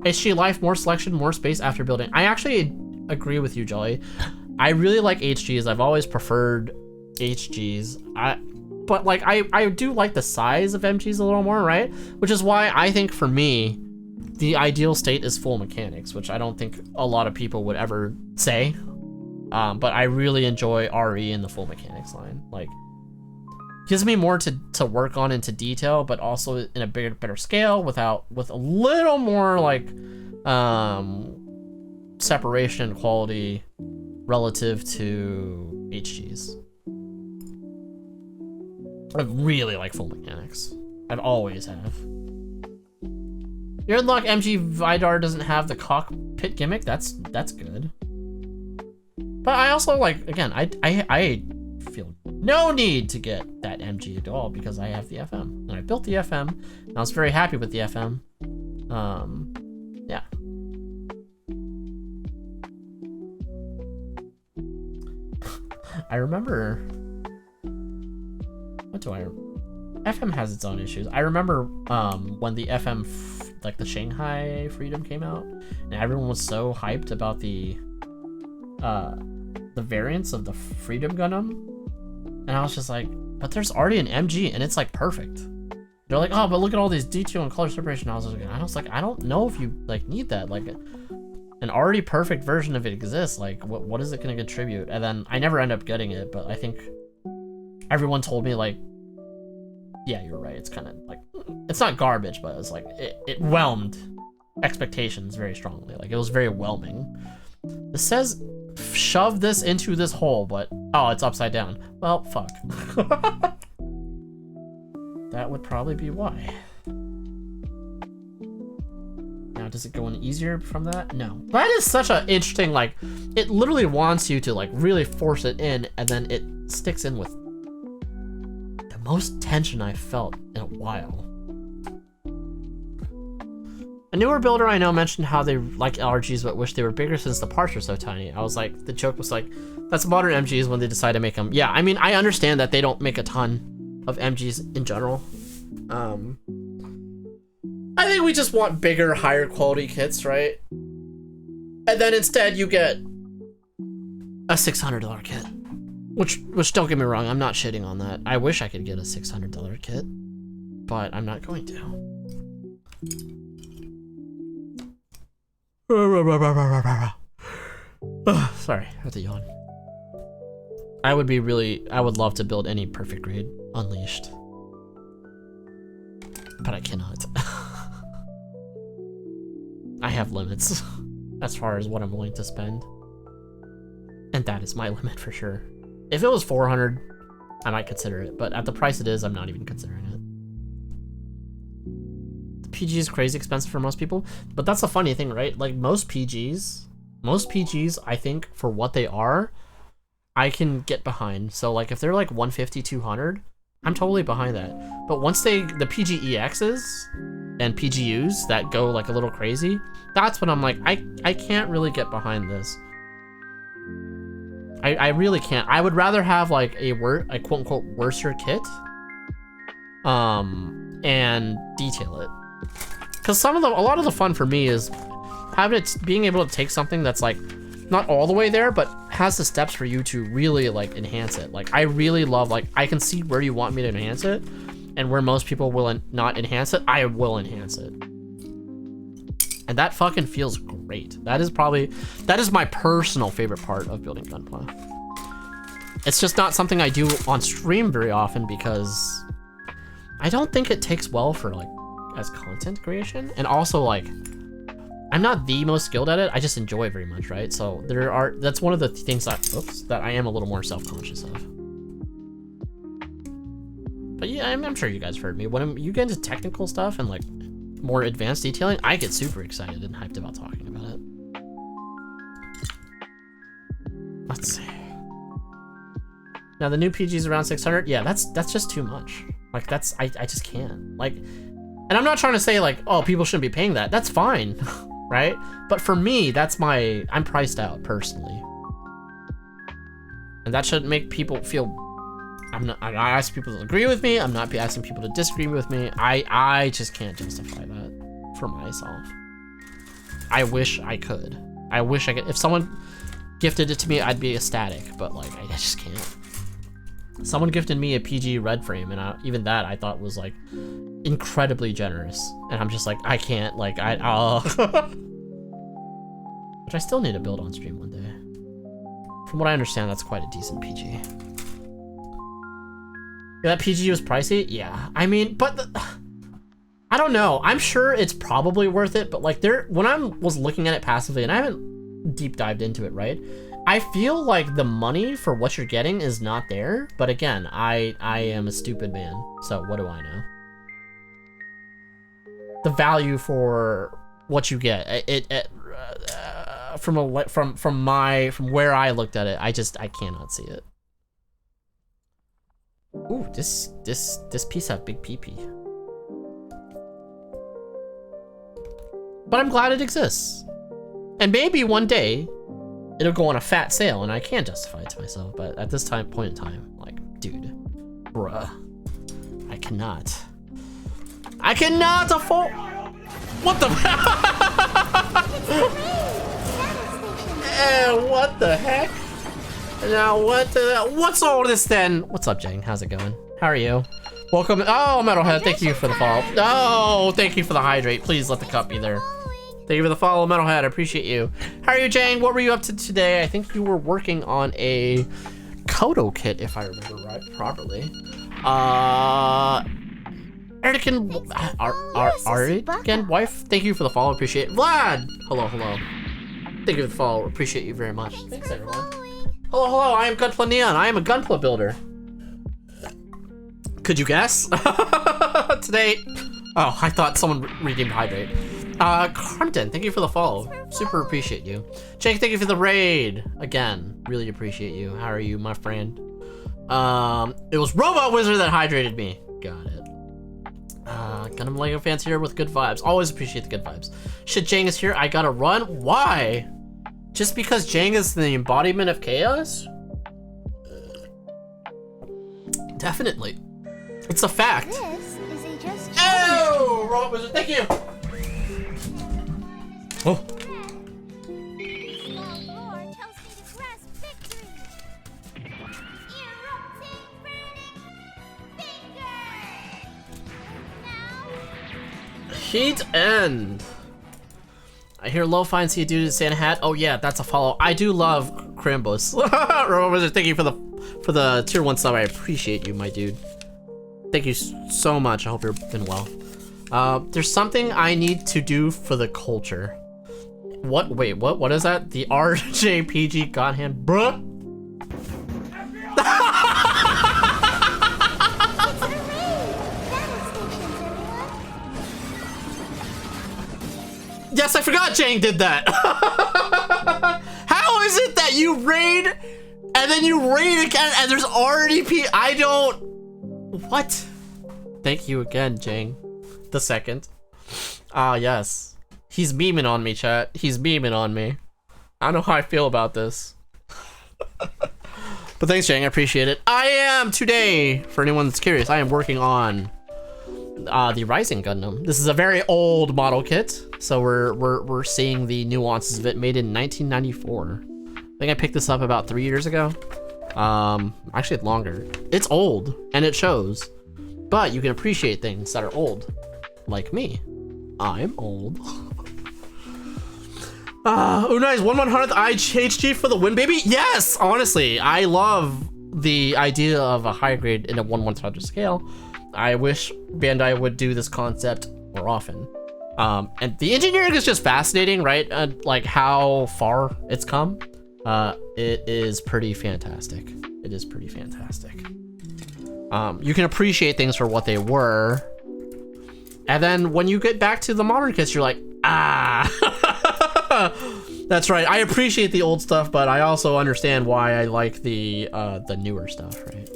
HG Life, more selection, more space after building. I actually agree with you, Jolly. I really like HGs. I've always preferred HGs. But like I do like the size of MGs a little more, right? Which is why I think for me, the ideal state is full mechanics, which I don't think a lot of people would ever say. But I really enjoy RE in the full mechanics line. Like, gives me more to work on into detail, but also in a better scale with a little more like separation and quality relative to HGs. I really like full mechanics. I've always have. You're in luck, MG Vidar doesn't have the cockpit gimmick. That's good. But I also like, again, I feel no need to get that MG at all because I have the FM. And I built the FM, and I was very happy with the FM. Yeah. I remember... FM has its own issues. I remember when the FM, like the Shanghai Freedom came out, and everyone was so hyped about the the variants of the Freedom Gundam, and I was just like, but there's already an MG and it's like perfect. They're like, oh, but look at all these detail and color separation. I was like, I don't know if you like need that. Like, an already perfect version of it exists. Like, what is it gonna contribute? And then I never end up getting it, but I think everyone told me like, yeah, you're right. It's kind of like, it's not garbage, but it's like it whelmed expectations very strongly. Like, it was very whelming. It says shove this into this hole, but oh, it's upside down. Well, fuck. That would probably be why. Now, does it go in easier from that? No. That is such an interesting, like, it literally wants you to like really force it in, and then it sticks in with the most tension I've felt in a while. A newer builder I know mentioned how they like LRGs but wish they were bigger since the parts are so tiny. I was like, the joke was like, that's modern MGs when they decide to make them. Yeah, I mean, I understand that they don't make a ton of MGs in general. I think we just want bigger, higher quality kits, right? And then instead you get a $600 kit. Which don't get me wrong, I'm not shitting on that. I wish I could get a $600 kit, but I'm not going to. Sorry, I have to yawn. I would love to build any perfect grade Unleashed, but I cannot. I have limits as far as what I'm willing to spend, and that is my limit for sure. If it was 400, I might consider it, but at the price it is, I'm not even considering it. The PG is crazy expensive for most people, but that's the funny thing, right? Like most PGs, I think for what they are, I can get behind. So like if they're like 150, 200, I'm totally behind that. But once the PGEXs and PGUs that go like a little crazy, that's when I'm like, I can't really get behind this. I really can't. I would rather have like a quote unquote worser kit, and detail it. Cause a lot of the fun for me is being able to take something that's like not all the way there, but has the steps for you to really like enhance it. Like I really love, like I can see where you want me to enhance it, and where most people will not enhance it, I will enhance it. And that fucking feels great. That is my personal favorite part of building Gunpla. It's just not something I do on stream very often because I don't think it takes well for like as content creation, and also like I'm not the most skilled at it. I just enjoy it very much, right? So that's one of the things that I am a little more self-conscious of. But yeah, I'm sure you guys have heard me. When you get into technical stuff and like more advanced detailing, I get super excited and hyped about talking about it. Let's see. Now the new PG is around 600. Yeah, that's just too much. Like I just can't. Like, and I'm not trying to say like, oh, people shouldn't be paying that. That's fine, right? But for me, I'm priced out personally, and that shouldn't make people feel. I'm not asking people to agree with me. I'm not asking people to disagree with me. I just can't justify that for myself. I wish I could. I wish I could. If someone gifted it to me, I'd be ecstatic. But like, I just can't. Someone gifted me a PG red frame, and even that I thought was like incredibly generous. And I'm just like, I can't. Like which I still need to build on stream one day. From what I understand, that's quite a decent PG. Yeah, that PG was pricey? Yeah. I mean, but I don't know. I'm sure it's probably worth it, but like when I was looking at it passively, and I haven't deep dived into it, right? I feel like the money for what you're getting is not there. But again, I am a stupid man, so what do I know? The value for what you get, from where I looked at it, I cannot see it. Ooh, this piece have big PP. But I'm glad it exists. And maybe one day it'll go on a fat sale and I can justify it to myself, but at this point in time, like, dude, bruh, I cannot afford. What the? What the heck? Now what's all this then? What's up, Jang? How's it going? How are you? Welcome. Oh, Metalhead, thank you for the follow. Oh, thank you for the hydrate. Please let the cup be there. Thank you for the follow, Metalhead. I appreciate you. How are you, Jang? What were you up to today? I think you were working on a Kodo kit, if I remember right properly. Arigan wife, thank you for the follow. Appreciate it. Vlad! Hello. Thank you for the follow. Appreciate you very much. Thanks, everyone. Hello. I am Gunpla Neon. I am a Gunpla builder. Could you guess? Today. Oh, I thought someone redeemed hydrate. Crumpton, thank you for the follow. Super appreciate you. Jake, thank you for the raid. Again, really appreciate you. How are you, my friend? It was Robot Wizard that hydrated me. Got it. Gundam Lego fans here with good vibes. Always appreciate the good vibes. Shit, Jang is here. I gotta run. Why? Just because Jang is the embodiment of chaos? Definitely. It's a fact. This is a just Oh, Robot Wizard, thank you. Oh. Small door tells me to grasp victory. Erupting burning finger. Now. Heat end. I hear lofi and see a dude in a Santa hat. Oh yeah, that's a follow. I do love Krambus. Robot Wizard, thank you for the tier 1 sub. I appreciate you, my dude. Thank you so much. I hope you've been well. There's something I need to do for the culture. What? Wait, what is that? The RJPG Godhand, bruh? Yes, I forgot Jang did that. How is it that you raid and then you raid again and there's already I don't. What? Thank you again, Jang. The second. Ah, yes. He's memeing on me, chat. He's memeing on me. I don't know how I feel about this. But thanks, Jang. I appreciate it. I am today, for anyone that's curious, I am working on the Rising Gundam. This is a very old model kit, so we're seeing the nuances of it. Made in 1994. I think I picked this up about 3 years ago. Actually longer. It's old, and it shows. But you can appreciate things that are old. Like me. I'm old. Unai's 1/100th IHG for the win, baby. Yes, honestly, I love the idea of a high grade in a 1/100 scale. I wish Bandai would do this concept more often. And the engineering is just fascinating, right? Like how far it's come. It is pretty fantastic. It is pretty fantastic. You can appreciate things for what they were. And then when you get back to the modern kits, you're like, ah. That's right. I appreciate the old stuff, but I also understand why I like the newer stuff, right?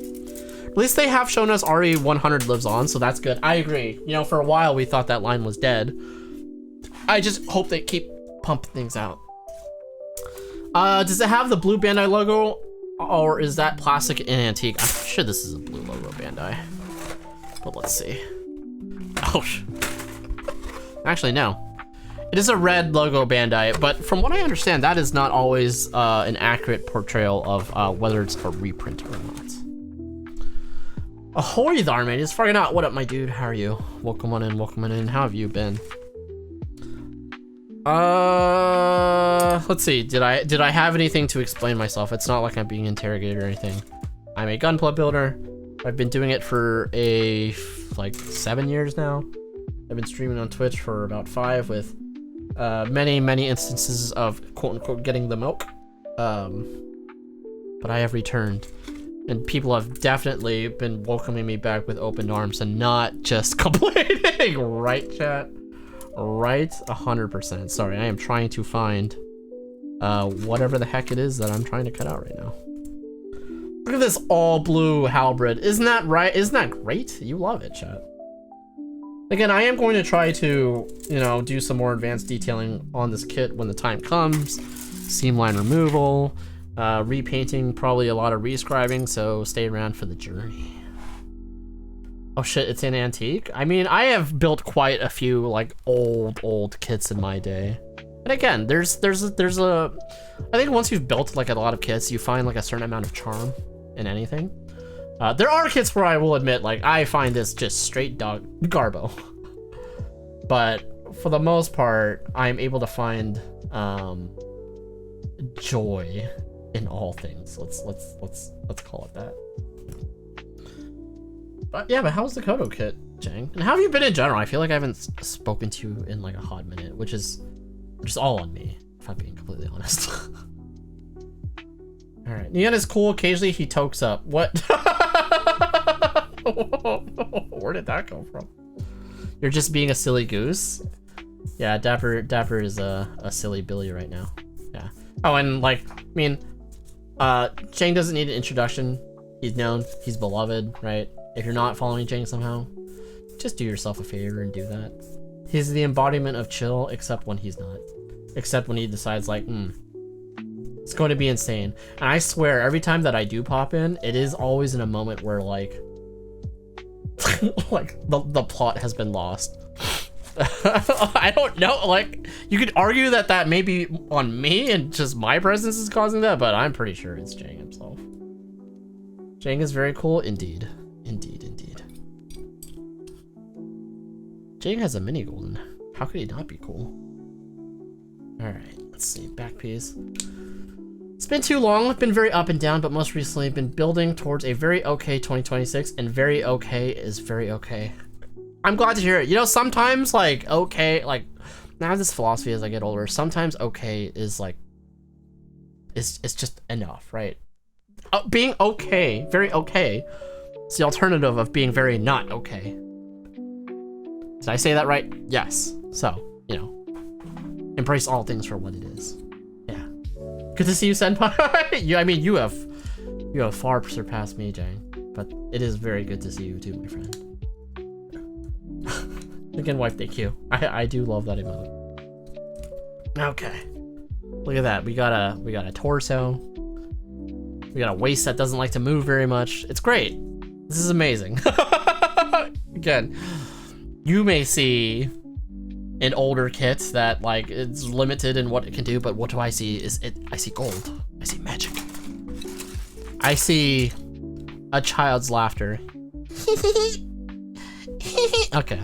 At least they have shown us RE100 lives on, so that's good. I agree. You know, for a while we thought that line was dead. I just hope they keep pumping things out. Does it have the blue Bandai logo, or is that plastic and antique? I'm sure this is a blue logo Bandai, but let's see. Oh, actually no. It is a red logo Bandai, but from what I understand, that is not always an accurate portrayal of whether it's a reprint or not. Ahoy there, man. It's fucking out. What up, my dude? How are you? Welcome on in, welcome on in. How have you been? Let's see. Did I have anything to explain myself? It's not like I'm being interrogated or anything. I'm a Gunpla builder. I've been doing it for like 7 years now. I've been streaming on Twitch for about 5 with many instances of quote unquote getting the milk. But I have returned, and people have definitely been welcoming me back with open arms and not just complaining. Right, chat? Right? 100%. Sorry, I am trying to find whatever the heck it is that I'm trying to cut out right now. Look at this all blue halberd. Isn't that right? Isn't that great? You love it, chat. Again, I am going to try to, you know, do some more advanced detailing on this kit when the time comes. Seam line removal, repainting, probably a lot of rescribing, so stay around for the journey. Oh shit, it's an antique? I mean, I have built quite a few, like, old kits in my day. And again, there's a I think once you've built like a lot of kits, you find like a certain amount of charm in anything. There are kits where I will admit, like, I find this just straight dog garbo. But for the most part, I'm able to find joy in all things. Let's call it that. But yeah, but how's the Kodo kit, Jang? And how have you been in general? I feel like I haven't spoken to you in like a hot minute, which is all on me, if I'm being completely honest. All right, Neon is cool. Occasionally he tokes up. What? Where did that come from? You're just being a silly goose. Yeah, Dapper is a silly Billy right now. Yeah. Oh, and like, I mean, Jang doesn't need an introduction. He's known. He's beloved, right? If you're not following Jang somehow, just do yourself a favor and do that. He's the embodiment of chill, except when he's not. Except when he decides like, it's going to be insane. And I swear, every time that I do pop in, it is always in a moment where like, like the plot has been lost. I don't know, like, you could argue that may be on me and just my presence is causing that, but I'm pretty sure it's Jang himself. Jang is very cool, indeed. Indeed. Jang has a mini golden. How could he not be cool? Alright, let's see, back piece. It's been too long, I've been very up and down, but most recently I've been building towards a very okay 2026, and very okay is very okay. I'm glad to hear it. You know, sometimes like okay, like I have this philosophy as I get older, sometimes okay is like, it's just enough, right? Being okay, very okay, it's the alternative of being very not okay. Did I say that right? Yes. So, you know, embrace all things for what it is. Yeah. Good to see you, Senpai. I mean, you have far surpassed me, Jang, but it is very good to see you too, my friend. Again, wife, thank you. I do love that emote. Okay. Look at that. We got a torso. We got a waist that doesn't like to move very much. It's great. This is amazing. Again, you may see an older kit that like it's limited in what it can do, but what do I see I see gold. I see magic. I see a child's laughter. Okay.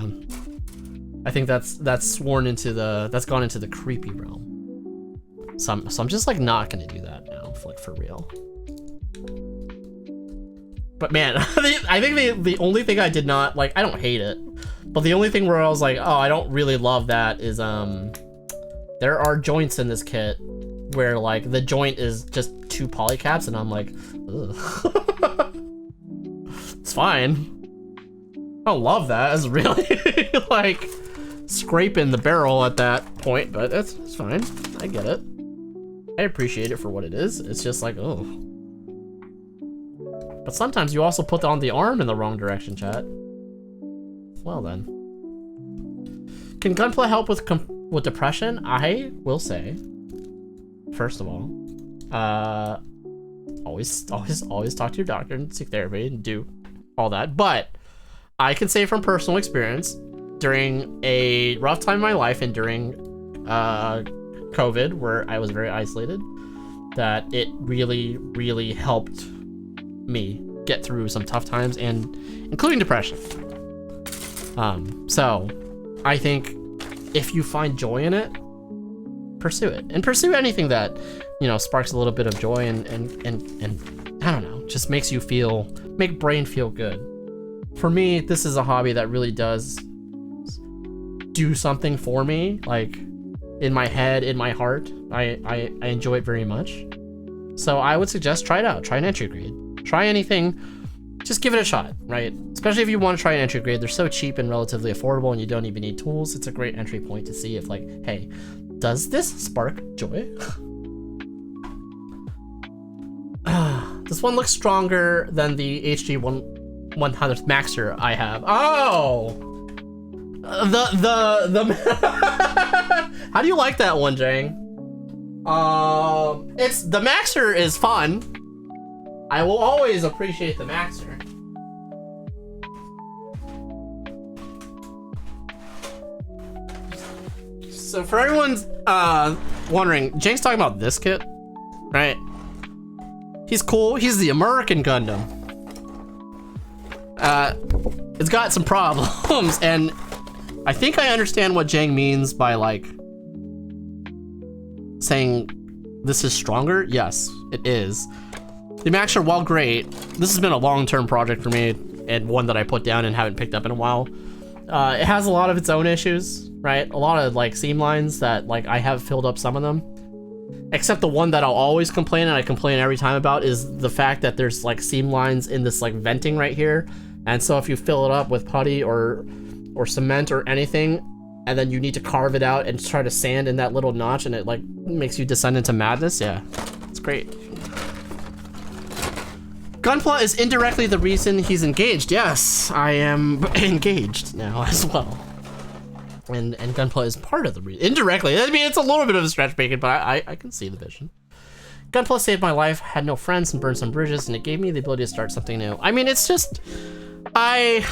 I think that's gone into the creepy realm. So I'm just like not gonna do that now, like for real. But man, I think the only thing I did not like, I don't hate it, but the only thing where I was like, oh, I don't really love that is there are joints in this kit where like the joint is just 2 polycaps, and I'm like, ugh. It's fine. I don't love that. It's really like scraping the barrel at that point, but it's fine. I get it. I appreciate it for what it is. It's just like, oh. But sometimes you also put on the arm in the wrong direction, chat. Well then. Can gunpla help with depression? I will say, first of all, always talk to your doctor and seek therapy and do all that. But I can say from personal experience, during a rough time in my life and during COVID, where I was very isolated, that it really, really helped me get through some tough times, and including depression. So I think if you find joy in it, pursue it, and pursue anything that, you know, sparks a little bit of joy and I don't know, just makes you make brain feel good. For me, this is a hobby that really does do something for me, like in my head, in my heart. I enjoy it very much. So I would suggest try it out. Try an entry grade. Try anything. Just give it a shot, right? Especially if you want to try an entry grade. They're so cheap and relatively affordable, and you don't even need tools. It's a great entry point to see if, like, hey, does this spark joy? This one looks stronger than the HG 100th Maxer I have. Oh! How do you like that one, Jang? It's the Maxer is fun. I will always appreciate the Maxer. So for everyone's wondering, Jake's talking about this kit, right? He's cool. He's the American Gundam. It's got some problems, and I think I understand what Jang means by like saying this is stronger. Yes, it is. The mechs are, while great, this has been a long-term project for me and one that I put down and haven't picked up in a while. It has a lot of its own issues, right? A lot of like seam lines that like I have filled up some of them. Except the one that I'll always complain, and I complain every time about, is the fact that there's like seam lines in this like venting right here. And so if you fill it up with putty or cement or anything, and then you need to carve it out and try to sand in that little notch, and it like makes you descend into madness. Yeah, it's great. Gunpla is indirectly the reason he's engaged. Yes, I am engaged now as well. And Gunpla is part of the reason. Indirectly. I mean, it's a little bit of a stretch, Bacon, but I can see the vision. Gunpla saved my life, had no friends, and burned some bridges, and it gave me the ability to start something new. I mean, it's just... I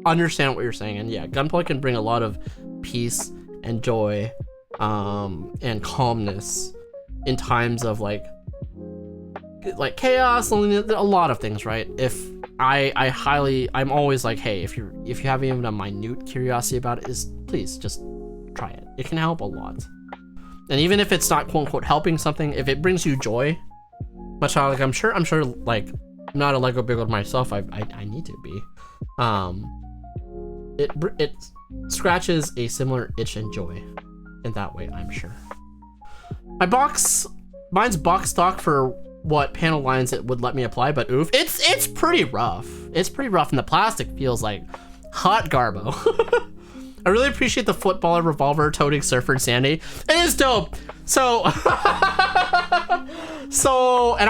understand what you're saying, and yeah, Gunpla can bring a lot of peace and joy and calmness in times of like chaos, a lot of things, right? If I'm always like, hey, if you have even a minute curiosity about it, please just try it. It can help a lot. And even if it's not quote unquote helping something, if it brings you joy, much like I'm sure like I'm not a Lego builder myself, I need to be. It scratches a similar itch and joy in that way, I'm sure. Mine's box stock for what panel lines it would let me apply, but oof, it's pretty rough. It's pretty rough, and the plastic feels like hot garbo. I really appreciate the footballer, revolver, toting, surfer, and sandy. It is dope. So, and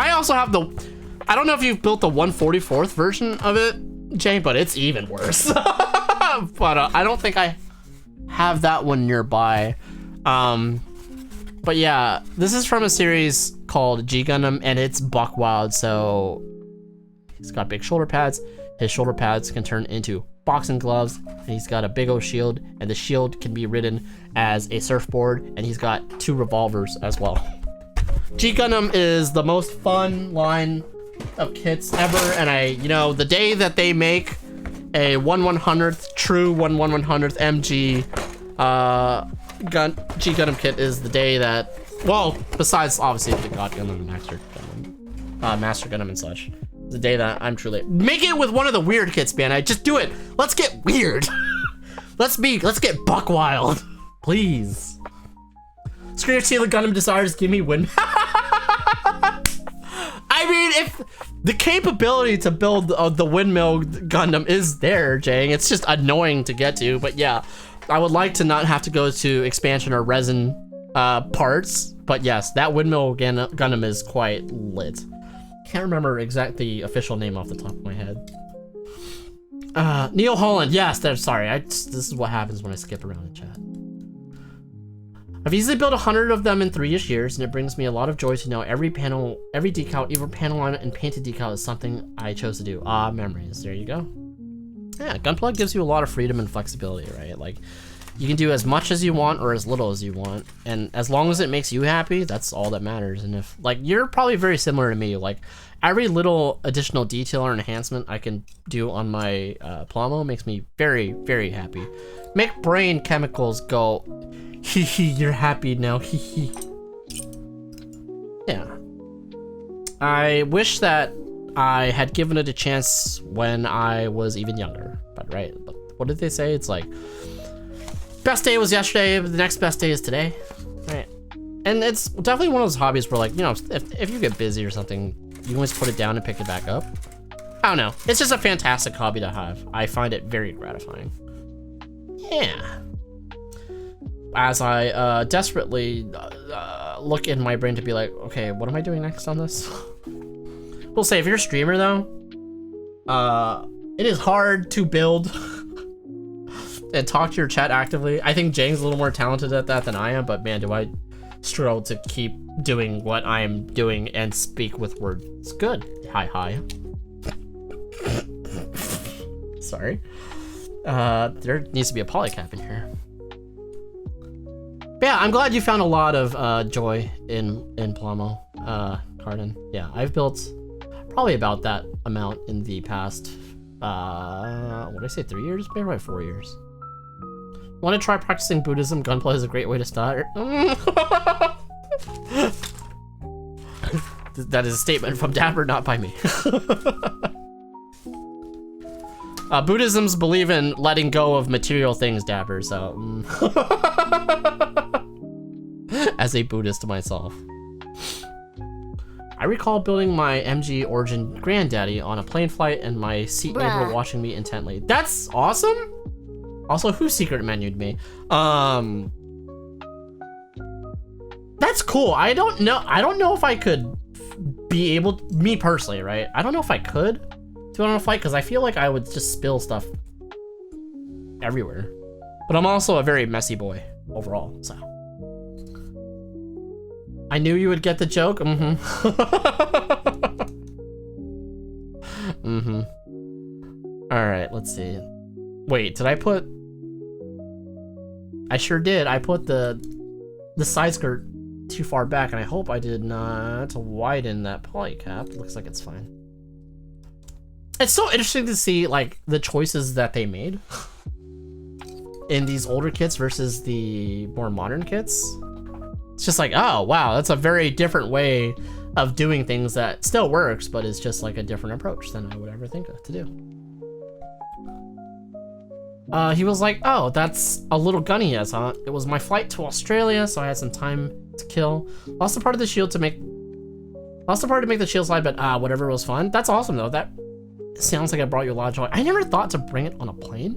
I also have I don't know if you've built the 144th version of it, Jane, but it's even worse. But I don't think I have that one nearby. But yeah, this is from a series called G Gundam, and it's buck wild. So he's got big shoulder pads. His shoulder pads can turn into boxing gloves, and he's got a big old shield, and the shield can be ridden as a surfboard, and he's got 2 revolvers as well. G Gundam is the most fun line of kits ever, and the day that they make a 1/100th true 1/100th MG G Gundam kit is the day that, well, besides obviously the God Gundam and Master Gundam and such, the day that I'm truly make it with one of the weird kits, man. I just do it. Let's get weird. let's get buck wild, please. Screen of Teal Gundam Desires, give me wind. I mean, if the capability to build the windmill Gundam is there, Jang, it's just annoying to get to. But yeah, I would like to not have to go to expansion or resin parts. But yes, that windmill Gundam is quite lit. Can't remember the official name off the top of my head. Neil Holland, yes, sorry. This is what happens when I skip around in chat. I've easily built 100 of them in 3-ish years, and it brings me a lot of joy to know every panel, every decal, even panel line and painted decal is something I chose to do. Ah, memories. There you go. Yeah, Gunpla gives you a lot of freedom and flexibility, right? Like, you can do as much as you want or as little as you want, and as long as it makes you happy, that's all that matters. And if, like, you're probably very similar to me, like, every little additional detail or enhancement I can do on my Plamo makes me very, very happy. Make brain chemicals go, hee hee, you're happy now, hee hee. Yeah. I wish that I had given it a chance when I was even younger, but right, but what did they say? It's like, best day was yesterday, but the next best day is today, right? And it's definitely one of those hobbies where, like, you know, if you get busy or something, you can always put it down and pick it back up. I don't know, it's just a fantastic hobby to have. I find it very gratifying. Yeah. As I desperately look in my brain to be like, okay, what am I doing next on this? We'll say, if you're a streamer though, it is hard to build and talk to your chat actively. I think Jang's a little more talented at that than I am, but man, do I struggle to keep doing what I am doing and speak with words. Good. Hi. Sorry. There needs to be a polycap in here. Yeah, I'm glad you found a lot of joy in Plamo, Cardin. Yeah, I've built probably about that amount in the past, what did I say, 3 years? Maybe right 4 years. Want to try practicing Buddhism? Gunpla is a great way to start. That is a statement from Dapper, not by me. Buddhisms believe in letting go of material things, Dapper, so... As a Buddhist myself. I recall building my MG Origin granddaddy on a plane flight and my seat neighbor watching me intently. That's awesome! Also, who secret menued me? That's cool. I don't know if I could be able to, me personally, right? I don't know if I could do it on a flight because I feel like I would just spill stuff everywhere. But I'm also a very messy boy overall, so. I knew you would get the joke. All right, let's see. Wait, did I put? I sure did. I put the side skirt too far back, and I hope I did not widen that polycap. Looks like it's fine. It's so interesting to see like the choices that they made in these older kits versus the more modern kits. It's just like, oh wow, that's a very different way of doing things that still works, but is just like a different approach than I would ever think of to do. He was like, oh, that's a little gun he has, huh? It was my flight to Australia, so I had some time to kill. Lost a part of the shield to make the shield slide, but whatever, was fun. That's awesome though. That sounds like it brought you a lot of joy. I never thought to bring it on a plane.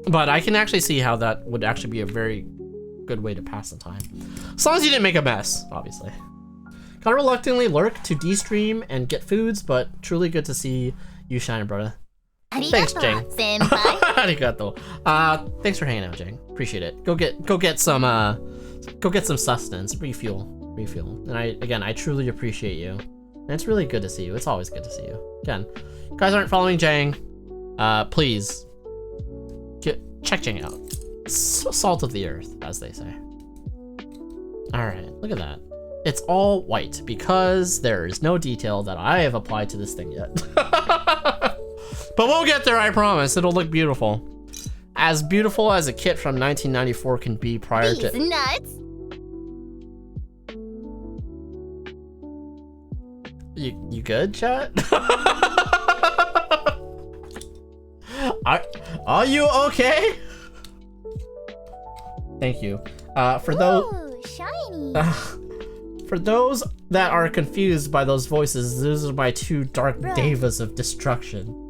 But I can actually see how that would actually be a very good way to pass the time. As long as you didn't make a mess, obviously. Gotta reluctantly lurk to de-stream and get foods, but truly good to see you shine, brother. Thanks, Jang. Arigato. Thanks for hanging out, Jang. Appreciate it. Go get some sustenance, refuel. And I truly appreciate you. And it's really good to see you. It's always good to see you. Again, if you guys aren't following Jang, please check Jang out. Salt of the earth, as they say. All right, look at that. It's all white because there is no detail that I have applied to this thing yet. But we'll get there, I promise. It'll look beautiful. As beautiful as a kit from 1994 can be prior to... These nuts. You good, chat? Are you okay? Thank you. For those... Ooh, shiny. For those that are confused by those voices, those are my two dark devas of destruction.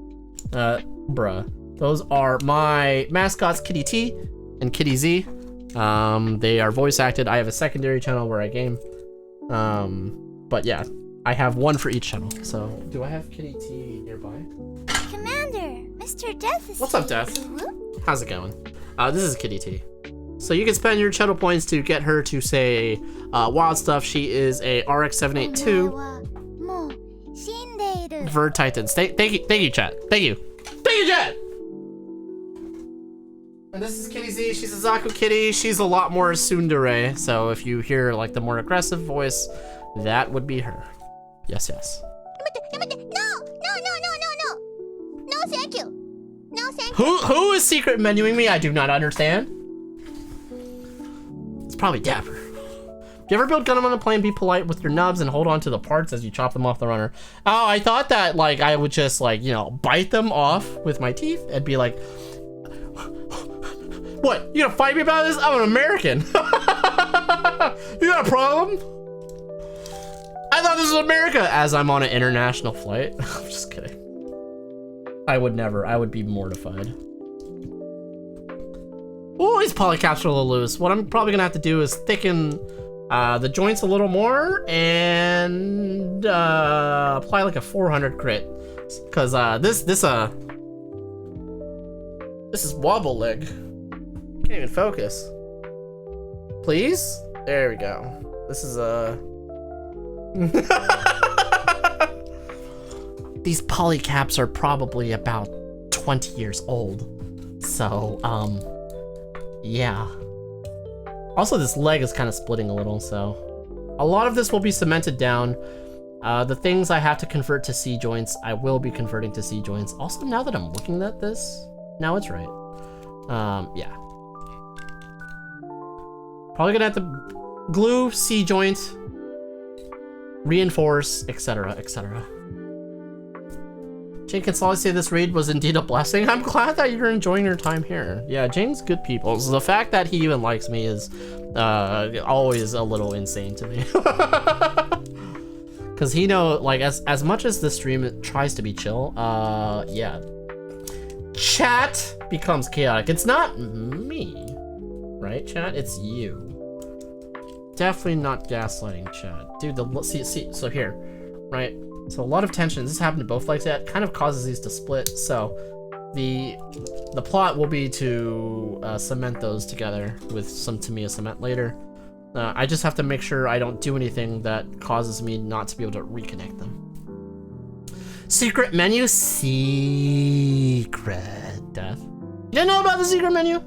Those are my mascots, Kitty T and Kitty Z. They are voice acted. I have a secondary channel where I game. But yeah, I have one for each channel. So, do I have Kitty T nearby? Commander, Mr. Death is What's up, Death? How's it going? This is Kitty T. So you can spend your channel points to get her to say wild stuff. She is a RX-782 Verd Titans. Thank you, chat. Thank you, chat. And this is Kitty Z. She's a Zaku Kitty. She's a lot more tsundere. So if you hear like the more aggressive voice, that would be her. Yes. No, thank you. No, thank you. Who is secret menuing me? I do not understand. It's probably Dapper. If you ever build Gundam on a plane, be polite with your nubs and hold on to the parts as you chop them off the runner. Oh, I thought that like I would just like, you know, bite them off with my teeth and be like, what? You gonna fight me about this? I'm an American. You got a problem? I thought this was America as I'm on an international flight. I'm just kidding. I would never. I would be mortified. Ooh, these polycaps are a little loose. What I'm probably gonna have to do is thicken the joints a little more and apply like a 400 grit, because this is wobble leg. Can't even focus. Please? There we go. This is these polycaps are probably about 20 years old. So, Yeah. Also, this leg is kind of splitting a little, so a lot of this will be cemented down. The things I have to convert to C joints, I will be converting to C joints. Also, now that I'm looking at this, now it's right. Yeah. Probably gonna have to glue, C joint, reinforce, etc., etc. Jane can solidly say this raid was indeed a blessing. I'm glad that you're enjoying your time here. Yeah, Jane's good people. So the fact that he even likes me is always a little insane to me. Because he like as much as this stream tries to be chill, yeah. Chat becomes chaotic. It's not me, right, chat? It's you. Definitely not gaslighting chat. Dude, see, so here, right? So a lot of tension. This happened to both legs. That kind of causes these to split. So the plot will be to cement those together with some Tamiya cement later. I just have to make sure I don't do anything that causes me not to be able to reconnect them. Secret menu? Secret death. You didn't know about the secret menu?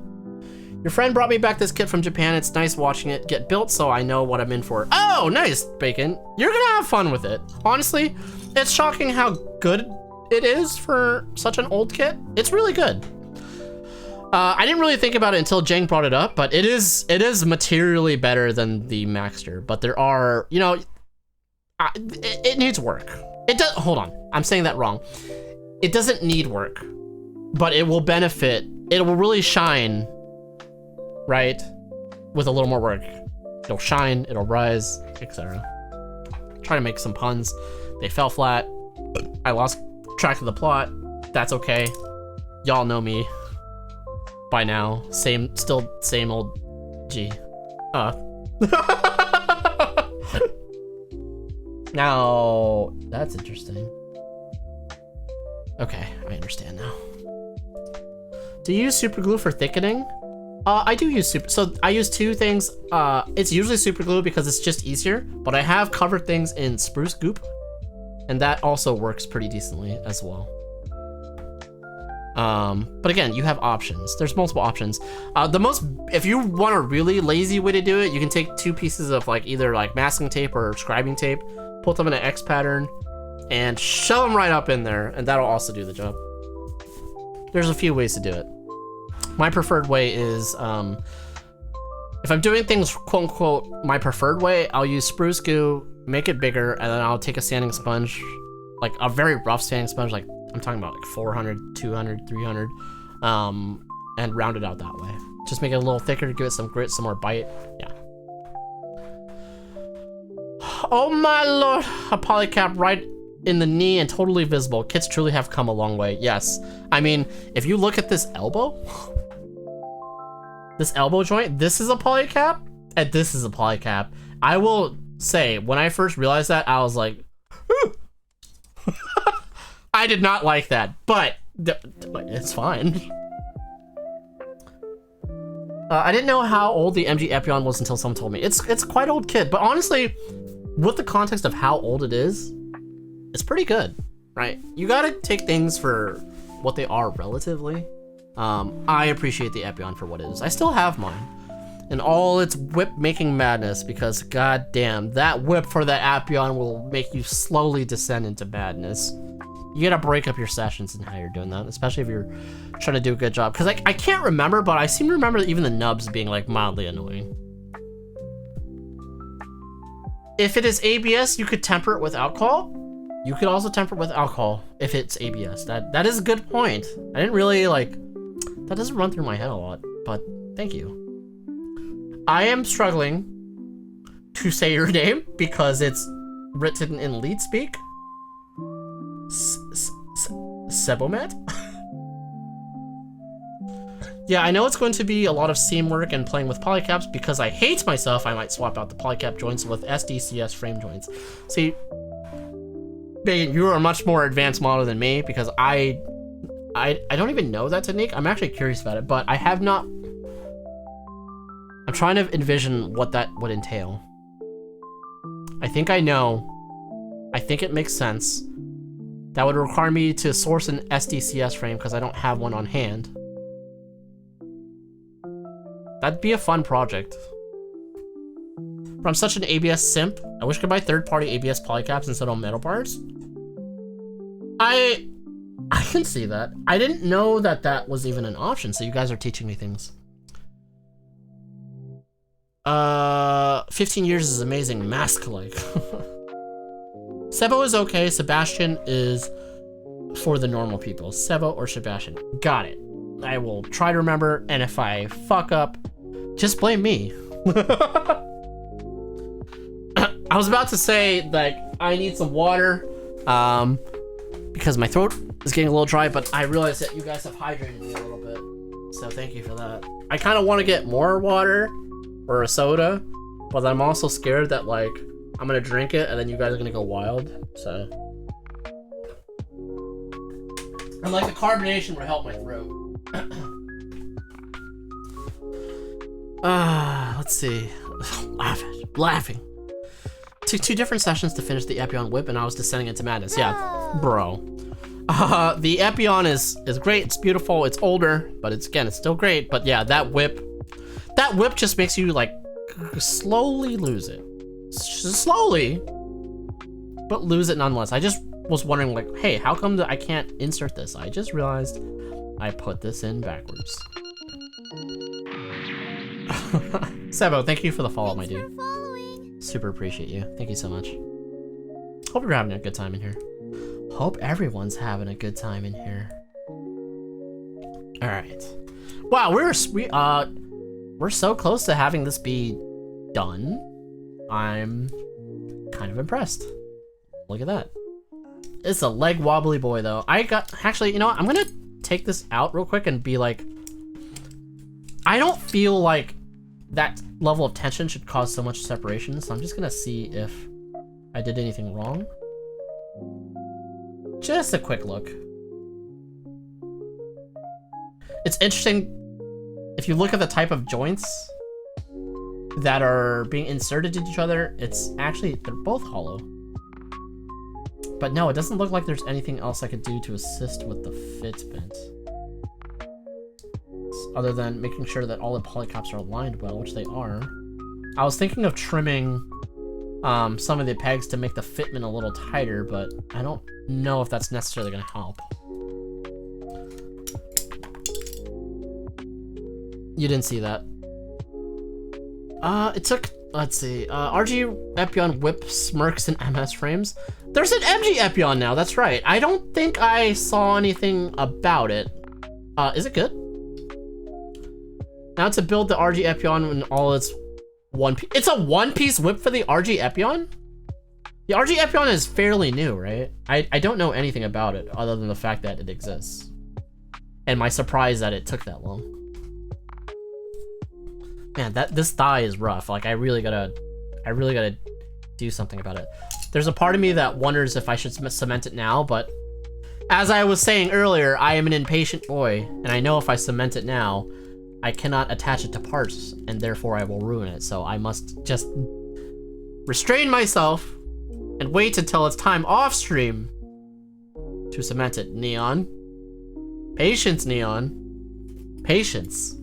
Your friend brought me back this kit from Japan. It's nice watching it get built, so I know what I'm in for. Oh, nice, Bacon. You're gonna have fun with it. Honestly, it's shocking how good it is for such an old kit. It's really good. I didn't really think about it until Jang brought it up, but it is materially better than the Maxter. But there are, you know, it needs work. It does. Hold on, I'm saying that wrong. It doesn't need work, but it will benefit. It will really shine, right, with a little more work. It'll shine. It'll rise, etc. Trying to make some puns. They fell flat. I lost track of the plot. That's okay. Y'all know me by now. Still same old G. Now, that's interesting. Okay, I understand now. Do you use super glue for thickening? I do use so I use two things. It's usually super glue because it's just easier, but I have covered things in spruce goop, and that also works pretty decently as well. But again, you have options. There's multiple options. If you want a really lazy way to do it, you can take two pieces of like either like masking tape or scribing tape, put them in an X pattern, and shove them right up in there, and that'll also do the job. There's a few ways to do it. My preferred way is, if I'm doing things quote unquote my preferred way, I'll use spruce goo, make it bigger, and then I'll take a sanding sponge, like a very rough sanding sponge, like I'm talking about like 400, 200, 300, and round it out that way. Just make it a little thicker, give it some grit, some more bite. Yeah. Oh my lord, a polycap right in the knee and totally visible. Kits truly have come a long way. Yes. I mean, if you look at this elbow, this elbow joint, this is a polycap, and this is a polycap. I will say, when I first realized that, I was like, I did not like that, but it's fine. I didn't know how old the MG Epion was until someone told me. It's quite old kit, but honestly, with the context of how old it is, it's pretty good, right? You gotta take things for what they are relatively. I appreciate the Epion for what it is. I still have mine, and all its whip making madness, because goddamn, that whip for that Epion will make you slowly descend into madness. You gotta break up your sessions and how you're doing that, especially if you're trying to do a good job. Because I can't remember, but I seem to remember even the nubs being like mildly annoying. If it is ABS, you could temper it with alcohol. You could also temper it with alcohol if it's ABS. That is a good point. I didn't really like, that doesn't run through my head a lot, but thank you. I am struggling to say your name because it's written in lead speak. Sebomet? Yeah, I know it's going to be a lot of seam work and playing with polycaps. Because I hate myself, I might swap out the polycap joints with SDCS frame joints. See, you are a much more advanced model than me, because I don't even know that technique. I'm actually curious about it, but I have not. I'm trying to envision what that would entail. I think I know. I think it makes sense. That would require me to source an SDCS frame because I don't have one on hand. That'd be a fun project. But I'm such an ABS simp. I wish I could buy third-party ABS polycaps instead of metal parts. I can see that. I didn't know that that was even an option, so you guys are teaching me things. 15 years is amazing. Mask-like. Sebo is okay. Sebastian is for the normal people. Sebo or Sebastian. Got it. I will try to remember, and if I fuck up, just blame me. I was about to say, like, I need some water, because my throat is getting a little dry, but I realized that you guys have hydrated me a little bit, so thank you for that. I kind of want to get more water, or a soda, but I'm also scared that, like, I'm gonna drink it, and then you guys are gonna go wild, so. And, like, the carbonation will help my throat. Let's see. Laughing. Took 2 different sessions to finish the Epion whip, and I was descending into madness. Yeah, bro. The Epion is great. It's beautiful. It's older, but it's still great. But yeah, that whip just makes you like slowly lose it. Slowly, but lose it nonetheless. I just was wondering, like, hey, how come I can't insert this? I just realized I put this in backwards. Sebo, thank you for the follow, my dude. Super appreciate you. Thank you so much. Hope you're having a good time in here. Hope everyone's having a good time in here. All right. Wow, we're so close to having this be done. I'm kind of impressed. Look at that. It's a leg wobbly boy though. Actually, you know what? I'm gonna take this out real quick and be like, I don't feel like that level of tension should cause so much separation, so I'm just gonna see if I did anything wrong. Just a quick look. It's interesting, if you look at the type of joints that are being inserted into each other, it's actually, they're both hollow. But no, it doesn't look like there's anything else I could do to assist with the fitment. Other than making sure that all the polycaps are aligned well, which they are. I was thinking of trimming some of the pegs to make the fitment a little tighter, but I don't know if that's necessarily going to help. You didn't see that. It took, let's see, RG Epion whip smirks and MS frames. There's an MG Epion now, that's right. I don't think I saw anything about it. Is it good? Now to build the RG Epion in all its it's a one-piece whip for the RG Epion? The RG Epion is fairly new, right? I don't know anything about it other than the fact that it exists. And my surprise that it took that long. Man, this thigh is rough. Like I really gotta do something about it. There's a part of me that wonders if I should cement it now, but as I was saying earlier, I am an impatient boy, and I know if I cement it now, I cannot attach it to parts, and therefore I will ruin it. So I must just restrain myself and wait until it's time off stream to cement it. Neon. Patience, Neon. Patience.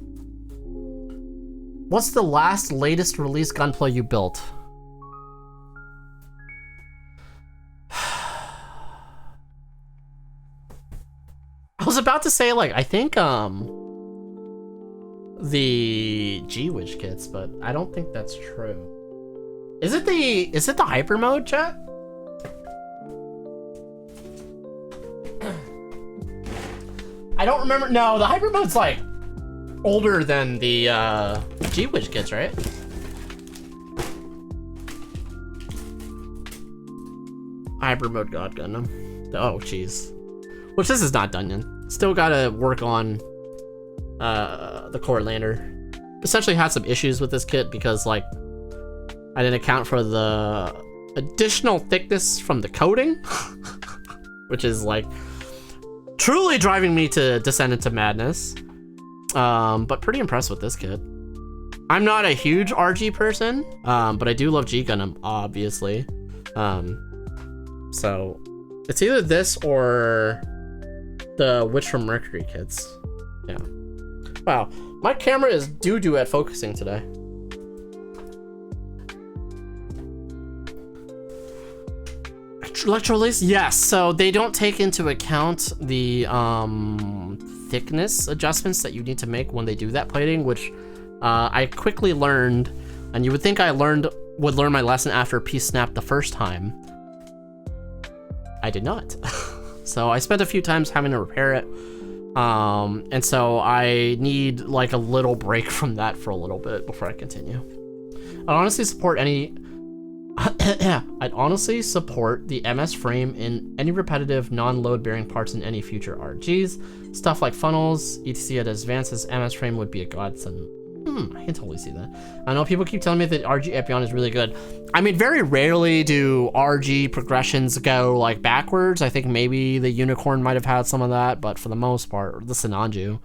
What's the latest release gunpla you built? I was about to say, like, I think, the G-Witch kits, but I don't think that's true. Is it the hyper mode, chat? I don't remember. No, the hyper mode's like older than the G-Witch kits, right? Hyper mode God Gundam. Oh, jeez. Which this is not done yet. Still gotta work on the core lander. Essentially had some issues with this kit because like I didn't account for the additional thickness from the coating, which is like truly driving me to descend into madness. But pretty impressed with this kit. I'm not a huge RG person, but I do love G Gundam, obviously. So it's either this or the Witch from Mercury kits. Yeah. Wow. My camera is doo-doo at focusing today. Electrolysis? Yes, so they don't take into account the thickness adjustments that you need to make when they do that plating, which I quickly learned, and you would think I would learn my lesson after piece snapped the first time. I did not. So I spent a few times having to repair it. And so I need like a little break from that for a little bit before I continue. I'd honestly support any I'd honestly support the MS frame in any repetitive non-load bearing parts in any future RGs. Stuff like funnels, etc. at advanced as MS frame would be a godsend. I can totally see that. I know people keep telling me that RG Epion is really good. I mean, very rarely do RG progressions go like backwards. I think maybe the Unicorn might have had some of that, but for the most part, or the Sinanju,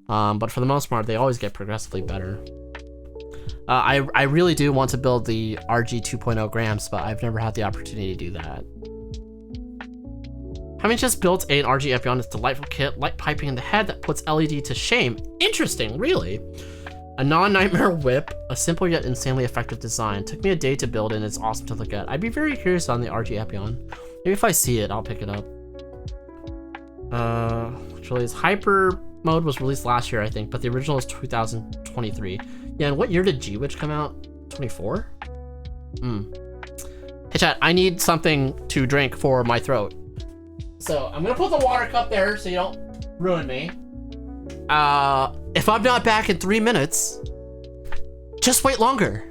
but for the most part, they always get progressively better. I really do want to build the RG 2.0 grams, but I've never had the opportunity to do that. Having just built an RG Epion, it's a delightful kit, light piping in the head that puts LED to shame. Interesting, really. A non-nightmare whip, a simple yet insanely effective design. Took me a day to build and it's awesome to look at. I'd be very curious on the RG Epion. Maybe if I see it, I'll pick it up. Actually, Hyper mode was released last year, I think, but the original is 2023. Yeah, and what year did G-Witch come out? 24? Hey chat, I need something to drink for my throat. So I'm gonna put the water cup there so you don't ruin me. If I'm not back in 3 minutes, just wait longer.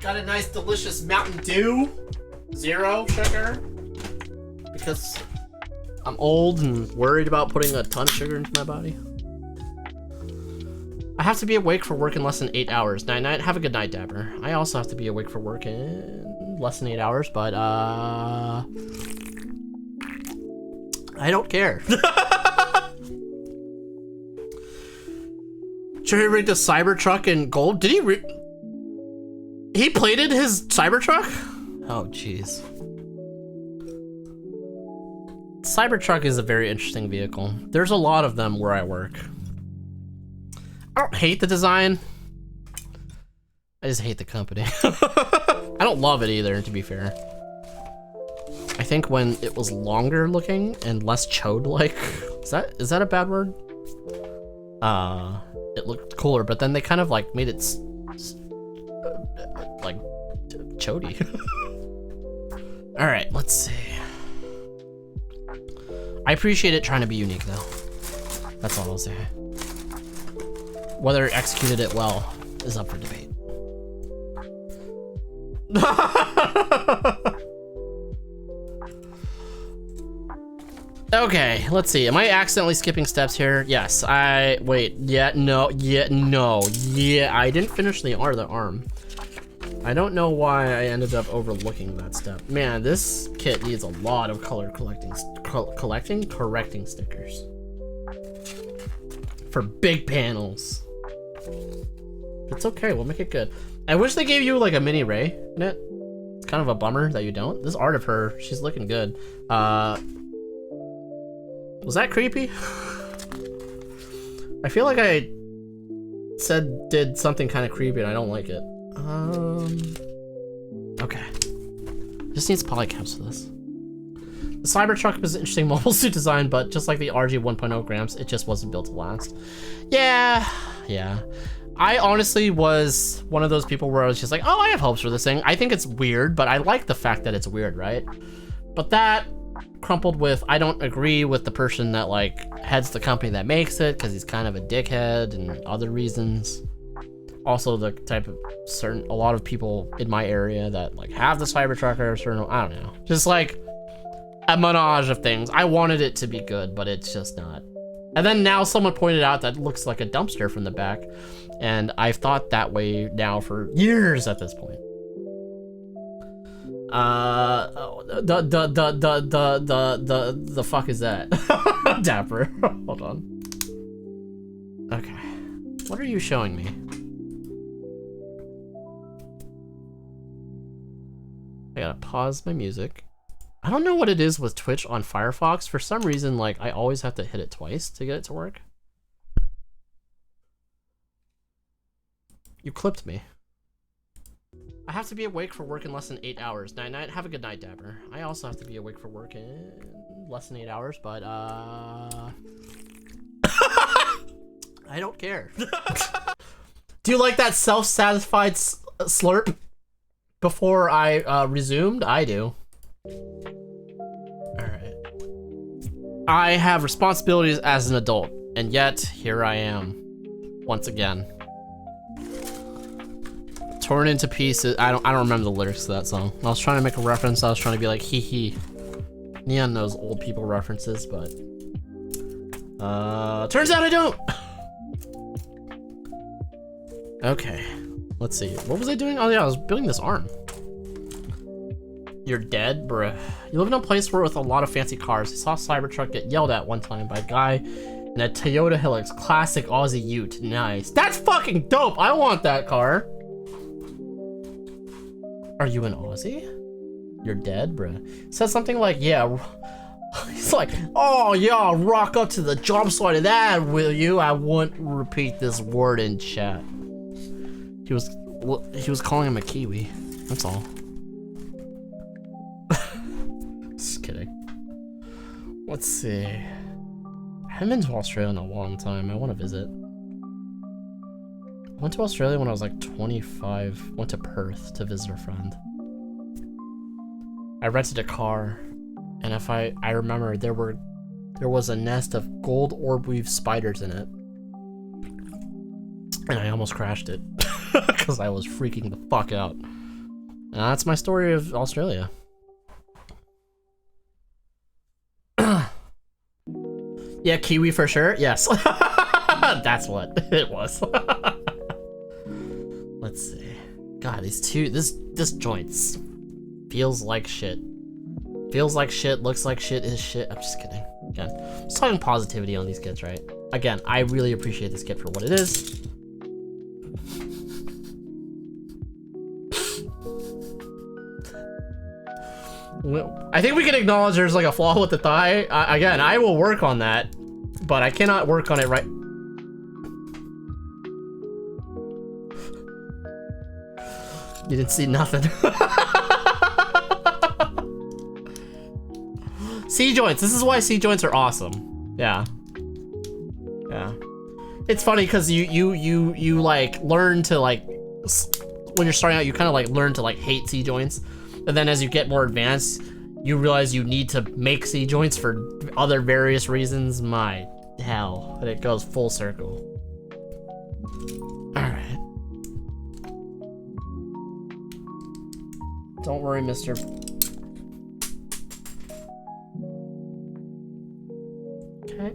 Got a nice delicious Mountain Dew, 0 sugar, because I'm old and worried about putting a ton of sugar into my body. I have to be awake for work in less than 8 hours. Night night, have a good night, Dapper. I also have to be awake for work in less than 8 hours, but I don't care. Sure, he rigged a Cybertruck in gold. Did he he plated his Cybertruck? Oh, jeez. Cybertruck is a very interesting vehicle. There's a lot of them where I work. I don't hate the design. I just hate the company. I don't love it either, to be fair. I think when it was longer looking and less chode-like, is that a bad word? It looked cooler, but then they kind of like made it like chody. All right, let's see. I appreciate it trying to be unique though. That's all I'll say. Whether it executed it well is up for debate. Okay, let's see. Am I accidentally skipping steps here? Yes, wait, yeah, no, yeah, I didn't finish the arm. I don't know why I ended up overlooking that step. Man, this kit needs a lot of color correcting stickers. For big panels. It's okay, we'll make it good. I wish they gave you like a mini Ray in it. It's kind of a bummer that you don't. This art of her, she's looking good. Was that creepy? I feel like I did something kind of creepy and I don't like it. Okay. Just needs polycaps for this. The Cybertruck was an interesting mobile suit design, but just like the RG 1.0 grams, it just wasn't built to last. Yeah. I honestly was one of those people where I was just like, oh, I have hopes for this thing. I think it's weird, but I like the fact that it's weird, right? But that crumpled with, I don't agree with the person that like heads the company that makes it because he's kind of a dickhead and other reasons. Also the type of a lot of people in my area that like have the Cybertruck or certain, I don't know. Just like a menage of things. I wanted it to be good, but it's just not. And then now someone pointed out that it looks like a dumpster from the back. And I've thought that way now for years at this point. The fuck is that? Dapper. Hold on. Okay. What are you showing me? I gotta pause my music. I don't know what it is with Twitch on Firefox. For some reason, like, I always have to hit it twice to get it to work. You clipped me. I have to be awake for work in less than 8 hours. Night night. Have a good night, Dapper. I also have to be awake for work in less than 8 hours, but I don't care. Do you like that self-satisfied slurp before I resumed? I do. Alright. I have responsibilities as an adult, and yet here I am. Once again. Torn into pieces. I don't remember the lyrics to that song. I was trying to make a reference. I was trying to be like, hee hee. Neon knows old people references, but turns out I don't. Okay, let's see. What was I doing? Oh yeah, I was building this arm. You're dead, bruh. You live in a place where with a lot of fancy cars. I saw a Cybertruck get yelled at one time by a guy in a Toyota Hilux, classic Aussie Ute. Nice. That's fucking dope. I want that car. Are you an Aussie? You're dead, bruh. Said something like, yeah. He's like, oh yeah, rock up to the job site of that, will you? I won't repeat this word in chat. He was calling him a Kiwi. That's all. Just kidding. Let's see. I haven't been to Australia in a long time. I want to visit. I went to Australia when I was like 25. Went to Perth to visit a friend. I rented a car, and if I remember there was a nest of gold orb weave spiders in it, and I almost crashed it because I was freaking the fuck out. And that's my story of Australia. Yeah, Kiwi for sure. Yes. That's what it was. Let's see. God, this joints feels like shit. Feels like shit, looks like shit, is shit. I'm just kidding. Again, I'm just talking positivity on these kits, right? Again, I really appreciate this kit for what it is. I think we can acknowledge there's like a flaw with the thigh. Again, I will work on that, but I cannot work on it right. You didn't see nothing. C-joints. This is why C-joints are awesome. Yeah. Yeah. It's funny because you like learn to like, when you're starting out, you kind of like learn to like hate C-joints. And then as you get more advanced, you realize you need to make C-joints for other various reasons. My hell. But it goes full circle. Alright. Don't worry, mister. Okay.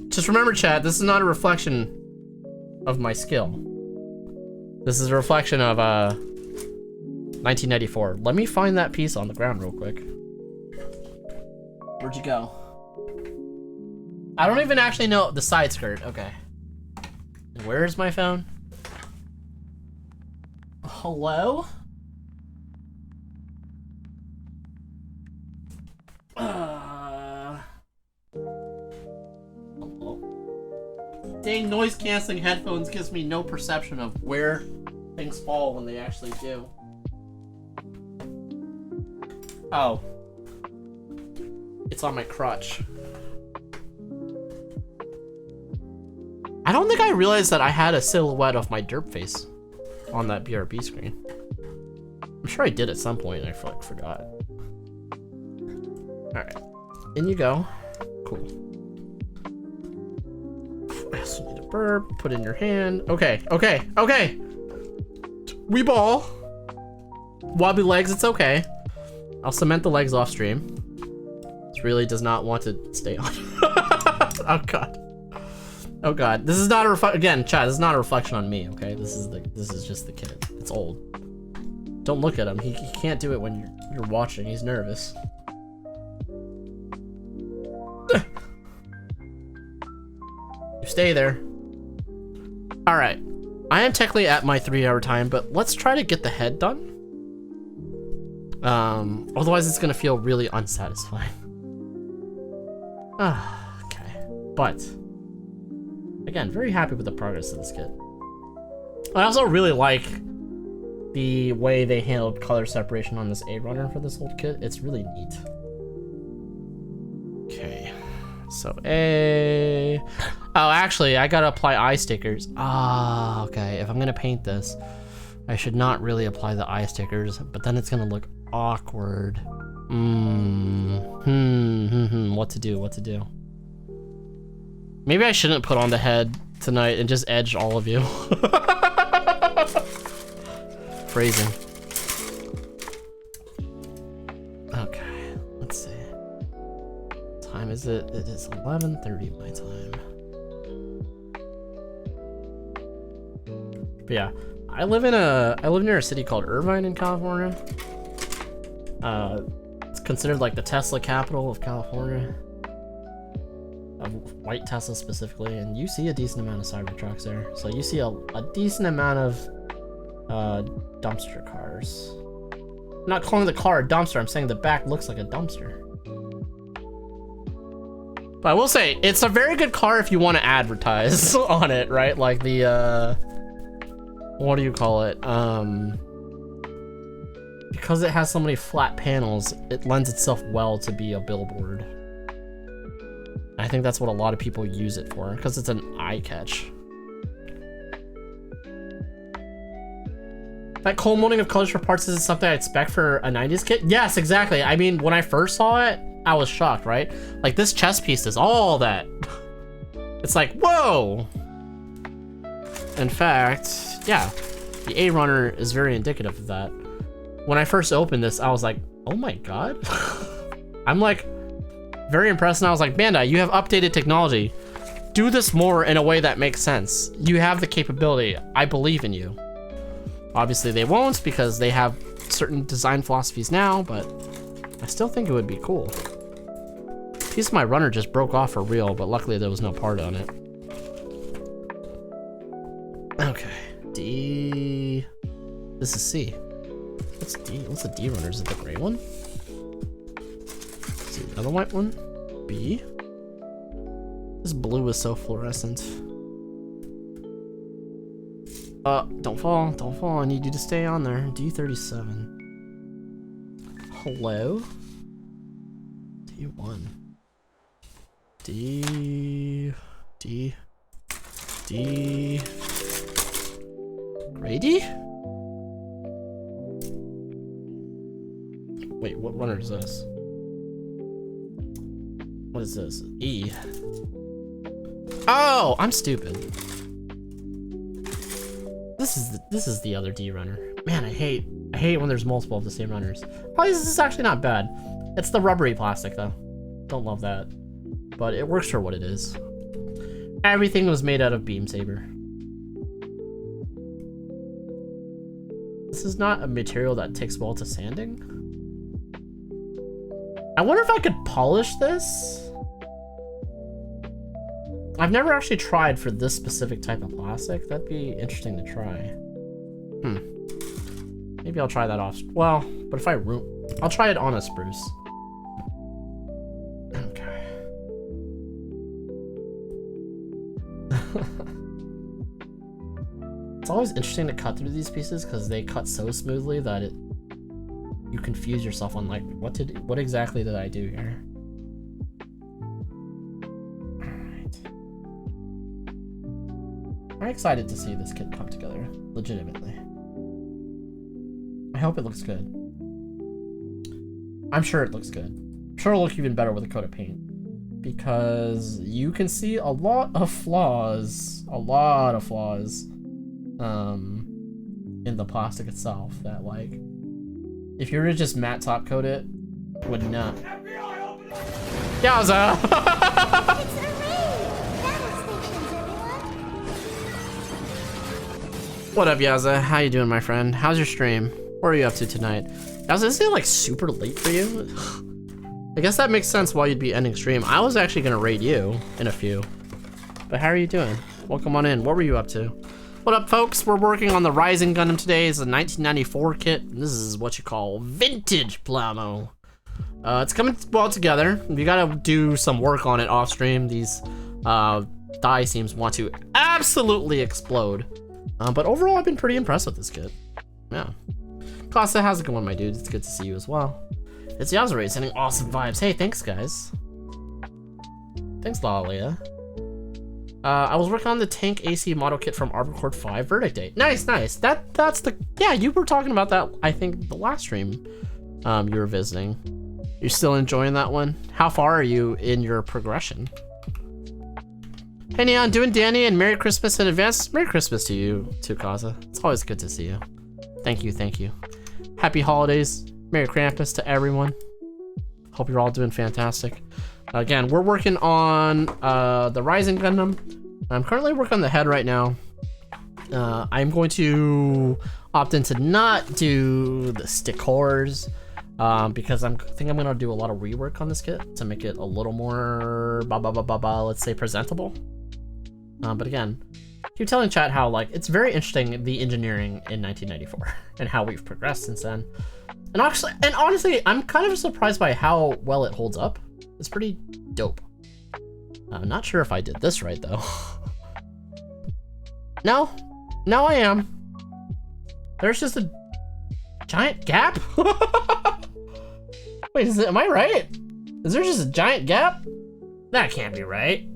Just remember, chat, this is not a reflection of my skill. This is a reflection of, 1994. Let me find that piece on the ground real quick. Where'd you go? I don't even actually know the side skirt. Okay. And where's my phone? Hello? Hello? Dang, noise canceling headphones gives me no perception of where things fall when they actually do. Oh. It's on my crotch. I don't think I realized that I had a silhouette of my derp face on that BRB screen. I'm sure I did at some point and I like forgot. Alright. In you go. Cool. I also need a burp. Put in your hand. Okay, okay, okay! We ball. Wobbly legs, it's okay. I'll cement the legs off stream. This really does not want to stay on. Oh god. Oh god. This is not a again, chat, this is not a reflection on me, okay? This is just the kid. It's old. Don't look at him. He can't do it when you're watching. He's nervous. You stay there. Alright. I am technically at my 3-hour time, but let's try to get the head done. Otherwise it's gonna feel really unsatisfying. Okay. But again, very happy with the progress of this kit. I also really like the way they handled color separation on this A runner for this old kit. It's really neat. Okay. So A. Oh, actually, I gotta apply eye stickers. Ah, okay. If I'm gonna paint this, I should not really apply the eye stickers, but then it's gonna look awkward. What to do? Maybe I shouldn't put on the head tonight and just edge all of you. Phrasing. Okay, let's see. What time is it? It is 11:30 my time. But yeah, I live near a city called Irvine in California. It's considered like the Tesla capital of California. Of white Tesla specifically, and you see a decent amount of Cybertrucks there. So you see a decent amount of dumpster cars. I'm not calling the car a dumpster, I'm saying the back looks like a dumpster. But I will say, it's a very good car if you want to advertise on it, right? Like the, what do you call it? Because it has so many flat panels, it lends itself well to be a billboard. I think that's what a lot of people use it for, because it's an eye catch. That cold molding of colors for parts isn't something I expect for a 90s kit? Yes, exactly. I mean, when I first saw it, I was shocked, right? Like, this chest piece is all that. It's like, whoa! In fact, yeah, the A runner is very indicative of that. When I first opened this, I was like, oh my god. I'm like, very impressed, and I was like, Bandai, you have updated technology. Do this more in a way that makes sense. You have the capability. I believe in you. Obviously they won't because they have certain design philosophies now, but I still think it would be cool. A piece of my runner just broke off for real, but luckily there was no part on it. Okay, D. This is C. What's D? What's the D runner? Is it the gray one? See the other white one? B. This blue is so fluorescent. Don't fall, I need you to stay on there. D37. Hello? D1. D. Grady? Wait, what runner is this? What is this? E. Oh, I'm stupid. This is the other D runner. Man, I hate when there's multiple of the same runners. Oh, this is actually not bad. It's the rubbery plastic though. Don't love that, but it works for what it is. Everything was made out of beam saber. This is not a material that takes well to sanding. I wonder if I could polish this. I've never actually tried for this specific type of plastic. That'd be interesting to try. Maybe I'll try that off. Well, but if I'll try it on a spruce. Okay. It's always interesting to cut through these pieces because they cut so smoothly that you confuse yourself on like what exactly did I do here? I'm excited to see this kit come together, legitimately. I hope it looks good. I'm sure it looks good. I'm sure it'll look even better with a coat of paint. Because you can see a lot of flaws, in the plastic itself that, like, if you were to just matte top coat it, would not. FBI, open Yowza! It's a raid! Battle stations, everyone! What up, Yaza? How you doing, my friend? How's your stream? What are you up to tonight? Yaza, is it like super late for you? I guess that makes sense why you'd be ending stream. I was actually gonna raid you in a few. But how are you doing? Welcome on in. What were you up to? What up, folks? We're working on the Rising Gundam today. It's a 1994 kit. This is what you call vintage Plamo. It's coming well together. We gotta do some work on it off stream. These die seams want to absolutely explode. But overall, I've been pretty impressed with this kit. Yeah. Costa, how's it going, my dude? It's good to see you as well. It's Yazare sending awesome vibes. Hey, thanks, guys. Thanks, Lalia. I was working on the tank AC model kit from Arbor Cord 5 Verdict Date. Nice, nice. That's the... Yeah, you were talking about that, I think, the last stream you were visiting. You're still enjoying that one? How far are you in your progression? Hey, Neon, doing Danny, and Merry Christmas in advance. Merry Christmas to you, too, Kaza. It's always good to see you. Thank you, thank you. Happy holidays. Merry Krampus to everyone. Hope you're all doing fantastic. Again, we're working on the Rising Gundam. I'm currently working on the head right now. I'm going to opt in to not do the stick cores because I think I'm gonna do a lot of rework on this kit to make it a little more let's say presentable. But again, keep telling chat how like it's very interesting the engineering in 1994 and how we've progressed since then. And honestly, I'm kind of surprised by how well it holds up. It's pretty dope. I'm not sure if I did this right though. No, I am. There's just a giant gap. Wait, am I right? Is there just a giant gap? That can't be right.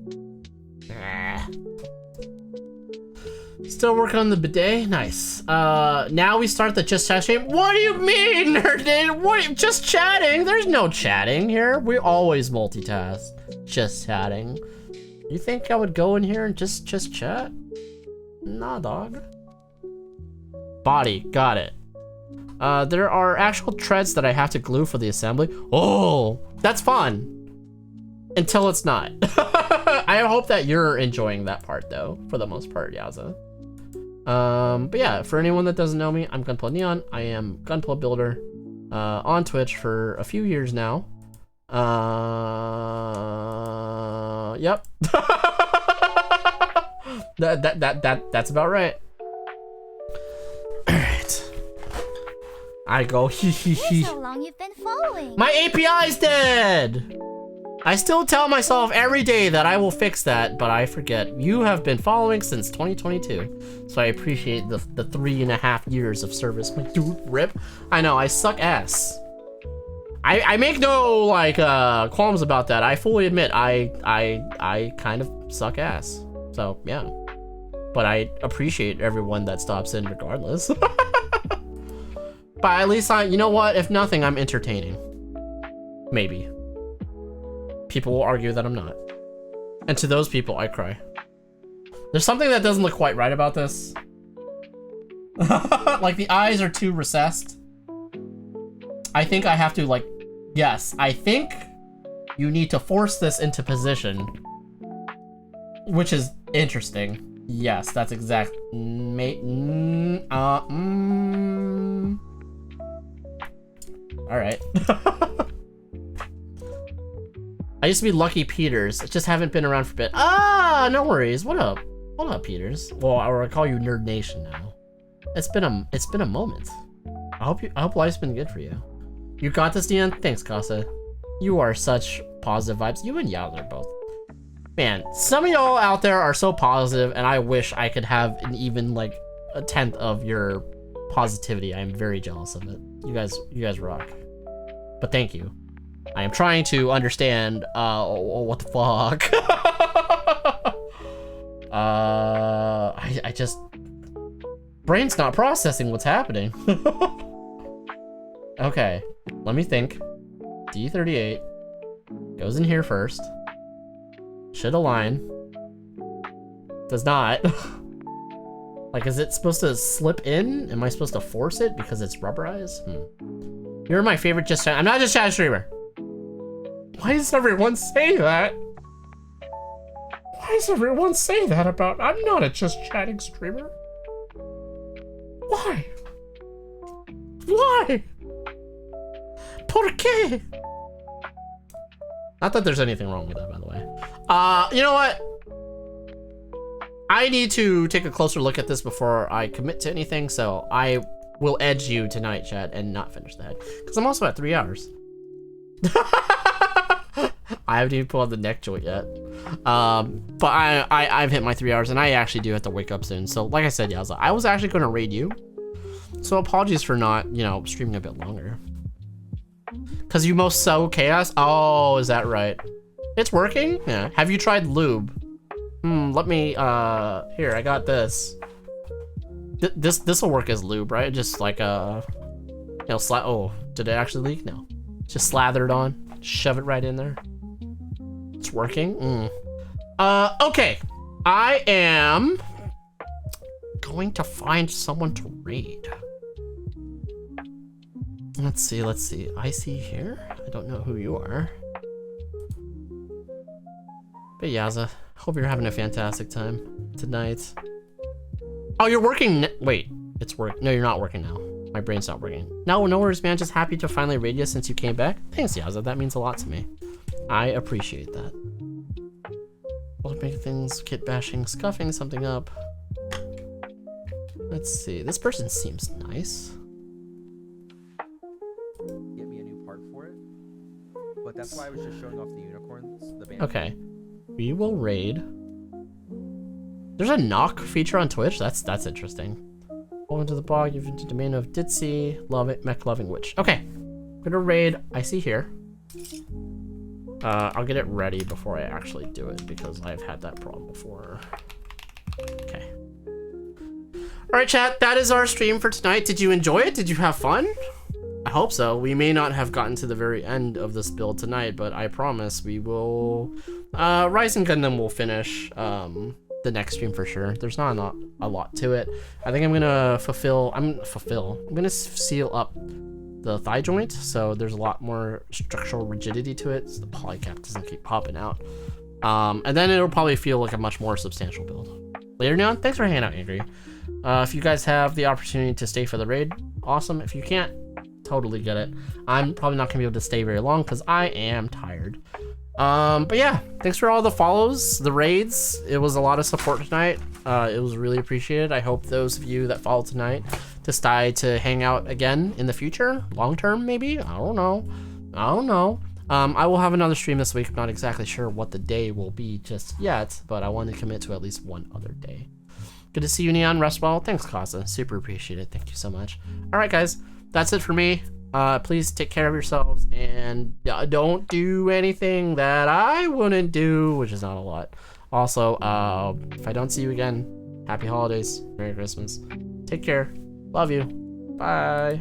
Still working on the bidet? Nice. Now we start the just chat stream. What do you mean, nerd? What? Just chatting? There's no chatting here. We always multitask. Just chatting. You think I would go in here and just chat? Nah, dog. Body, got it. There are actual treads that I have to glue for the assembly. Oh, that's fun. Until it's not. I hope that you're enjoying that part though, for the most part, Yaza. But yeah, for anyone that doesn't know me, I'm Gunpla Neon. I am Gunpla Builder on Twitch for a few years now. Yep. That's about right. Alright. I go hee hee hee. Here's how long you've been following. My API's dead! I still tell myself every day that I will fix that, but I forget. You have been following since 2022, so I appreciate the 3.5 years of service. My dude, rip. I know, I suck ass. I make no, like, qualms about that. I fully admit I kind of suck ass. So, yeah. But I appreciate everyone that stops in regardless. But at least you know what? If nothing, I'm entertaining. Maybe. People will argue that I'm not. And to those people, I cry. There's something that doesn't look quite right about this. Like the eyes are too recessed. I think I have to like, yes, I think you need to force this into position. Which is interesting. Yes, that's exact. Alright. I used to be Lucky Peters. I just haven't been around for a bit. Ah, no worries. What up? What up, Peters? Well, I call you Nerd Nation now. It's been a moment. I hope life's been good for you. You got this, Dion? Thanks, Casa. You are such positive vibes. You and Yao are both. Man, some of y'all out there are so positive, and I wish I could have an even like a 10th of your positivity. I am very jealous of it. You guys rock. But thank you. I am trying to understand, what the fuck? I just... Brain's not processing what's happening. Okay, let me think. D38 goes in here first. Should align. Does not. Like, is it supposed to slip in? Am I supposed to force it because it's rubberized? You're my favorite just chat. I'm not just chat streamer. Why does everyone say that? Why does everyone say that about... I'm not a just chatting streamer. Why? Why? ¿Por qué? Not that there's anything wrong with that, by the way. You know what? I need to take a closer look at this before I commit to anything, so I will edge you tonight, chat, and not finish that. Because I'm also at 3 hours. I haven't even pulled the neck joint yet. But I've hit my 3 hours, and I actually do have to wake up soon. So, like I said, Yaza, I was actually going to raid you. So apologies for not, you know, streaming a bit longer. Because you most sow chaos? Oh, is that right? It's working? Yeah. Have you tried lube? Let me, here, I got this. This'll work as lube, right? Just like, you know, oh, did it actually leak? No. Just slather it on, shove it right in there. It's working? Okay. I am going to find someone to raid. Let's see. I see here. I don't know who you are. But Yaza, hope you're having a fantastic time tonight. Oh, you're working. Wait, it's work. No, you're not working now. My brain's not working. No worries, man. Just happy to finally raid you since you came back. Thanks, Yaza. That means a lot to me. I appreciate that. Well, make things, kit bashing, scuffing something up. Let's see. This person seems nice. Get me a new part for it. But that's why I was just showing off the unicorns, the band. Okay. We will raid. There's a knock feature on Twitch. That's interesting. Welcome to the blog. You've entered the domain of Ditzy, love it, mech loving witch. Okay. I'm gonna raid. I see here. I'll get it ready before I actually do it because I've had that problem before. Okay. All right, chat. That is our stream for tonight. Did you enjoy it? Did you have fun? I hope so. We may not have gotten to the very end of this build tonight, but I promise we will. Rising Gundam will finish the next stream for sure. There's not a lot to it. I think I'm gonna I'm gonna seal up the thigh joint, so there's a lot more structural rigidity to it, so the polycap doesn't keep popping out. And then it'll probably feel like a much more substantial build. Later, Neon, thanks for hanging out, Angry. If you guys have the opportunity to stay for the raid, awesome. If you can't, totally get it. I'm probably not gonna be able to stay very long because I am tired. But yeah, thanks for all the follows, the raids. It was a lot of support tonight. It was really appreciated. I hope those of you that followed tonight decide to hang out again in the future, long term maybe. I don't know. I will have another stream this week. I'm not exactly sure what the day will be just yet, but I want to commit to at least one other day. Good to see you, Neon. Rest well. Thanks, Casa. Super appreciate it. Thank you so much. All right, guys, that's it for me. Please take care of yourselves and don't do anything that I wouldn't do, which is not a lot. Also, if I don't see you again, happy holidays, Merry Christmas. Take care. Love you. Bye.